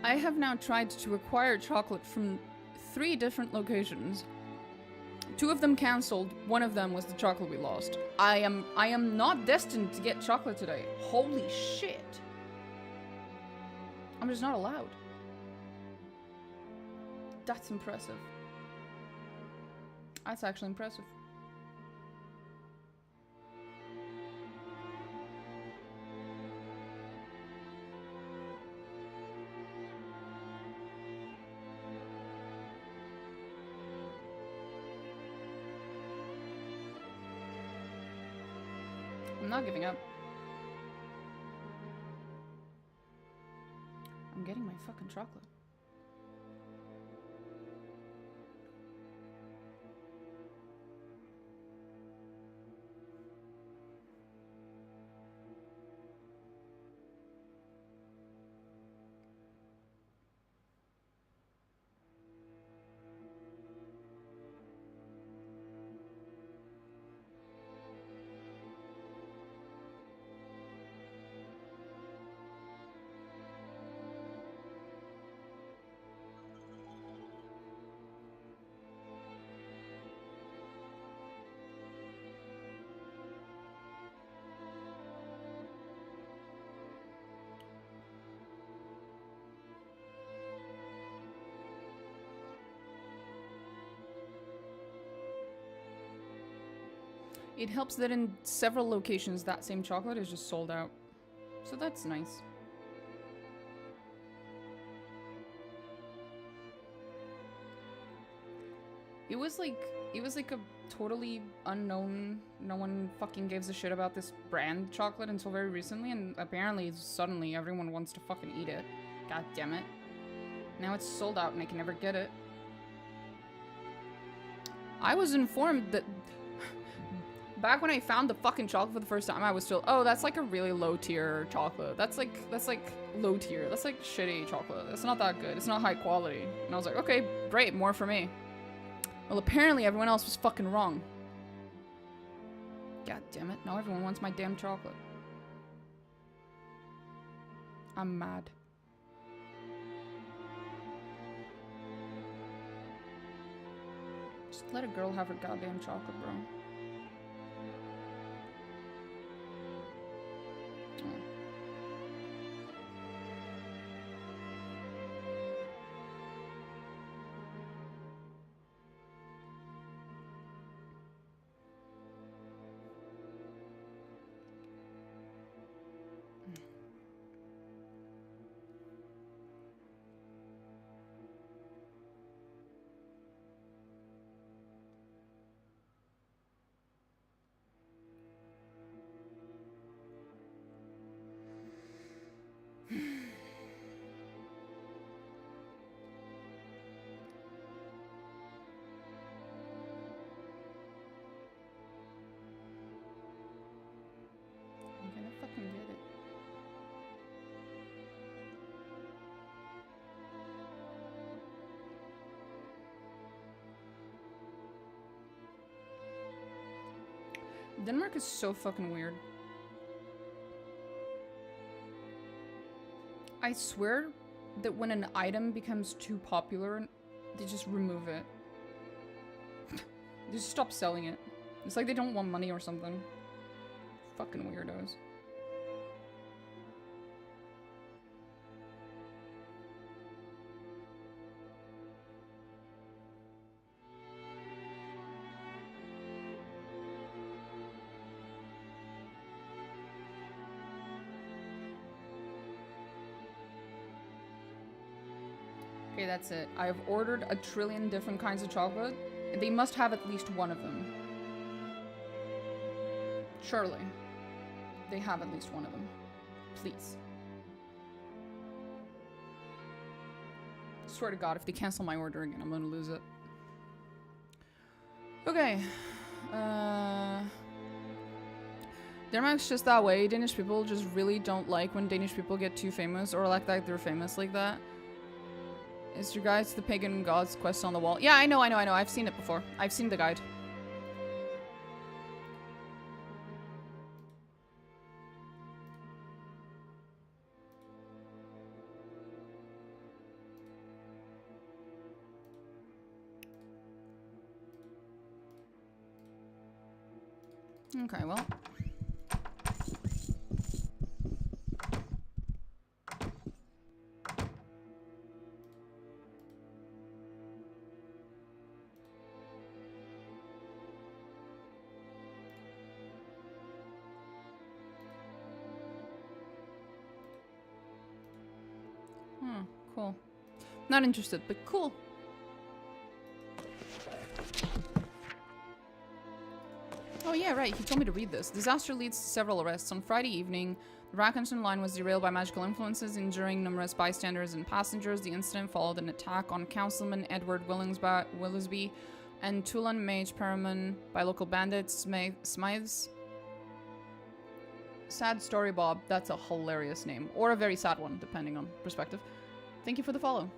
I have now tried to acquire chocolate from 3 different locations. 2 of them cancelled. 1 of them was the chocolate we lost. I am not destined to get chocolate today. Holy shit. I'm just not allowed. That's impressive. That's actually impressive. I'm not giving up. I'm getting my fucking chocolate. It helps that in several locations that same chocolate is just sold out. So that's nice. It was like a totally unknown, no one fucking gives a shit about this brand chocolate until very recently, and apparently suddenly everyone wants to fucking eat it. God damn it. Now it's sold out and I can never get it. I was informed that back when I found the fucking chocolate for the first time, I was still, oh, that's like a really low tier chocolate. That's like low tier. That's like shitty chocolate. That's not that good. It's not high quality. And I was like, okay, great, more for me. Well, apparently everyone else was fucking wrong. God damn it. Now everyone wants my damn chocolate. I'm mad. Just let a girl have her goddamn chocolate, bro. Oh. Fucking get it. Denmark is so fucking weird. I swear that when an item becomes too popular, they just remove it. They just stop selling it. It's like they don't want money or something. Fucking weirdos. Okay, that's it. I've ordered a trillion different kinds of chocolate, and they must have at least one of them. Surely. They have at least one of them. Please. Swear to God, if they cancel my order again, I'm gonna lose it. Okay. Denmark's just that way. Danish people just really don't like when Danish people get too famous or like that they're famous like that. Is your guide to the pagan gods quest on the wall? Yeah, I know. I've seen it before. I've seen the guide. Okay, well. Cool. Not interested, but cool. Oh yeah, right. He told me to read this. Disaster leads to several arrests. On Friday evening, the Arcanum line was derailed by magical influences, injuring numerous bystanders and passengers. The incident followed an attack on Councilman Edward Willisby and Tulan Mage Perriman by local bandits. Smythes. Sad story, Bob. That's a hilarious name. Or a very sad one, depending on perspective. Thank you for the follow.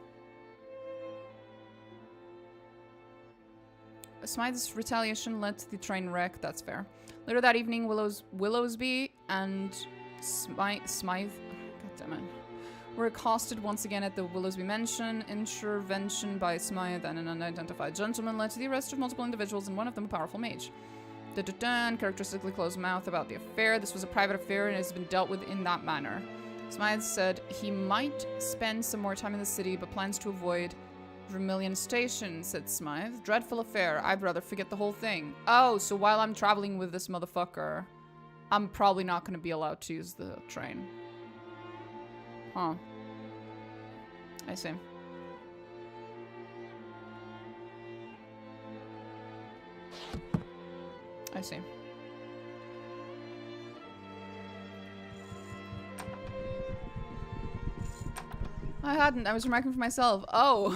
Smythe's retaliation led to the train wreck. That's fair. Later that evening, Willowsby and Smythe, goddammit, were accosted once again at the Willowsby mansion. Intervention by Smythe and an unidentified gentleman led to the arrest of multiple individuals, and one of them a powerful mage. Characteristically closed mouth about the affair. This was a private affair and has been dealt with in that manner. Smythe said he might spend some more time in the city, but plans to avoid Vermilion Station, said Smythe. Dreadful affair. I'd rather forget the whole thing. Oh, so while I'm traveling with this motherfucker, I'm probably not going to be allowed to use the train. Huh. I see. I see. I hadn't. I was remarking for myself. Oh.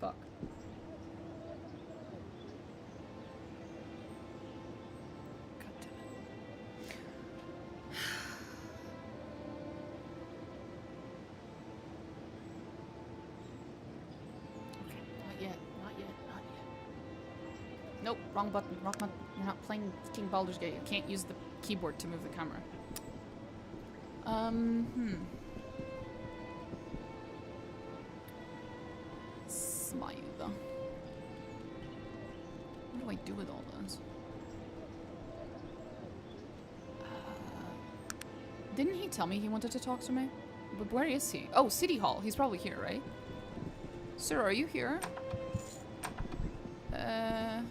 Fuck. God damn it. Okay. Not yet. Not yet. Not yet. Nope. Wrong button. Wrong button. You're not playing King Baldur's Gate. You can't use the keyboard to move the camera. Smythe. What do I do with all this? Didn't he tell me he wanted to talk to me? But where is he? Oh, City Hall. He's probably here, right? Sir, are you here? Yeah,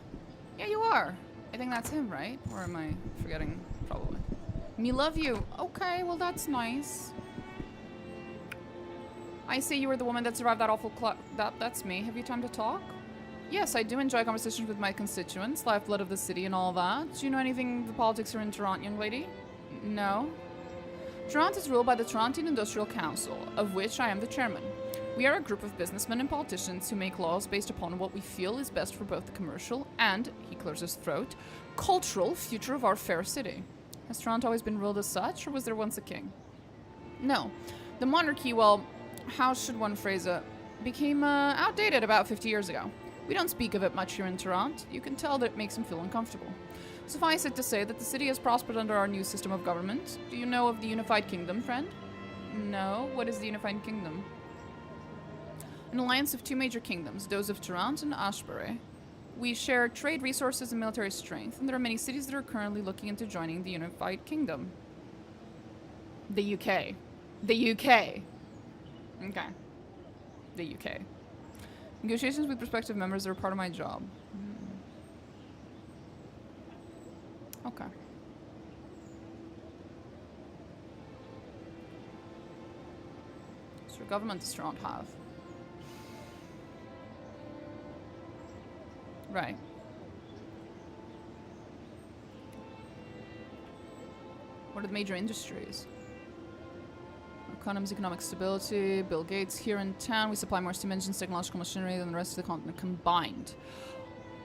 you are. I think that's him, right? Or am I forgetting? Probably. Me love you. Okay, well that's nice. I see you were the woman that survived that awful that's me. Have you time to talk? Yes, I do enjoy conversations with my constituents, lifeblood of the city and all that. Do you know anything the politics are in Toronto, young lady? No. Toronto is ruled by the Toronto Industrial Council, of which I am the chairman. We are a group of businessmen and politicians who make laws based upon what we feel is best for both the commercial and, he clears his throat, cultural future of our fair city. Has Toronto always been ruled as such, or was there once a king? No. The monarchy, well, how should one phrase it, became outdated about 50 years ago. We don't speak of it much here in Toronto. You can tell that it makes him feel uncomfortable. Suffice it to say that the city has prospered under our new system of government. Do you know of the Unified Kingdom, friend? No. What is the Unified Kingdom? An alliance of two major kingdoms, those of Toronto and Ashbury. We share trade resources and military strength, and there are many cities that are currently looking into joining the Unified Kingdom. The UK. The UK. Okay. The UK. Negotiations with prospective members are part of my job. Okay. So government does Toronto have? Right. What are the major industries? Arcanum's economic stability, Bill Gates here in town. We supply more steam engines, technological machinery than the rest of the continent combined.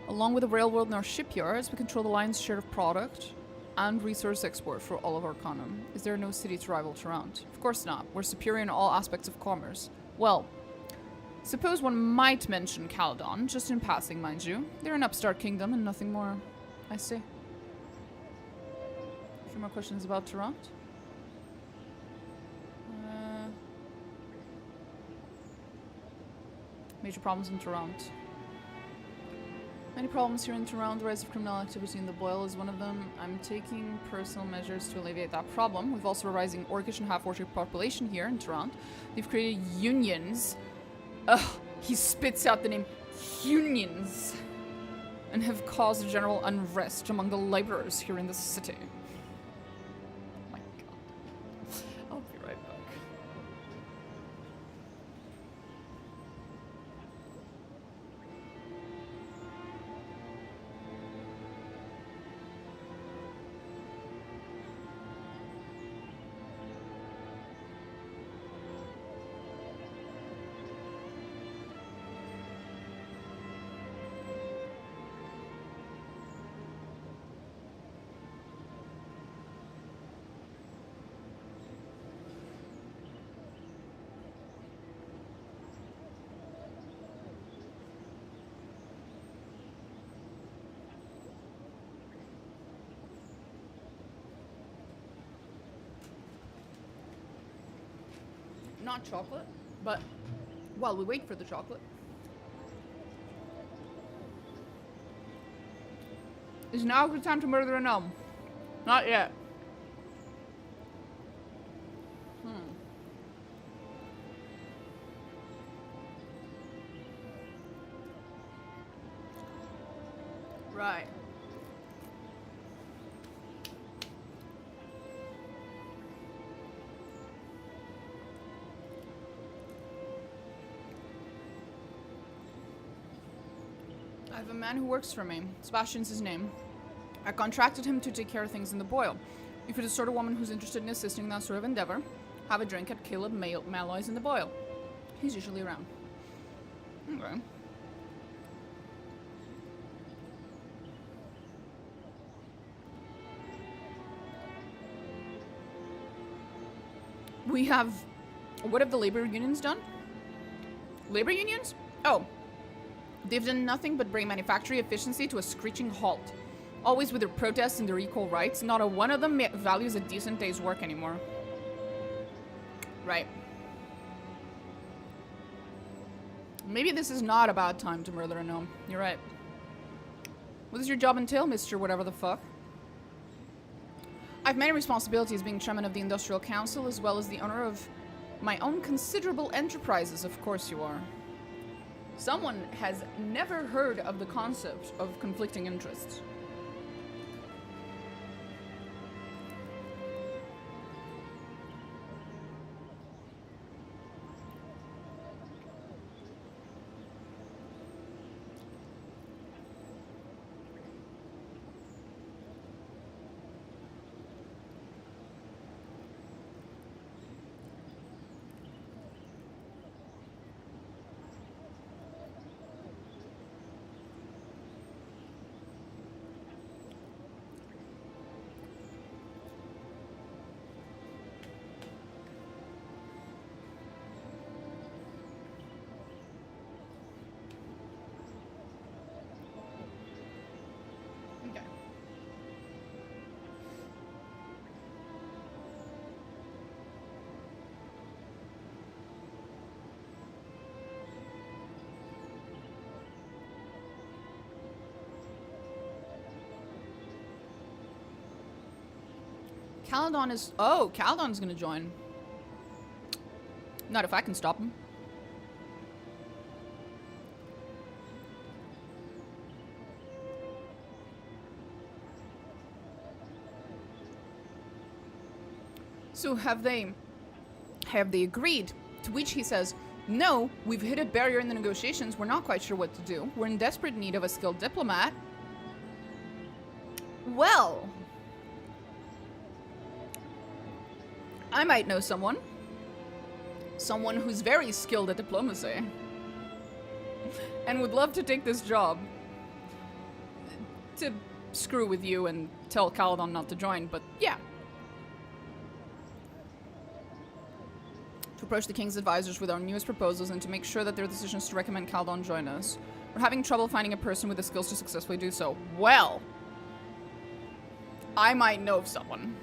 Along with the railroad and our shipyards, we control the lion's share of product and resource export for all of Arcanum. Is there no city to rival Toronto? Of course not. We're superior in all aspects of commerce. Well, suppose one might mention Caladon, just in passing, mind you. They're an upstart kingdom and nothing more. I see. A few more questions about Toronto? Major problems in Toronto. Many problems here in Toronto. The rise of criminal activity in the Boil is one of them. I'm taking personal measures to alleviate that problem. We've also a rising Orcish and half-Orcish population here in Toronto. They've created unions. Ugh, he spits out the name unions. And have caused general unrest among the laborers here in the city. Oh my god. I'll be right back. Not chocolate, but while we wait for the chocolate, is now a good time to murder a gnome? Not yet. Right. I have a man who works for me. Sebastian's his name. I contracted him to take care of things in the boil. If you're the sort of woman who's interested in assisting in that sort of endeavor, have a drink at Caleb Malloy's in the boil. He's usually around. Okay. We have... What have the labor unions done? Labor unions? Oh. They've done nothing but bring manufacturing efficiency to a screeching halt. Always with their protests and their equal rights, not a one of them values a decent day's work anymore. Right. Maybe this is not a bad time to murder a gnome. You're right. What does your job entail, Mr. Whatever the fuck? I've many responsibilities being chairman of the Industrial Council, as well as the owner of my own considerable enterprises. Of course you are. Someone has never heard of the concept of conflicting interests. Caladon is... Oh, Caladon's gonna join. Not if I can stop him. So have they agreed? To which he says, no, we've hit a barrier in the negotiations. We're not quite sure what to do. We're in desperate need of a skilled diplomat. Well... I might know someone. Someone who's very skilled at diplomacy. And would love to take this job. To screw with you and tell Caladon not to join, but yeah. To approach the King's advisors with our newest proposals and to make sure that their decisions to recommend Caladon join us. We're having trouble finding a person with the skills to successfully do so. Well, I might know of someone.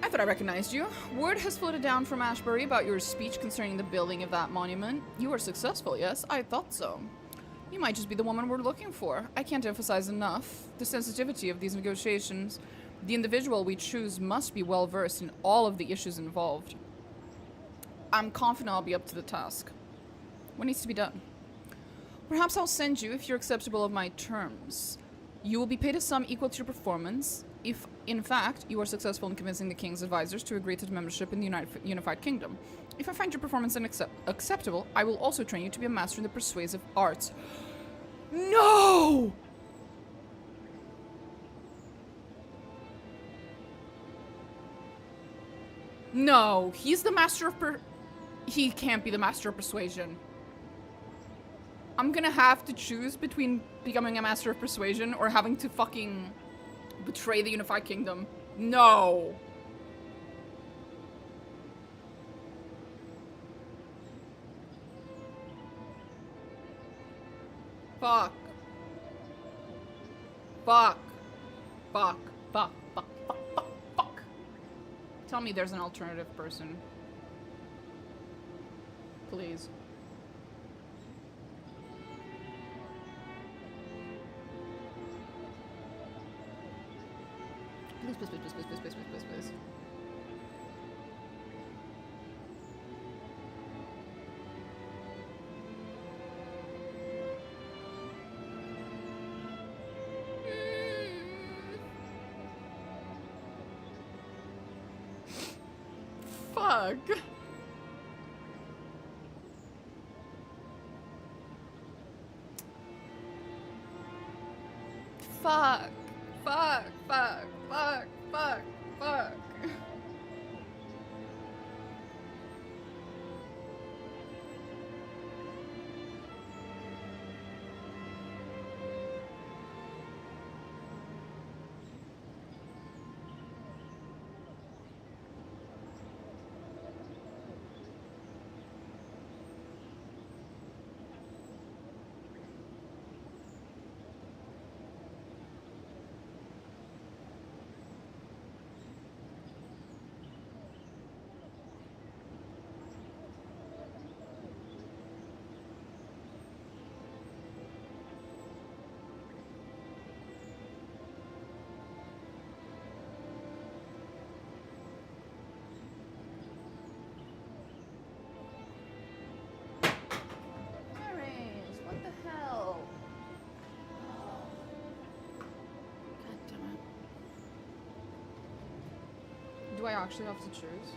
I thought I recognized you. Word has floated down from Ashbury about your speech concerning the building of that monument. You were successful, yes? I thought so. You might just be the woman we're looking for. I can't emphasize enough the sensitivity of these negotiations. The individual we choose must be well versed in all of the issues involved. I'm confident I'll be up to the task. What needs to be done? Perhaps I'll send you if you're acceptable of my terms. You will be paid a sum equal to your performance if, in fact, you are successful in convincing the King's advisors to agree to membership in the Unified Kingdom. If I find your performance acceptable, I will also train you to be a master in the persuasive arts. No! No, he's the master of he can't be the master of persuasion. I'm gonna have to choose between becoming a master of persuasion or having to fucking betray the Unified Kingdom. No. Fuck. Fuck. Fuck. Fuck. Fuck. Fuck. Fuck. Fuck. Tell me there's an alternative person. Please. Please, please, please, please, please, please, please, please, please. Fuck. Fuck. Fuck. Fuck. Fuck. Fuck. Fuck. What the hell? God damn it. Do I actually have to choose?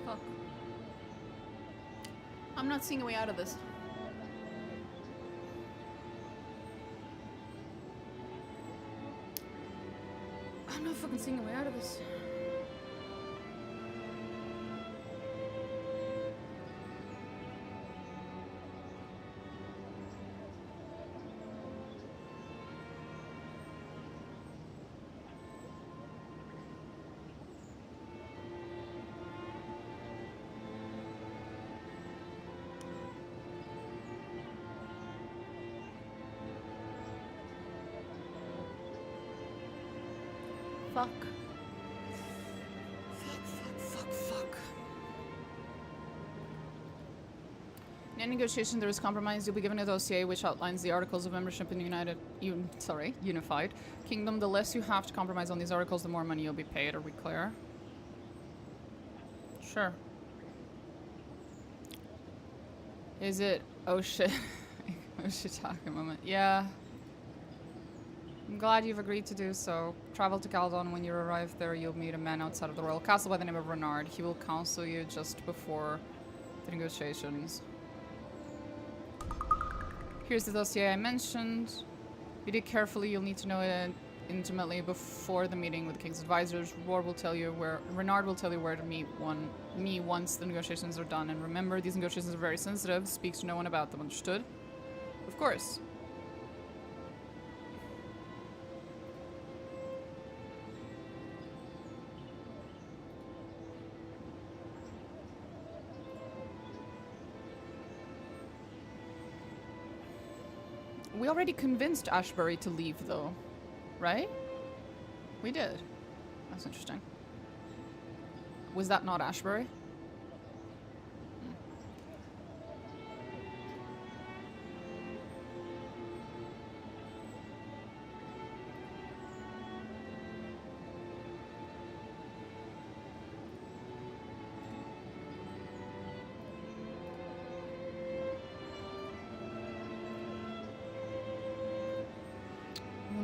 Fuck. I'm not seeing a way out of this. I'm not fucking seeing a way out of this. Fuck. Fuck. In any negotiation there is compromise, you'll be given a dossier which outlines the articles of membership in the Unified Kingdom. The less you have to compromise on these articles, the more money you'll be paid. Are we clear? Sure. Is it? Oh shit. Oh shit, talk a moment. Yeah. I'm glad you've agreed to do so. Travel to Caladon. When you arrive there, you'll meet a man outside of the royal castle by the name of Renard. He will counsel you just before the negotiations. Here's the dossier I mentioned. Read it carefully. You'll need to know it intimately before the meeting with the king's advisors. Renard will tell you where to meet me once the negotiations are done. And remember, these negotiations are very sensitive. Speak to no one about them. Understood? Of course. We already convinced Ashbury to leave, though. Right? We did. That's interesting. Was that not Ashbury?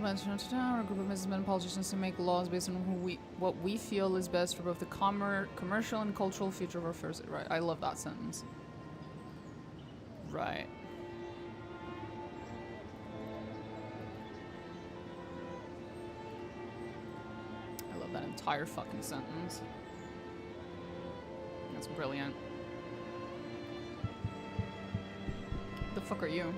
A group of businessmen and politicians to make laws based on what we feel is best for both the commercial and cultural future of our affairs. Right, I love that sentence. Right. I love that entire fucking sentence. That's brilliant. The fuck are you?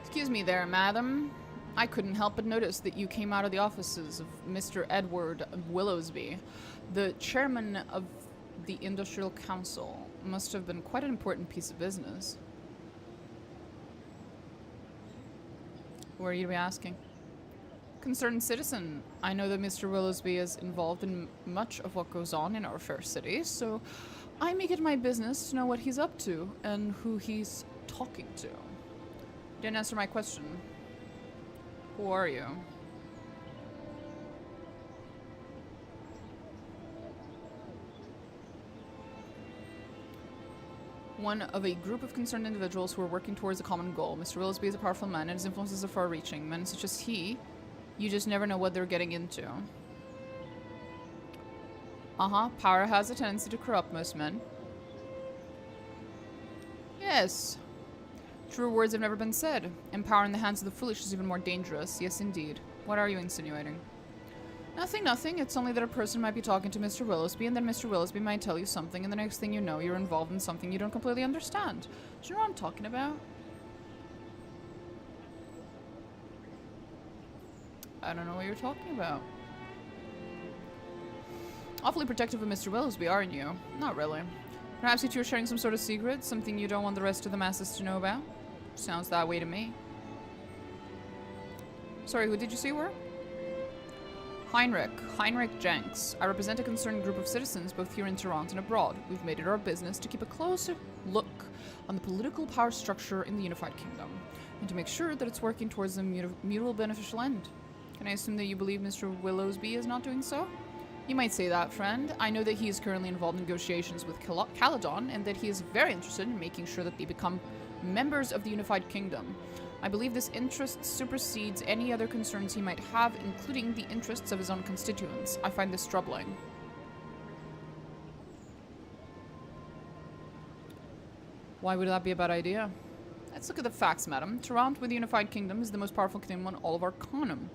Excuse me there, madam. I couldn't help but notice that you came out of the offices of Mr. Edward Willowsby, the chairman of the Industrial Council. Must have been quite an important piece of business. Who are you to be asking? Concerned citizen. I know that Mr. Willowsby is involved in much of what goes on in our fair city, so I make it my business to know what he's up to and who he's talking to. Didn't answer my question. Who are you? One of a group of concerned individuals who are working towards a common goal. Mr. Willowsby is a powerful man and his influences are far-reaching. Men such as he, you just never know what they're getting into. Power has a tendency to corrupt most men. Yes. Truer words have never been said. And power in the hands of the foolish is even more dangerous. Yes, indeed. What are you insinuating? Nothing, nothing. It's only that a person might be talking to Mr. Willowsby, and then Mr. Willowsby might tell you something, and the next thing you know, you're involved in something you don't completely understand. Do you know what I'm talking about? I don't know what you're talking about. Awfully protective of Mr. Willowsby, aren't you? Not really. Perhaps you two are sharing some sort of secret, something you don't want the rest of the masses to know about? Sounds that way to me. Sorry, who did you say you were? Heinrich Jenks. I represent a concerned group of citizens both here in Toronto and abroad. We've made it our business to keep a closer look on the political power structure in the Unified Kingdom, and to make sure that it's working towards a mutual beneficial end. Can I assume that you believe Mr. Willowsby is not doing so? You might say that, friend. I know that he is currently involved in negotiations with Caladon, and that he is very interested in making sure that they become members of the Unified Kingdom. I believe this interest supersedes any other concerns he might have, including the interests of his own constituents. I find this troubling. Why would that be a bad idea? Let's look at the facts, madam. Toronto, with the Unified Kingdom, is the most powerful kingdom on all of Arcanum.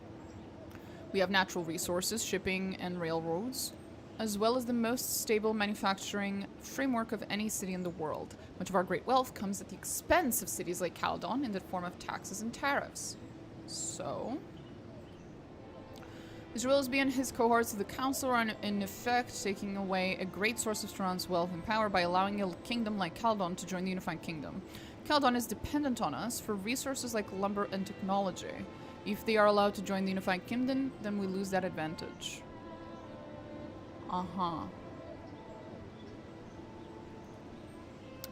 We have natural resources, shipping, and railroads, as well as the most stable manufacturing framework of any city in the world. Much of our great wealth comes at the expense of cities like Caladon in the form of taxes and tariffs. So, Mr. Willowsby and his cohorts of the council are in effect taking away a great source of Toronto's wealth and power by allowing a kingdom like Caladon to join the Unified Kingdom. Caladon is dependent on us for resources like lumber and technology. If they are allowed to join the Unified Kingdom, then we lose that advantage.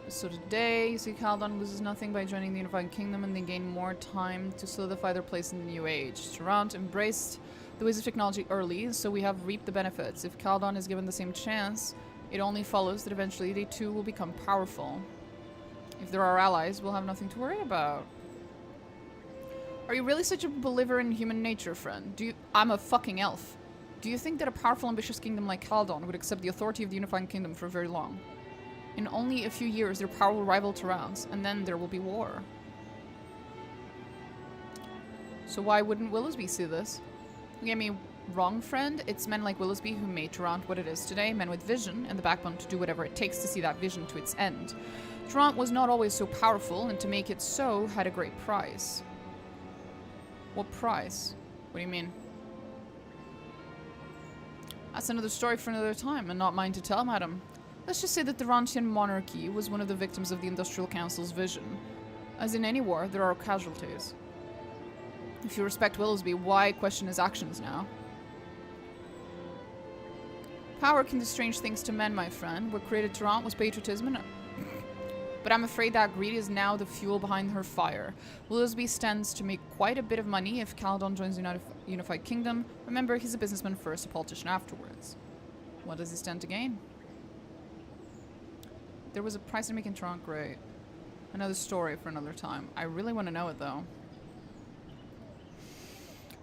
So today, you see Caladon loses nothing by joining the Unified Kingdom, and they gain more time to solidify their place in the New Age. Toronto embraced the ways of technology early, so we have reaped the benefits. If Caladon is given the same chance, it only follows that eventually they too will become powerful. If they're our allies, we'll have nothing to worry about. Are you really such a believer in human nature, friend? I'm a fucking elf. Do you think that a powerful, ambitious kingdom like Caladon would accept the authority of the unified kingdom for very long? In only a few years, their power will rival Tyrann's, and then there will be war. So why wouldn't Willoughby see this? You get me wrong, friend? It's men like Willoughby who made Tyrant what it is today, men with vision and the backbone to do whatever it takes to see that vision to its end. Tyrant was not always so powerful, and to make it so had a great price. What price? What do you mean? That's another story for another time, and not mine to tell, madam. Let's just say that the Rantian monarchy was one of the victims of the Industrial Council's vision. As in any war, there are casualties. If you respect Willoughby, why question his actions now? Power can do strange things to men, my friend. What created Tyrant was patriotism, but I'm afraid that greed is now the fuel behind her fire. Willoughby stands to make quite a bit of money if Caladon joins the Unified Kingdom. Remember, he's a businessman first, a politician afterwards. What does he stand to gain? There was a price to making Tyrant great. Another story for another time. I really want to know it, though.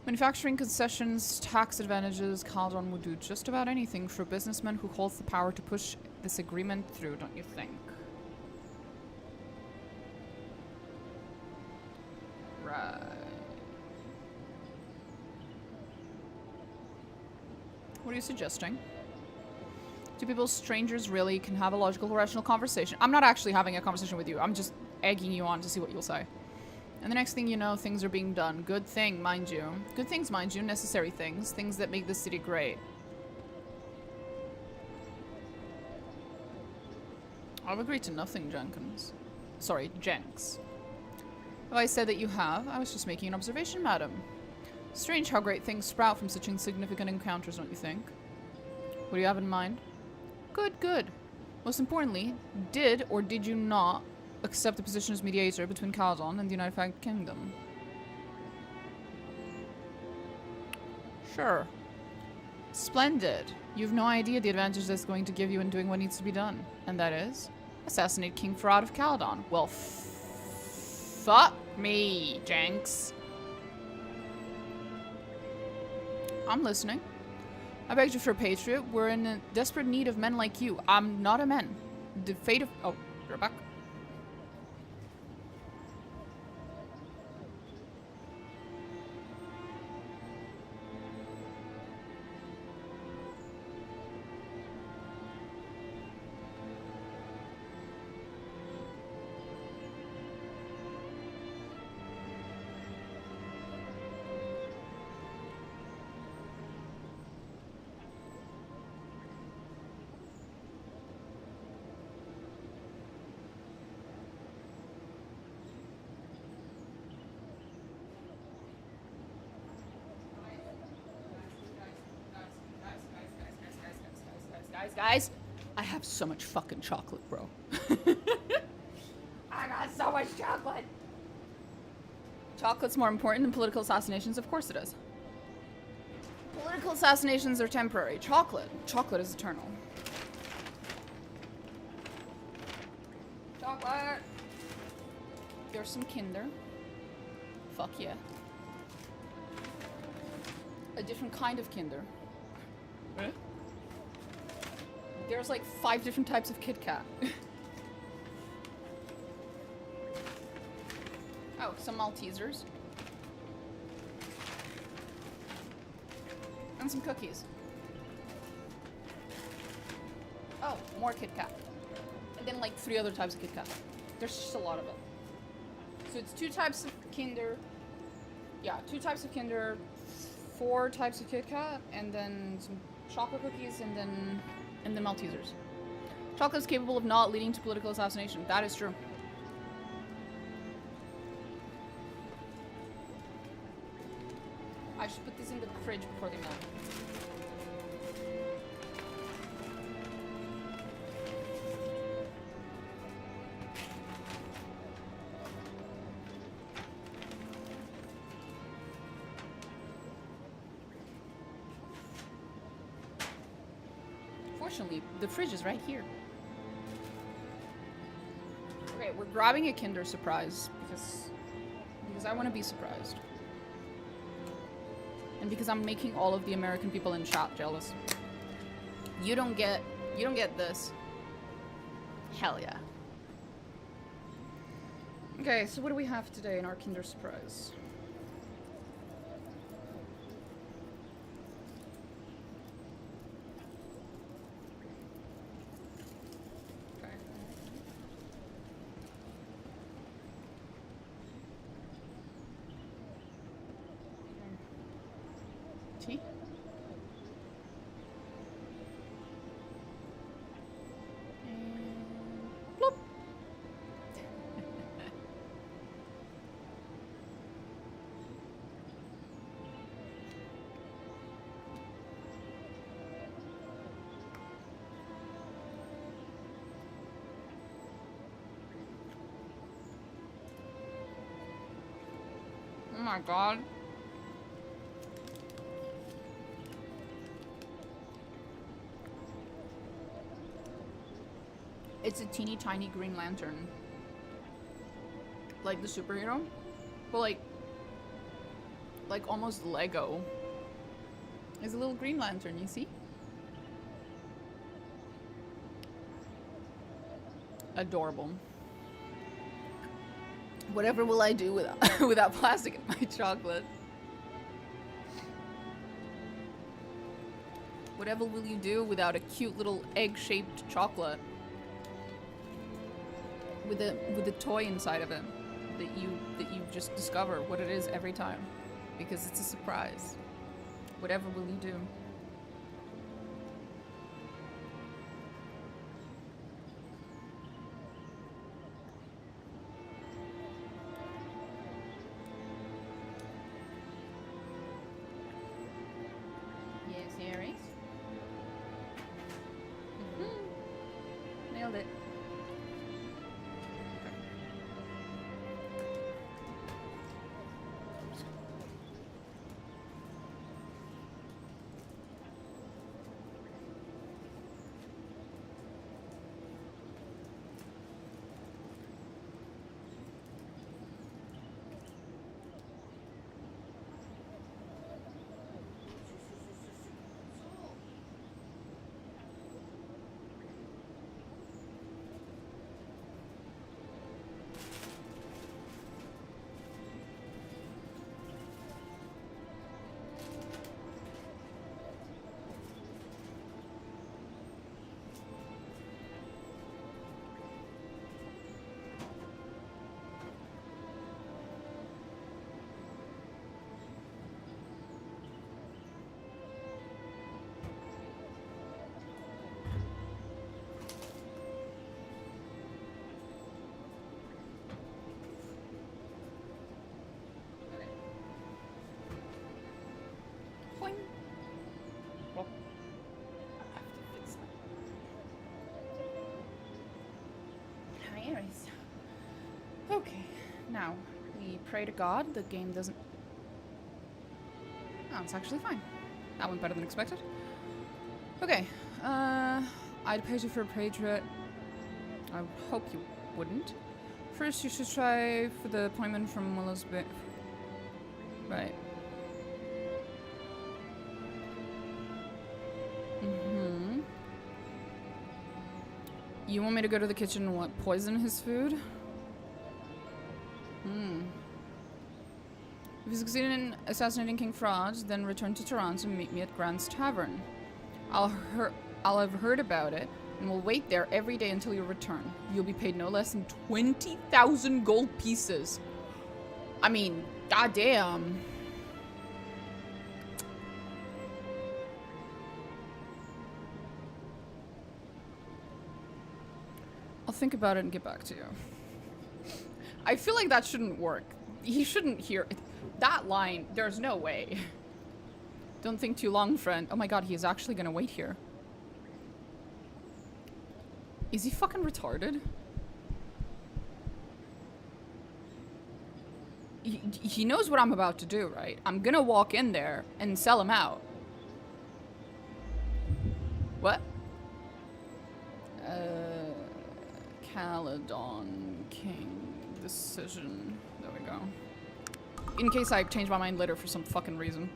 Manufacturing concessions, tax advantages, Caladon would do just about anything for a businessman who holds the power to push this agreement through, don't you think? Right. What are you suggesting? Do people, strangers, really can have a logical, rational conversation? I'm not actually having a conversation with you. I'm just egging you on to see what you'll say. And the next thing you know, things are being done. Good thing, mind you. Good things, mind you. Necessary things. Things that make the city great. I've agreed to nothing, Jenkins. Sorry, Jenks. Have I said that you have? I was just making an observation, madam. Strange how great things sprout from such insignificant encounters, don't you think? What do you have in mind? Good, good. Most importantly, did or did you not accept the position as mediator between Caladon and the Unified Kingdom? Sure. Splendid. You've no idea the advantage that's going to give you in doing what needs to be done. And that is? Assassinate King Farad of Caladon. Well, fuck me, Jenks. I'm listening. I begged you for a patriot. We're in a desperate need of men like you. I'm not a man. The fate of... Oh, you're back. Guys, I have so much fucking chocolate, bro. I got so much chocolate. Chocolate's more important than political assassinations? Of course it is. Political assassinations are temporary. Chocolate is eternal. Chocolate. There's some Kinder. Fuck yeah. A different kind of Kinder. What? There's like 5 different types of Kit Kat. Oh, some Maltesers. And some cookies. Oh, more Kit Kat. And then like 3 other types of Kit Kat. There's just a lot of it. So it's 2 types of Kinder. Yeah, 2 types of Kinder, 4 types of Kit Kat, and then some chocolate cookies, and then Maltesers. Chocolate is capable of not leading to political assassination. That is true. I should put these into the fridge before they melt. Fortunately, the fridge is right here. Okay, we're grabbing a Kinder Surprise because Because I want to be surprised. And because I'm making all of the American people in chat jealous. You don't get this. Hell yeah. Okay, so what do we have today in our Kinder Surprise? Okay. Tea? And bloop. Oh my god. It's a teeny tiny Green Lantern. Like the superhero. But like almost Lego. It's a little Green Lantern, you see? Adorable. Whatever will I do without without plastic in my chocolate? Whatever will you do without a cute little egg-shaped chocolate? With a toy inside of it that you just discover what it is every time. Because it's a surprise. Whatever will you do? Yes, Aries. Nailed it. Boing. Well, I have to fix that. Hi, Aries. Okay, now we pray to God the game doesn't. Oh, it's actually fine. That went better than expected. Okay, I'd pay you for a portrait. I hope you wouldn't. First, you should try for the appointment from Willow's Bay. Right. You want me to go to the kitchen and what, poison his food? If you succeed in assassinating King Fraud, then return to Toronto and meet me at Grant's Tavern. I'll have heard about it, and we'll wait there every day until you return. You'll be paid no less than 20,000 gold pieces. I mean, goddamn. I'll think about it and get back to you. I feel like that shouldn't work. He shouldn't hear it. That line, there's no way. Don't think too long, friend. Oh my god, he is actually gonna wait here. Is he fucking retarded? He knows what I'm about to do, right? I'm gonna walk in there and sell him out. What? Caladon King decision. There we go. in case I change my mind later for some fucking reason.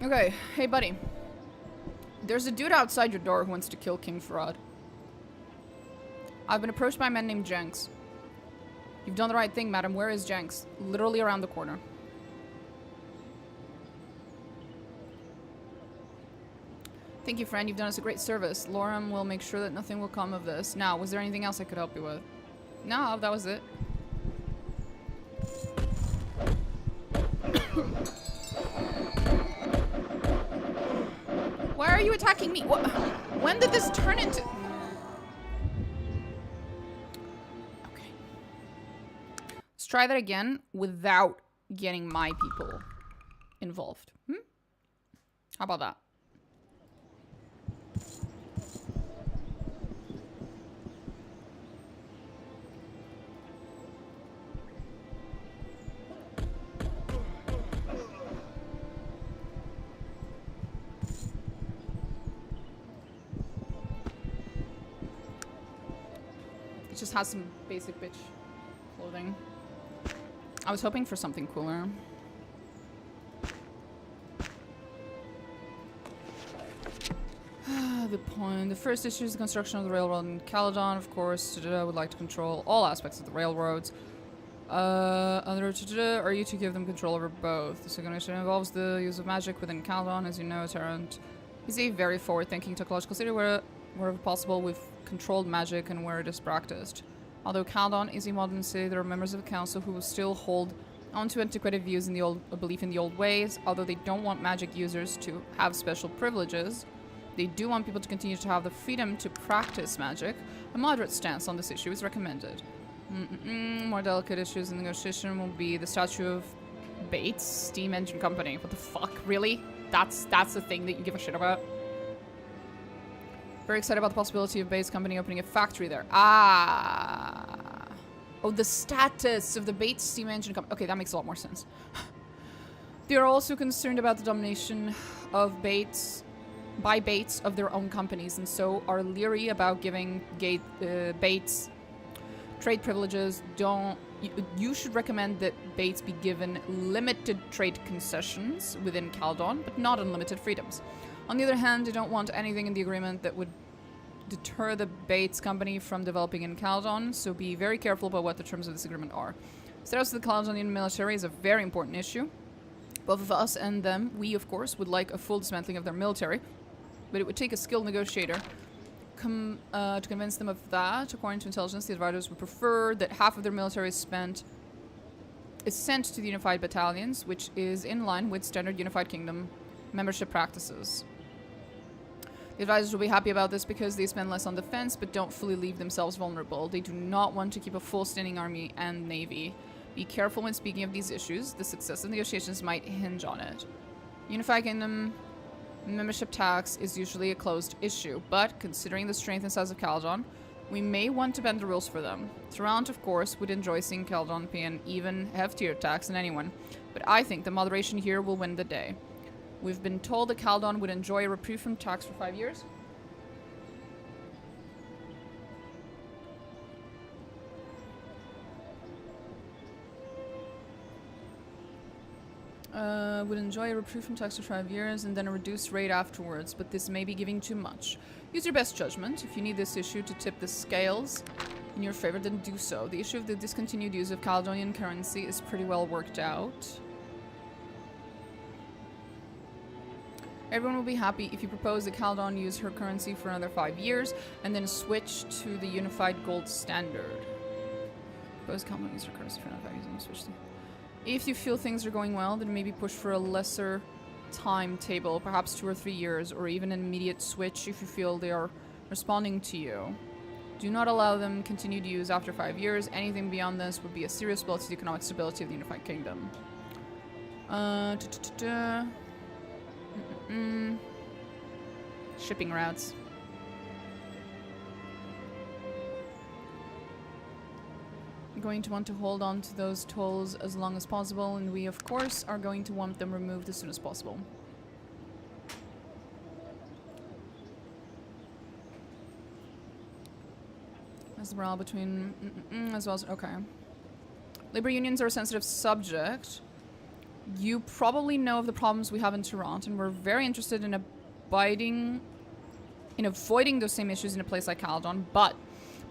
Okay, hey buddy. There's a dude outside your door who wants to kill King Farad. I've been approached by a man named Jenks. You've done the right thing, madam. Where is Jenks? Literally around the corner. Thank you, friend. You've done us a great service. Lorem will make sure that nothing will come of this. Now, was there anything else I could help you with? No, that was it. Why are you attacking me? What? When did this turn into... Okay. Let's try that again without getting my people involved. How about that? Just has some basic bitch clothing. I was hoping for something cooler. The first issue is the construction of the railroad in Caladon. Of course, would like to control all aspects of the railroads. Are you to give them control over both? The second issue involves the use of magic within Caladon. As you know, Tarrant is a very forward-thinking technological city wherever possible we've controlled magic and where it is practiced. Although Caladon is a modern city, there are members of the council who still hold onto antiquated views in the belief in the old ways. Although they don't want magic users to have special privileges, they do want people to continue to have the freedom to practice magic. A moderate stance on this issue is recommended. More delicate issues in negotiation will be the statue of Bates Steam Engine Company. What the fuck? Really? That's the thing that you give a shit about? Very excited about the possibility of Bates Company opening a factory there. Ah. Oh, the status of the Bates Steam Engine Company. Okay, that makes a lot more sense. They are also concerned about the domination of Bates by Bates of their own companies, and so are leery about giving Bates trade privileges. You should recommend that Bates be given limited trade concessions within Caladon, but not unlimited freedoms. On the other hand, they don't want anything in the agreement that would deter the Bates Company from developing in Caladon, so be very careful about what the terms of this agreement are. Status of the Caladonian military is a very important issue. Both of us and them, we of course, would like a full dismantling of their military, but it would take a skilled negotiator to convince them of that. According to intelligence, the advisors would prefer that half of their military is sent to the Unified Battalions, which is in line with standard Unified Kingdom membership practices. The advisors will be happy about this because they spend less on defense but don't fully leave themselves vulnerable. They do not want to keep a full standing army and navy. Be careful when speaking of these issues. The success of negotiations might hinge on it. Unified Kingdom membership tax is usually a closed issue, but considering the strength and size of Caladon, we may want to bend the rules for them. Tarrant, of course, would enjoy seeing Caladon pay an even heftier tax than anyone, but I think the moderation here will win the day. We've been told that Caladon would enjoy a reprieve from tax for 5 years. Would enjoy a reprieve from tax for 5 years and then a reduced rate afterwards, but this may be giving too much. Use your best judgment. If you need this issue to tip the scales in your favor, then do so. The issue of the discontinued use of Caledonian currency is pretty well worked out. Everyone will be happy if you propose that Caladon use her currency for another 5 years and then switch to the unified gold standard. Propose Caladon use her currency for another 5 years and switch to... If you feel things are going well, then maybe push for a lesser timetable, perhaps 2 or 3 years, or even an immediate switch if you feel they are responding to you. Do not allow them continued use after 5 years. Anything beyond this would be a serious blow to the economic stability of the Unified Kingdom. Shipping routes. I'm going to want to hold on to those tolls as long as possible, and we of course are going to want them removed as soon as possible. As the morale between as well as okay. Labor unions are a sensitive subject. You probably know of the problems we have in Toronto, and we're very interested in avoiding those same issues in a place like Caladon, but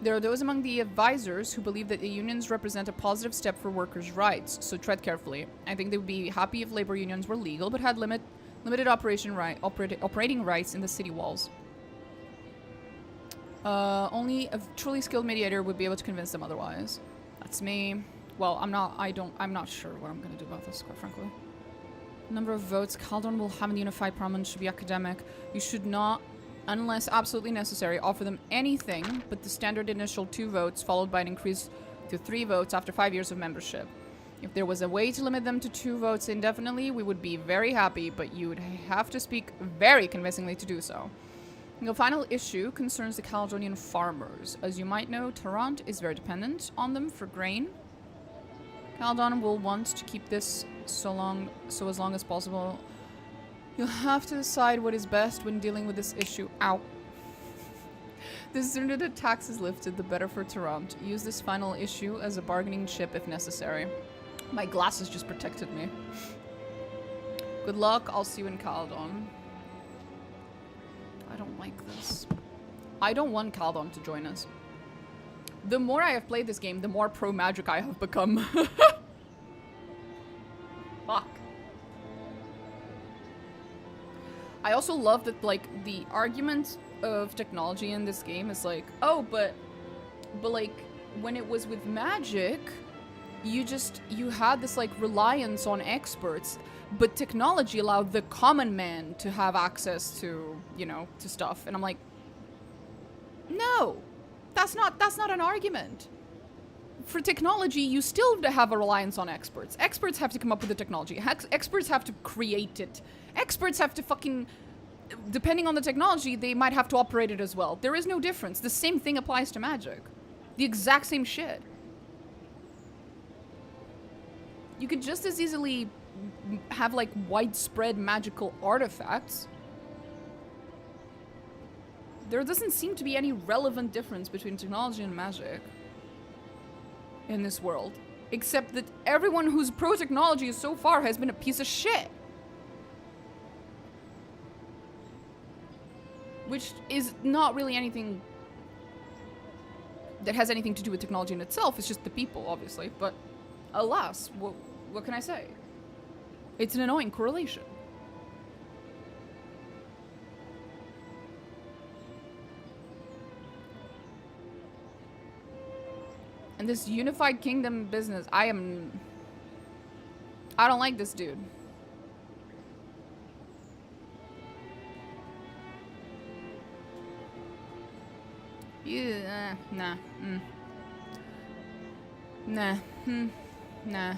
there are those among the advisors who believe that the unions represent a positive step for workers' rights, so tread carefully. I think they would be happy if labor unions were legal, but had limited operating rights in the city walls. Only a truly skilled mediator would be able to convince them otherwise. That's me. Well, I'm not sure what I'm gonna do about this, quite frankly. Number of votes Caladon will have in the unified parliament should be academic. You should not, unless absolutely necessary, offer them anything but the standard initial 2 votes, followed by an increase to 3 votes after 5 years of membership. If there was a way to limit them to 2 votes indefinitely, we would be very happy, but you would have to speak very convincingly to do so. The final issue concerns the Caledonian farmers. As you might know, Toronto is very dependent on them for grain. Caladon will want to keep this so as long as possible. You'll have to decide what is best when dealing with this issue. Ow. The sooner the tax is lifted, the better for Toronto. Use this final issue as a bargaining chip if necessary. My glasses just protected me. Good luck. I'll see you in Caladon. I don't like this. I don't want Caladon to join us. The more I have played this game, the more pro-magic I have become. Fuck. I also love that, like, the argument of technology in this game is like, oh, but like, when it was with magic, you had this, like, reliance on experts, but technology allowed the common man to have access to, you know, to stuff. And I'm like, no, that's not an argument. For technology, you still have a reliance on experts. Experts have to come up with the technology. Experts have to create it. Experts have to fucking... Depending on the technology, they might have to operate it as well. There is no difference. The same thing applies to magic. The exact same shit. You could just as easily have, like, widespread magical artifacts. There doesn't seem to be any relevant difference between technology and magic in this world, except that everyone who's pro-technology so far has been a piece of shit. Which is not really anything that has anything to do with technology in itself. It's just the people, obviously. But alas, what can I say? It's an annoying correlation. And this unified kingdom business, I don't like this dude. Yeah, nah. Nah. Nah.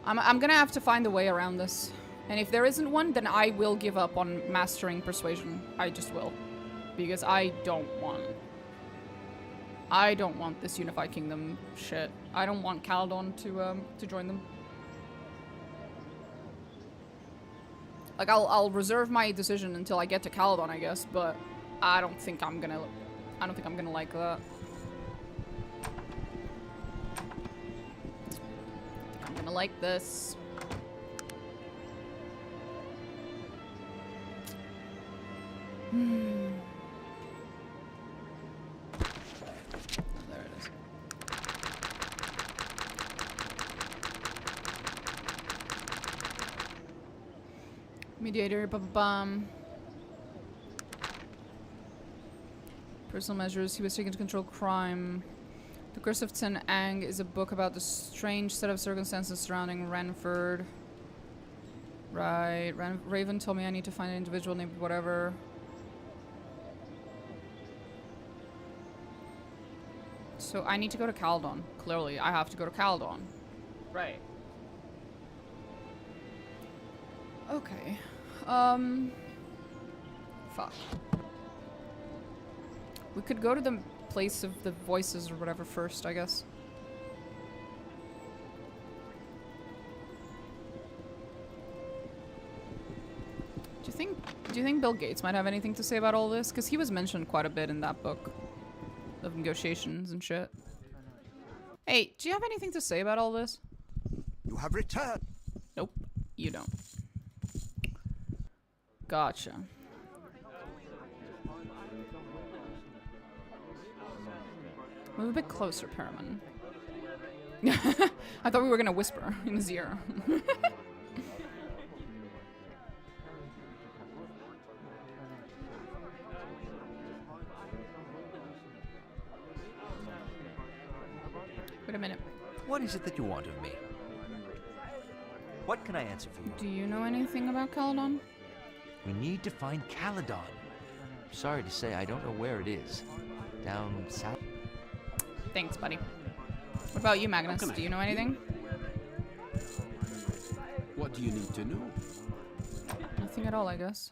I'm gonna have to find a way around this. And if there isn't one, then I will give up on mastering persuasion. I just will. Because I don't want this unified kingdom shit. I don't want Caladon to join them. Like, I'll reserve my decision until I get to Caladon, I guess, but I don't think I'm gonna like that. I'm gonna like this. There it is. Mediator, bum. Personal measures. He was taken to control crime. The Curse of Ten Ang is a book about the strange set of circumstances surrounding Renford. Right. Raven told me I need to find an individual named whatever. So I need to go to Caladon. Clearly, I have to go to Caladon. Right. Okay. Fuck. We could go to the place of the voices or whatever first, I guess. Do you think Bill Gates might have anything to say about all this? Because he was mentioned quite a bit in that book of negotiations and shit. Hey, do you have anything to say about all this?
You have returned.
Nope, you don't. Gotcha. Move a bit closer, Paraman. I thought we were gonna whisper in his ear. Wait a minute.
What is it that you want of me? What can I answer for you?
Do you know anything about Caladon?
We need to find Caladon. Sorry to say, I don't know where it is. Down south.
Thanks, buddy. What about you, Magnus? Do you know anything?
What do you need to know?
Nothing at all, I guess.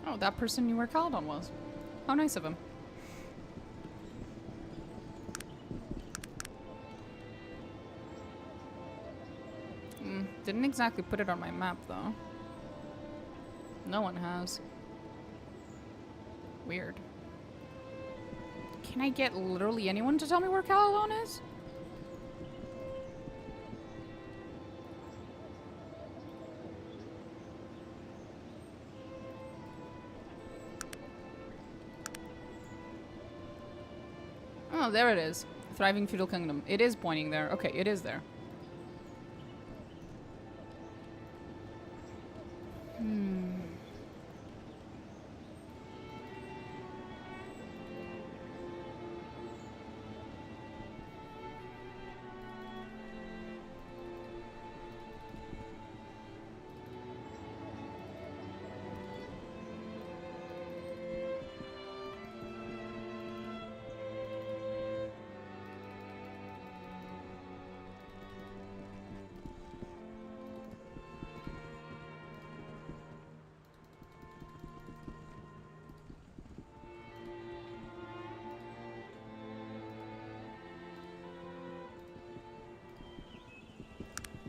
Oh, that person knew where Caladon was. How nice of him. Didn't exactly put it on my map, though. No one has. Weird. Can I get literally anyone to tell me where Caladon is? Oh, there it is. Thriving feudal kingdom. It is pointing there. Okay, it is there.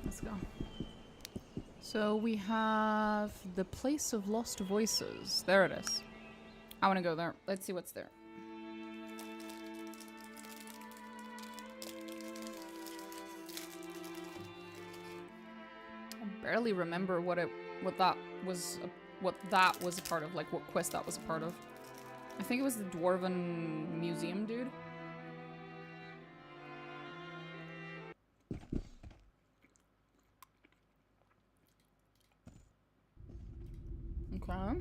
Let's go. So we have the place of lost voices. There it is. I want to go there. Let's see what's there. I barely remember what that was a part of, like what quest that was a part of. I think it was the Dwarven Museum dude. Okay.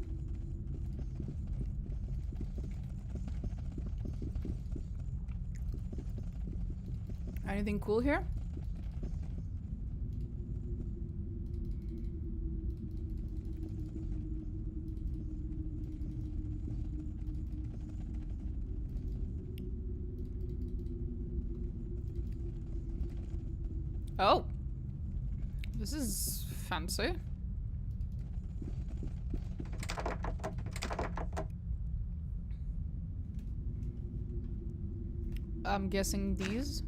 Anything cool here? Oh. This is fancy. I'm guessing these.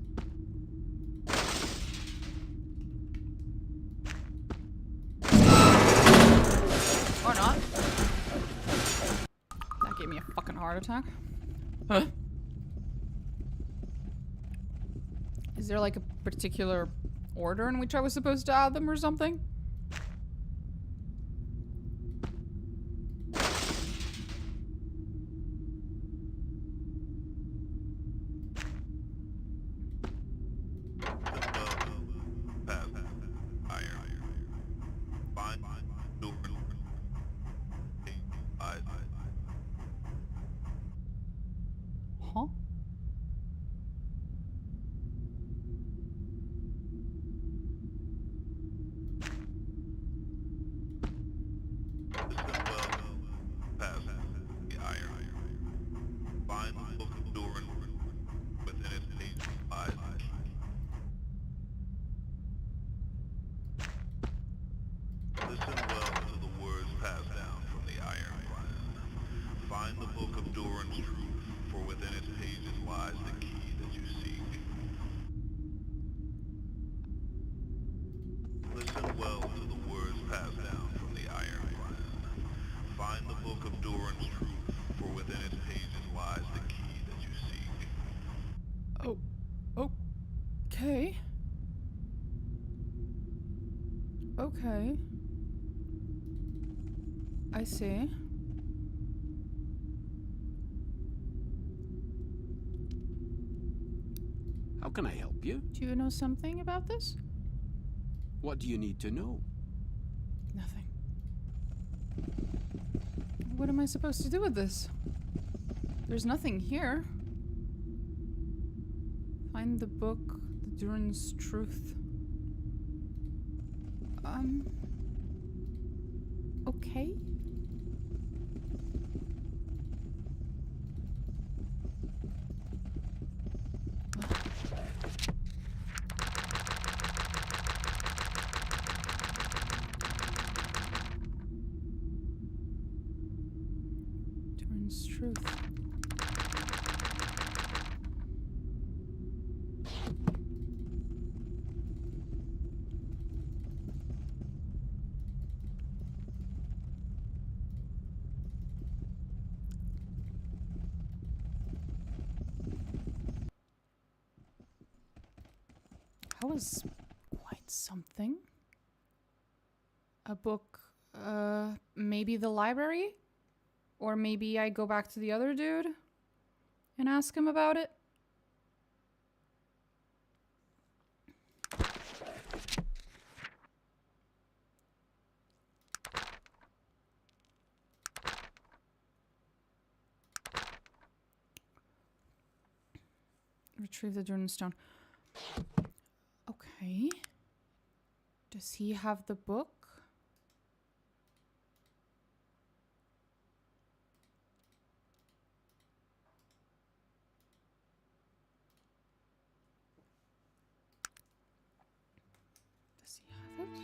Or not. That gave me a fucking heart attack. Huh? Is there like a particular order in which I was supposed to add them or something? Huh?
Listen well to the words passed down from the iron.
Okay. I see.
How can I help you?
Do you know something about this?
What do you need to know?
Nothing. What am I supposed to do with this? There's nothing here. Find the book, the Durin's Truth. Okay. Durin's Truth. That was quite something. A book, maybe the library? Or maybe I go back to the other dude and ask him about it? Retrieve the Durin Stone. Okay. Does he have the book? Does he have it?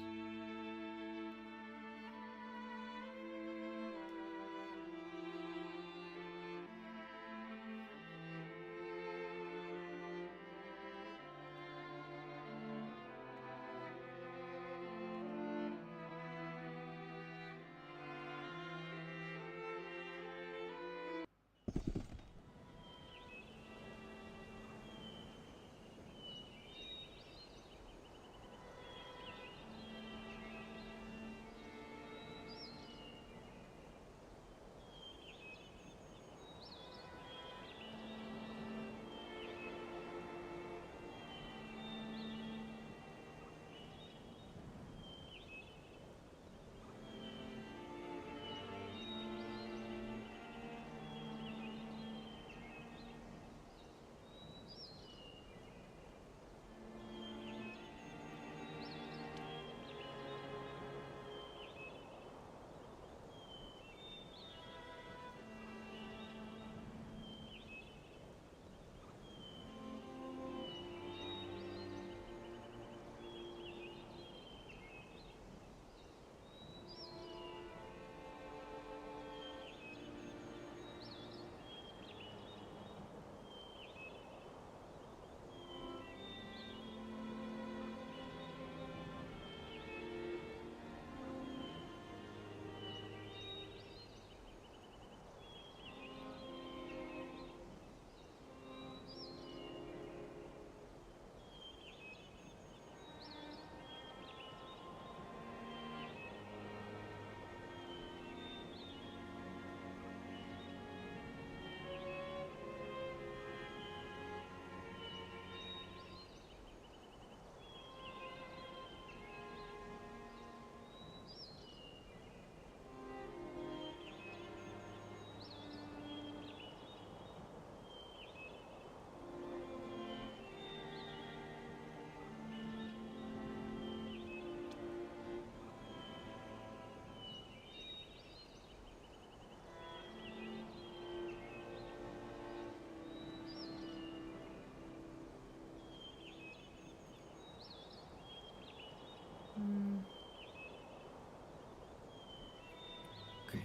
Okay.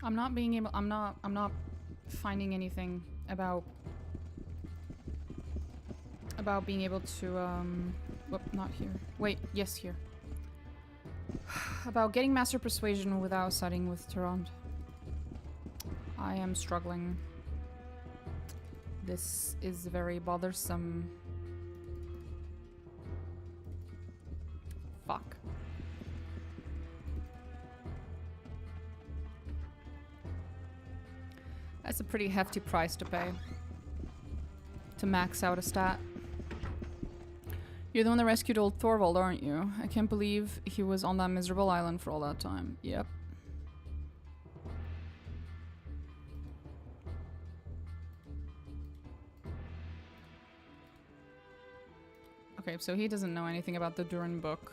I'm not finding anything about being able to whoop, not here. Wait, yes, here. About getting Master Persuasion without siding with Tyrant. I am struggling This is very bothersome. Fuck. That's a pretty hefty price to pay. To max out a stat. You're the one that rescued old Thorvald, aren't you? I can't believe he was on that miserable island for all that time. Yep. Okay, so he doesn't know anything about the Durin book.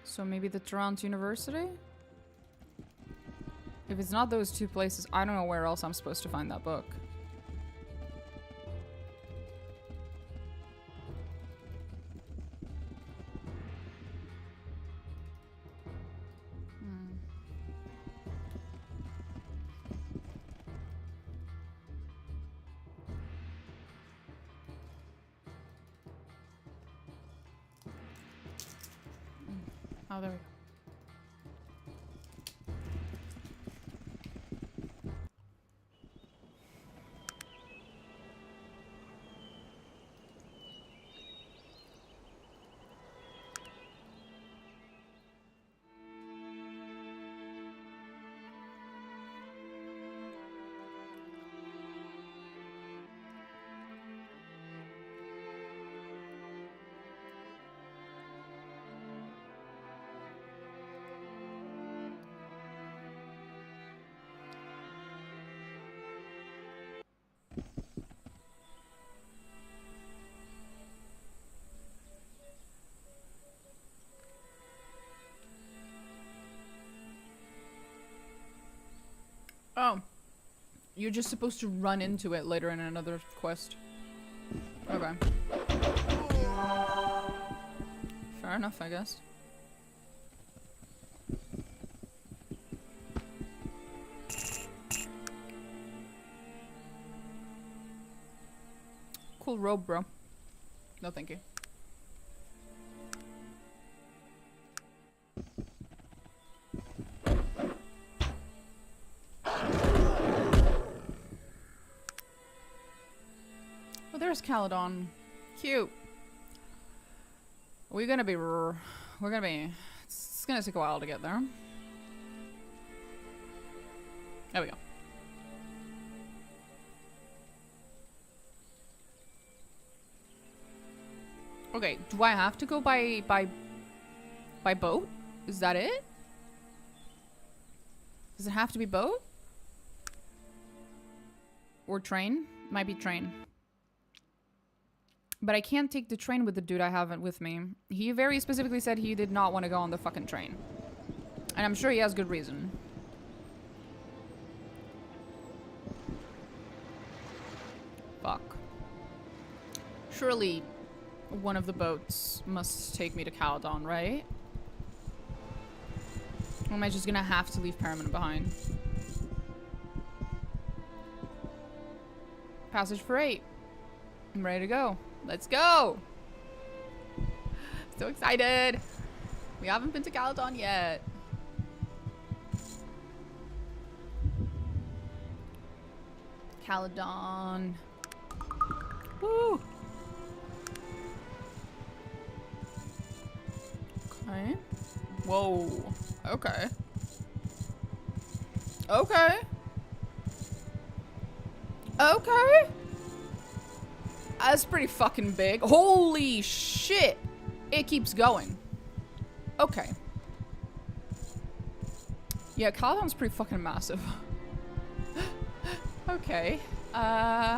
So maybe the Toronto University? If it's not those two places, I don't know where else I'm supposed to find that book. Oh, there we go. Oh. You're just supposed to run into it later in another quest. Okay. Fair enough, I guess. Cool robe, bro. No, thank you. There's Caladon. Cute. We're gonna be... It's gonna take a while to get there. There we go. Okay, do I have to go by boat? Is that it? Does it have to be boat? Or train? Might be train. But I can't take the train with the dude I have with me. He very specifically said he did not want to go on the fucking train. And I'm sure he has good reason. Fuck. Surely one of the boats must take me to Caladon, right? Or am I just gonna have to leave Paramin behind? Passage for 8. I'm ready to go. Let's go! So excited! We haven't been to Caladon yet. Caladon. Woo! Okay. Whoa. Okay. Okay. Okay. That's pretty fucking big. Holy shit! It keeps going. Okay. Yeah, Caladon's pretty fucking massive. Okay. Okay.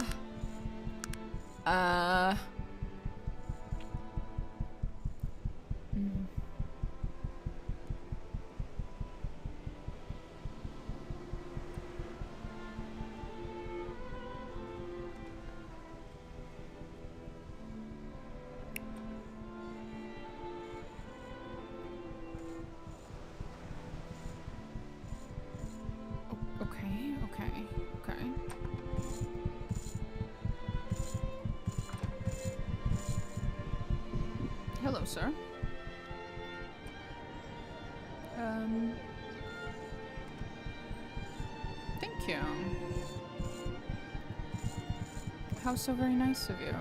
Hello, sir. How so very nice of you.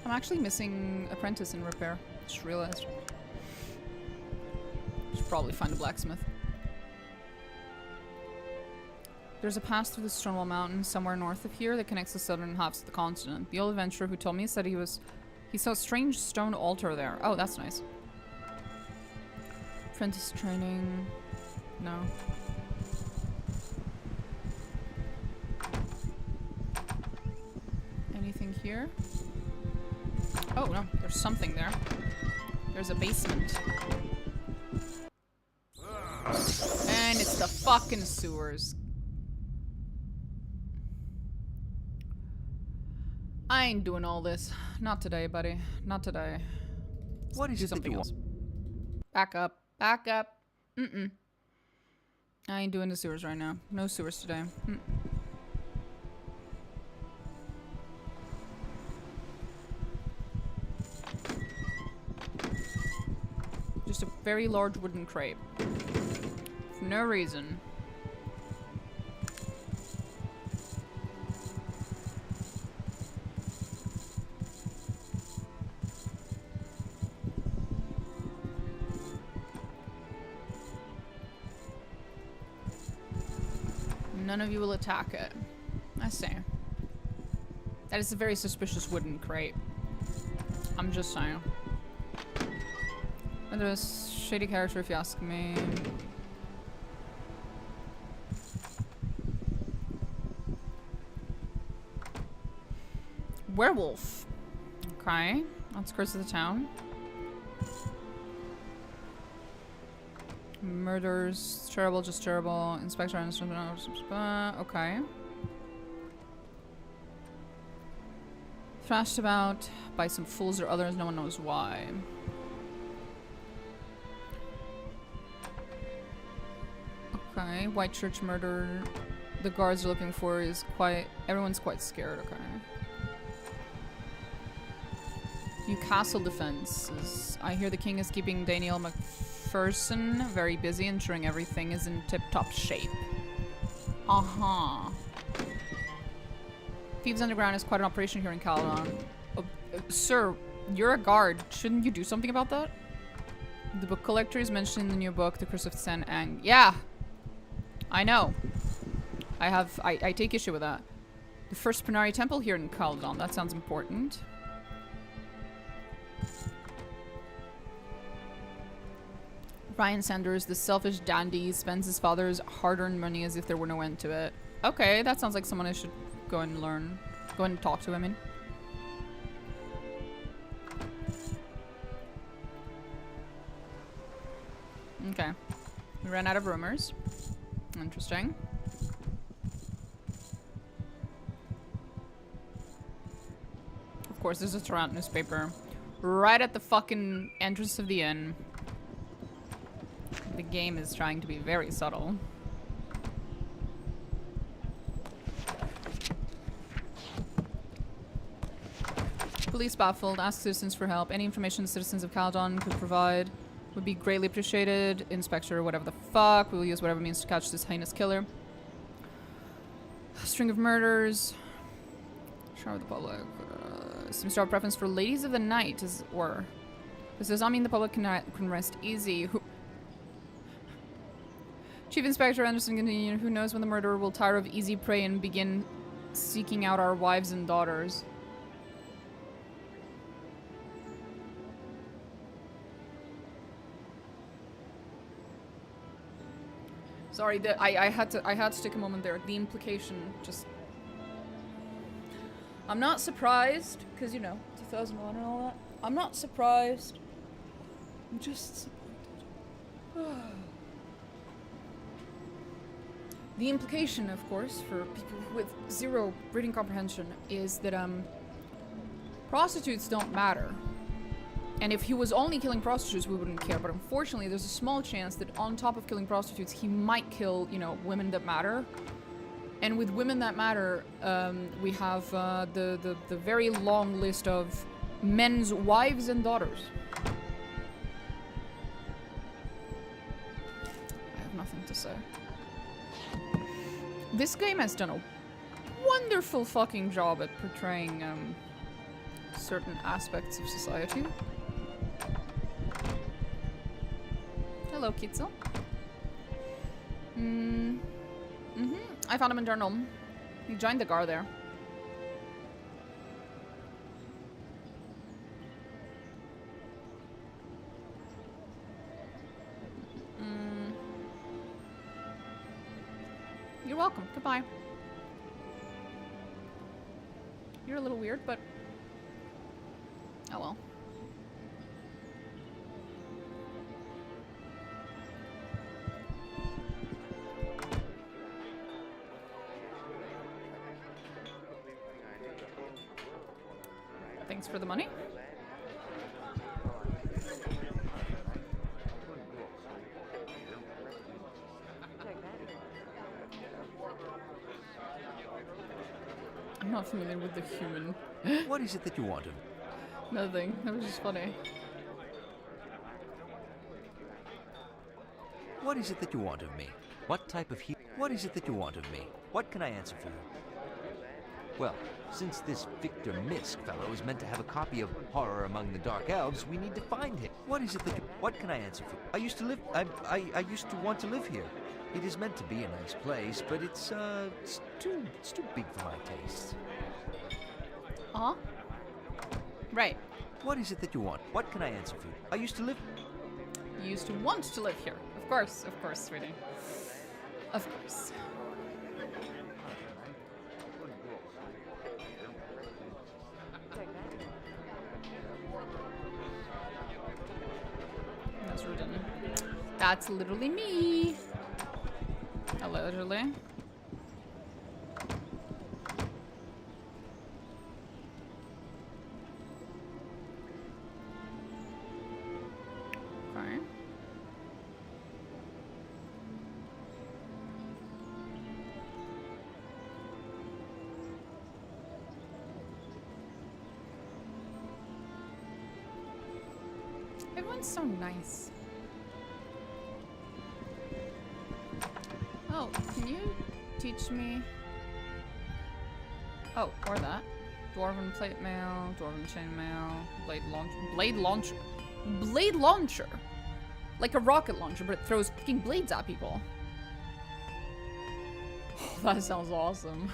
I'm actually missing apprentice in repair. Just realized. Should probably find a blacksmith. There's a pass through the Stonewall Mountains somewhere north of here that connects the southern halves of the continent. The old adventurer who told me said he saw a strange stone altar there. Oh, that's nice. Apprentice training. No. Anything here? Oh no, there's something there. There's a basement. And it's the fucking sewers. I ain't doing all this. Not today, buddy. Not today.
What is
Do
it that
something
you
else. Back up. Back up. Mm-mm. I ain't doing the sewers right now. No sewers today. Just a very large wooden crate. For no reason. None of you will attack it. I see. That is a very suspicious wooden crate. I'm just saying. Another shady character if you ask me. Werewolf. Okay. Outskirts of the town. Murders. Terrible, just terrible. Inspector and okay. Thrashed about by some fools or others, no one knows why. Okay, White Church murder. The guards are looking for is quite... Everyone's quite scared, okay. Newcastle defenses. I hear the king is keeping Daniel McPherson very busy, ensuring everything is in tip-top shape. Uh-huh. Thieves Underground is quite an operation here in Caladon. Sir, you're a guard. Shouldn't you do something about that? The book collector is mentioned in the new book, The Curse of Sen Ang. Yeah! I know. I take issue with that. The first Pranari temple here in Caladon. That sounds important. Ryan Sanders, the selfish dandy, spends his father's hard-earned money as if there were no end to it. Okay, that sounds like someone I should go and learn. Go and talk to, I mean. Okay. We ran out of rumors. Interesting. Of course, there's a Toronto newspaper right at the fucking entrance of the inn. The game is trying to be very subtle. Police baffled, ask citizens for help. Any information the citizens of Caladon could provide would be greatly appreciated. Inspector, whatever the fuck. We will use whatever means to catch this heinous killer. A string of murders. Shower of the public. Seems to have a preference for ladies of the night, as it were. This does not mean the public can rest easy. Chief Inspector Anderson continued, who knows when the murderer will tire of easy prey and begin seeking out our wives and daughters. Sorry, I had to take a moment there. The implication just... I'm not surprised, because, you know, 2001 and all that. I'm not surprised. I'm just disappointed. The implication, of course, for people with zero reading comprehension is that, prostitutes don't matter. And if he was only killing prostitutes, we wouldn't care. But unfortunately, there's a small chance that on top of killing prostitutes, he might kill, you know, women that matter. And with women that matter, we have the very long list of men's wives and daughters. I have nothing to say. This game has done a wonderful fucking job at portraying certain aspects of society. Hello, Kitzel. I found him in Darnum. He joined the Gar there. You're welcome. Goodbye. You're a little weird, but... oh well. Thanks for the money. I'm not familiar with the human.
What is it that you want of me?
Nothing. That was just funny.
What is it that you want of me? What type of What is it that you want of me? What can I answer for you? Well, since this Victor Misk fellow is meant to have a copy of Horror Among the Dark Elves, we need to find him. What is it that What can I answer for? I used to live... I used to want to live here. It is meant to be a nice place, but it's too big for my tastes.
Uh-huh. Right.
What is it that you want? What can I answer for you? I used to live...
You used to want to live here. Of course, sweetie. Of course. That's redundant. That's literally me. Allegedly. Okay. Everyone's so nice. Oh, can you teach me? Oh, or that. Dwarven plate mail, dwarven chainmail, blade launcher! Like a rocket launcher, but it throws fucking blades at people. Oh, that sounds awesome.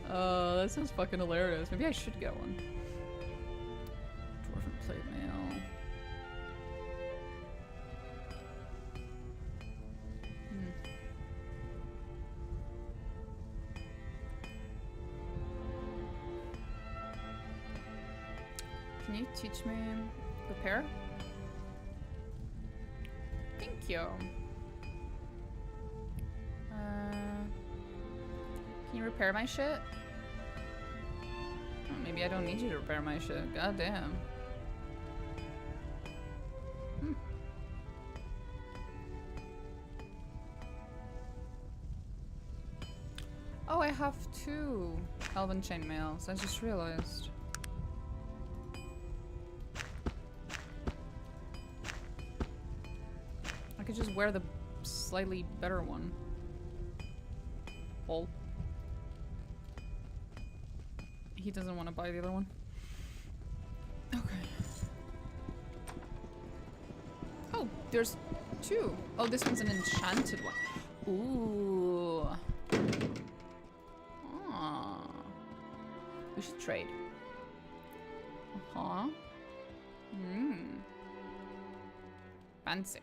That sounds fucking hilarious. Maybe I should get one. Dwarven plate mail. Can you teach me repair? Thank you. Can you repair my shit? Oh, maybe I don't need you to repair my shit. God damn. Oh, I have 2 elven chainmails. I just realized. I could just wear the slightly better one. Lol. He doesn't want to buy the other one. Okay. Oh, there's 2. Oh, this one's an enchanted one. Ooh. Ah. We should trade. Uh-huh. Fancy.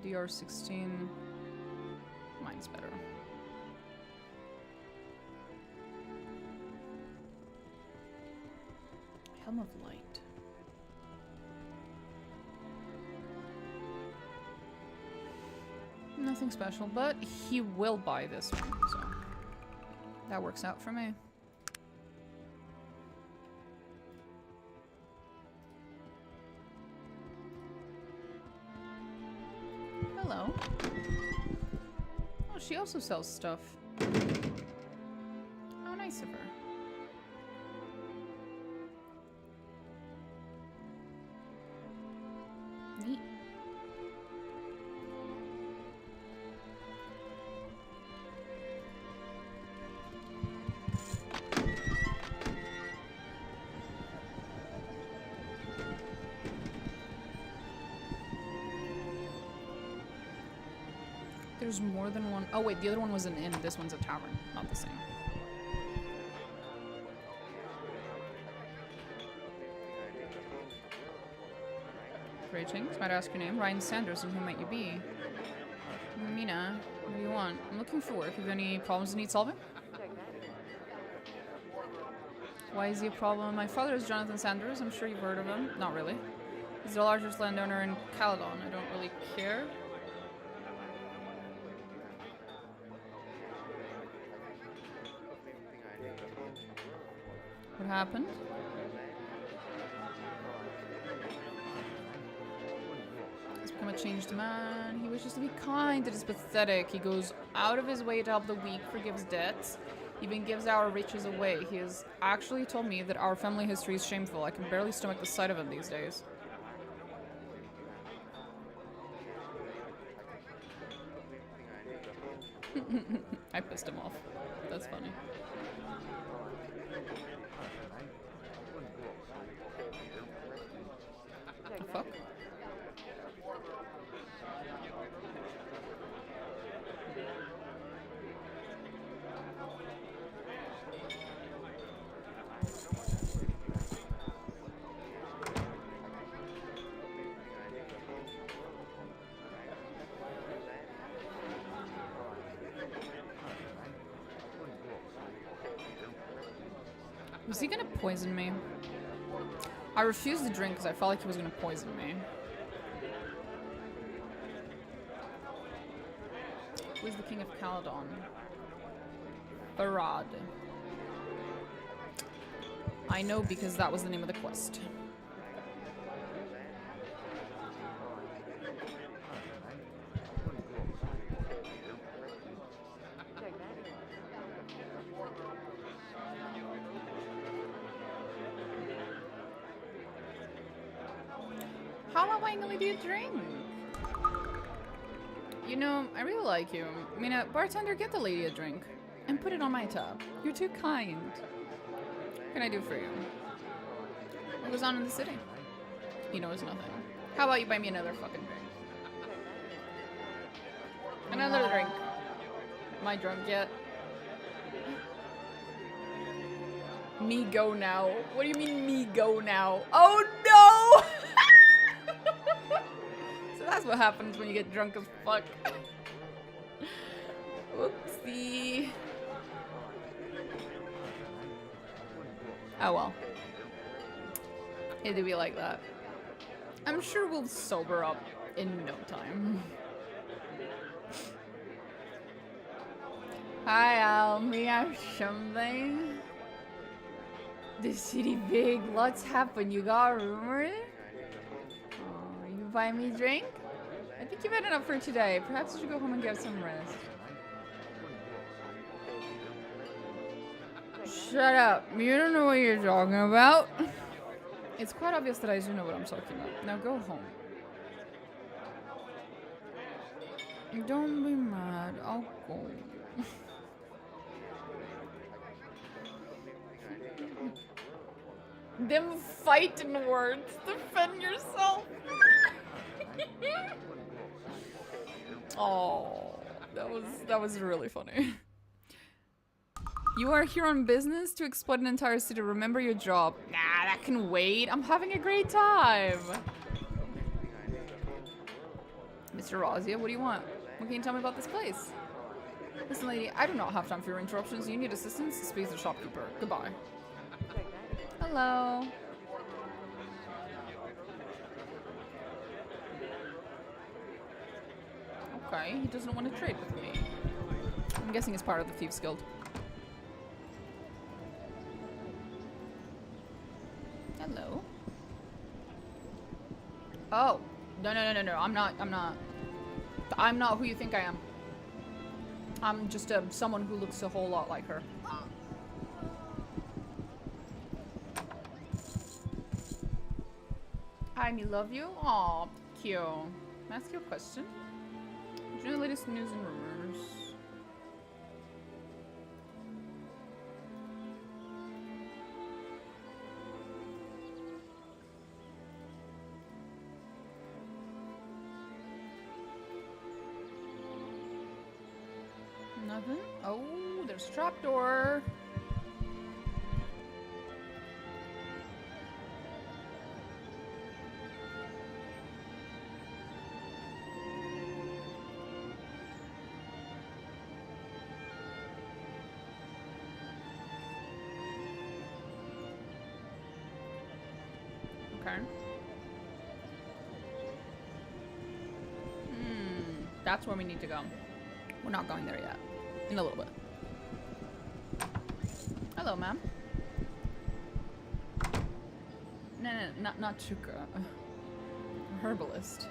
DR16. Mine's better. Helm of Light. Nothing special, but he will buy this one, so that works out for me. Hello. Oh, she also sells stuff. How nice of her. Neat. There's more than one. Oh wait, the other one was an inn. This one's a tavern. Not the same. Greetings. Might I ask your name? Ryan Sanders, and who might you be? Mina, what do you want? I'm looking for work. Have you any problems that need solving? Why is he a problem? My father is Jonathan Sanders. I'm sure you've heard of him. Not really. He's the largest landowner in Caladon. I don't really care. What happened? He's become a changed man. He wishes to be kind. It is pathetic. He goes out of his way to help the weak, forgives debts, even gives our riches away. He has actually told me that our family history is shameful. I can barely stomach the sight of him these days. I pissed him off. That's funny. The fuck? Was he gonna poison me? I refused the drink because I felt like he was gonna poison me. Who is the king of Caladon? Farad. I know because that was the name of the quest. How am I buying a lady a drink? You know, I really like you. I mean, bartender, get the lady a drink. And put it on my tab. You're too kind. What can I do for you? What goes on in the city? He knows nothing. How about you buy me another fucking drink? Another drink. Am I drunk yet? Me go now. What do you mean me go now? Oh no! So that's what happens when you get drunk as fuck. Whoopsie. Oh well. It do be like that. I'm sure we'll sober up in no time. Hi Al, may I have something? The city big, lots happen. You got a rumor? Oh, you buy me a drink? I think you've had enough for today. Perhaps you should go home and get some rest. Shut up. You don't know what you're talking about. It's quite obvious that I do know what I'm talking about. Now go home. Don't be mad. I'll go. Them fighting words. Defend yourself. Oh, that was really funny. You are here on business to exploit an entire city. Remember your job. Nah, that can wait. I'm having a great time. Mr. Razia, what do you want? What can you tell me about this place? Listen, lady, I do not have time for your interruptions. You need assistance? Speak to the shopkeeper. Goodbye. Hello. Okay, he doesn't want to trade with me. I'm guessing it's part of the Thieves Guild. Hello. Oh. No. I'm not who you think I am. I'm just someone who looks a whole lot like her. Hi, me love you. Aw, cute. Can I ask you a question? Do you know the latest news and rumors? Nothing? Oh, there's a trapdoor. Okay. That's where we need to go. We're not going there yet. In a little bit. Hello, ma'am. No, not Chuka. Herbalist.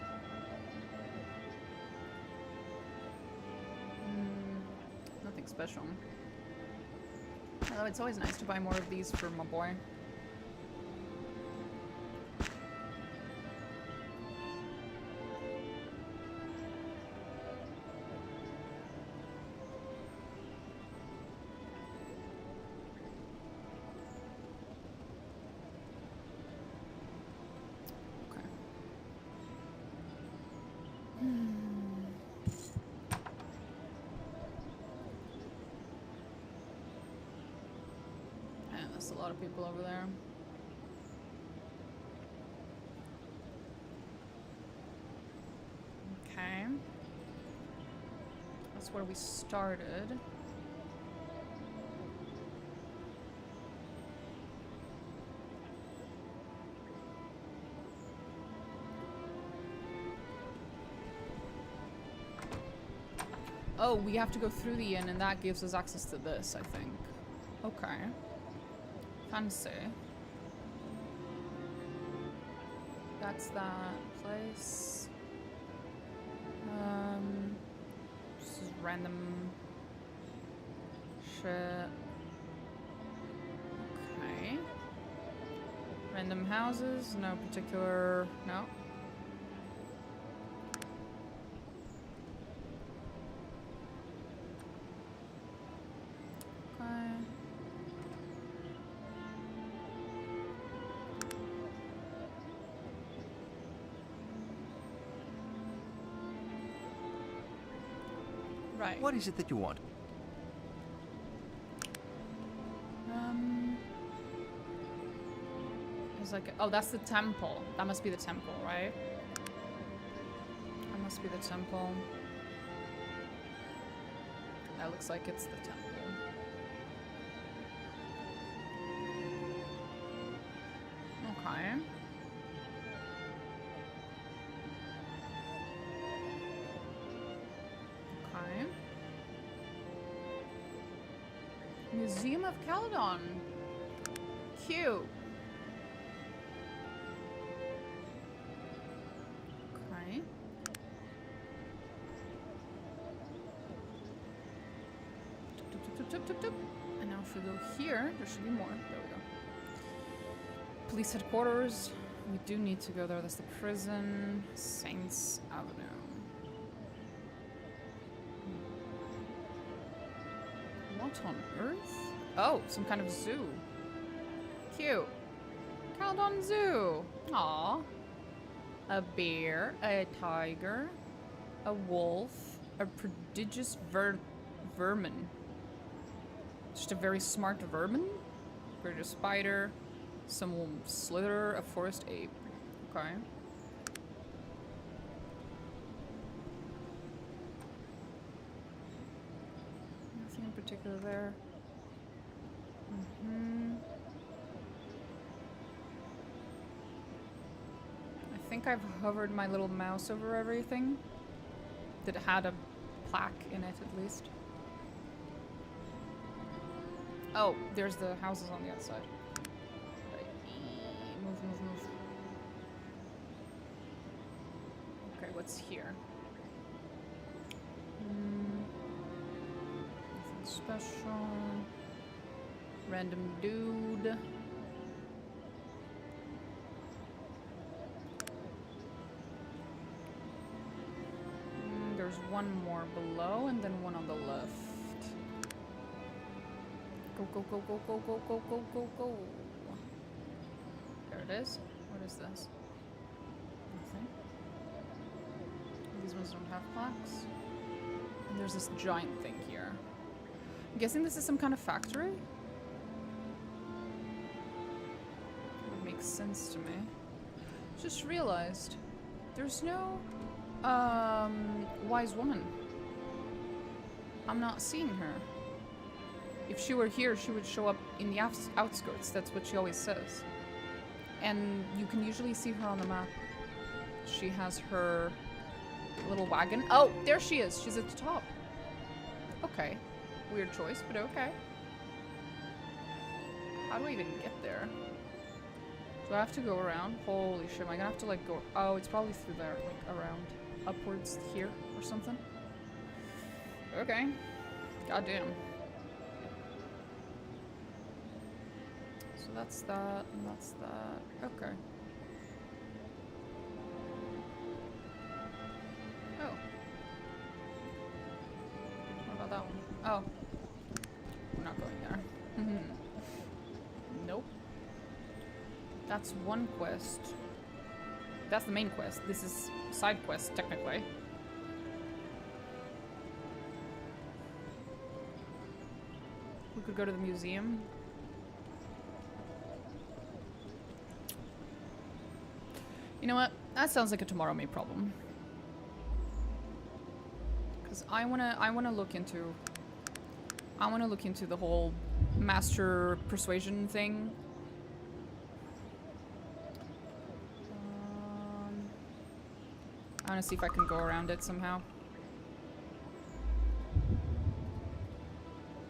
Nothing special. Although it's always nice to buy more of these for my boy. A lot of people over there. Okay. That's where we started. Oh, we have to go through the inn and that gives us access to this, I think. Okay. Fancy. That's that place. This is random shit. Okay. Random houses, no particular, no. Right.
What is it that you want?
It's like, oh, that's the temple. That must be the temple, right? That must be the temple. That looks like it's the temple. Okay. Museum of Caladon. Cute. Okay. And now if we go here, there should be more. There we go. Police headquarters. We do need to go there. That's the prison. Saints Avenue. What on earth? Oh, some kind of zoo. Cute. Caladon Zoo. Aww. A bear, a tiger, a wolf, a prodigious vermin. Just a very smart vermin. Prodigious spider, some slither, a forest ape. Okay. In particular there. I think I've hovered my little mouse over everything that had a plaque in it at least. Oh, there's the houses on the outside. Right. Move. Okay, what's here? Special. Random dude. There's one more below and then one on the left. Go. There it is. What is this? Nothing. These ones don't have plaques. And there's this giant thing here. I'm guessing this is some kind of factory? Would make sense to me. Just realized there's no wise woman. I'm not seeing her. If she were here, she would show up in the outskirts. That's what she always says. And you can usually see her on the map. She has her little wagon. Oh, there she is. She's at the top. Okay. Weird choice, but okay. How do I even get there? Do I have to go around? Holy shit, am I gonna have to like go... Oh, it's probably through there, like around. Upwards here or something. Okay. Goddamn. So that's that, and that's that. Okay. Oh. What about that one? Oh. We're not going there. Nope. That's one quest. That's the main quest. This is side quest, technically. We could go to the museum. You know what? That sounds like a Tomorrow May problem. Because I wanna look into the whole master persuasion thing. I wanna see if I can go around it somehow.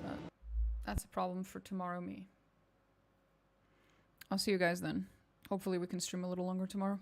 But that's a problem for Tomorrow Me. I'll see you guys then. Hopefully we can stream a little longer tomorrow.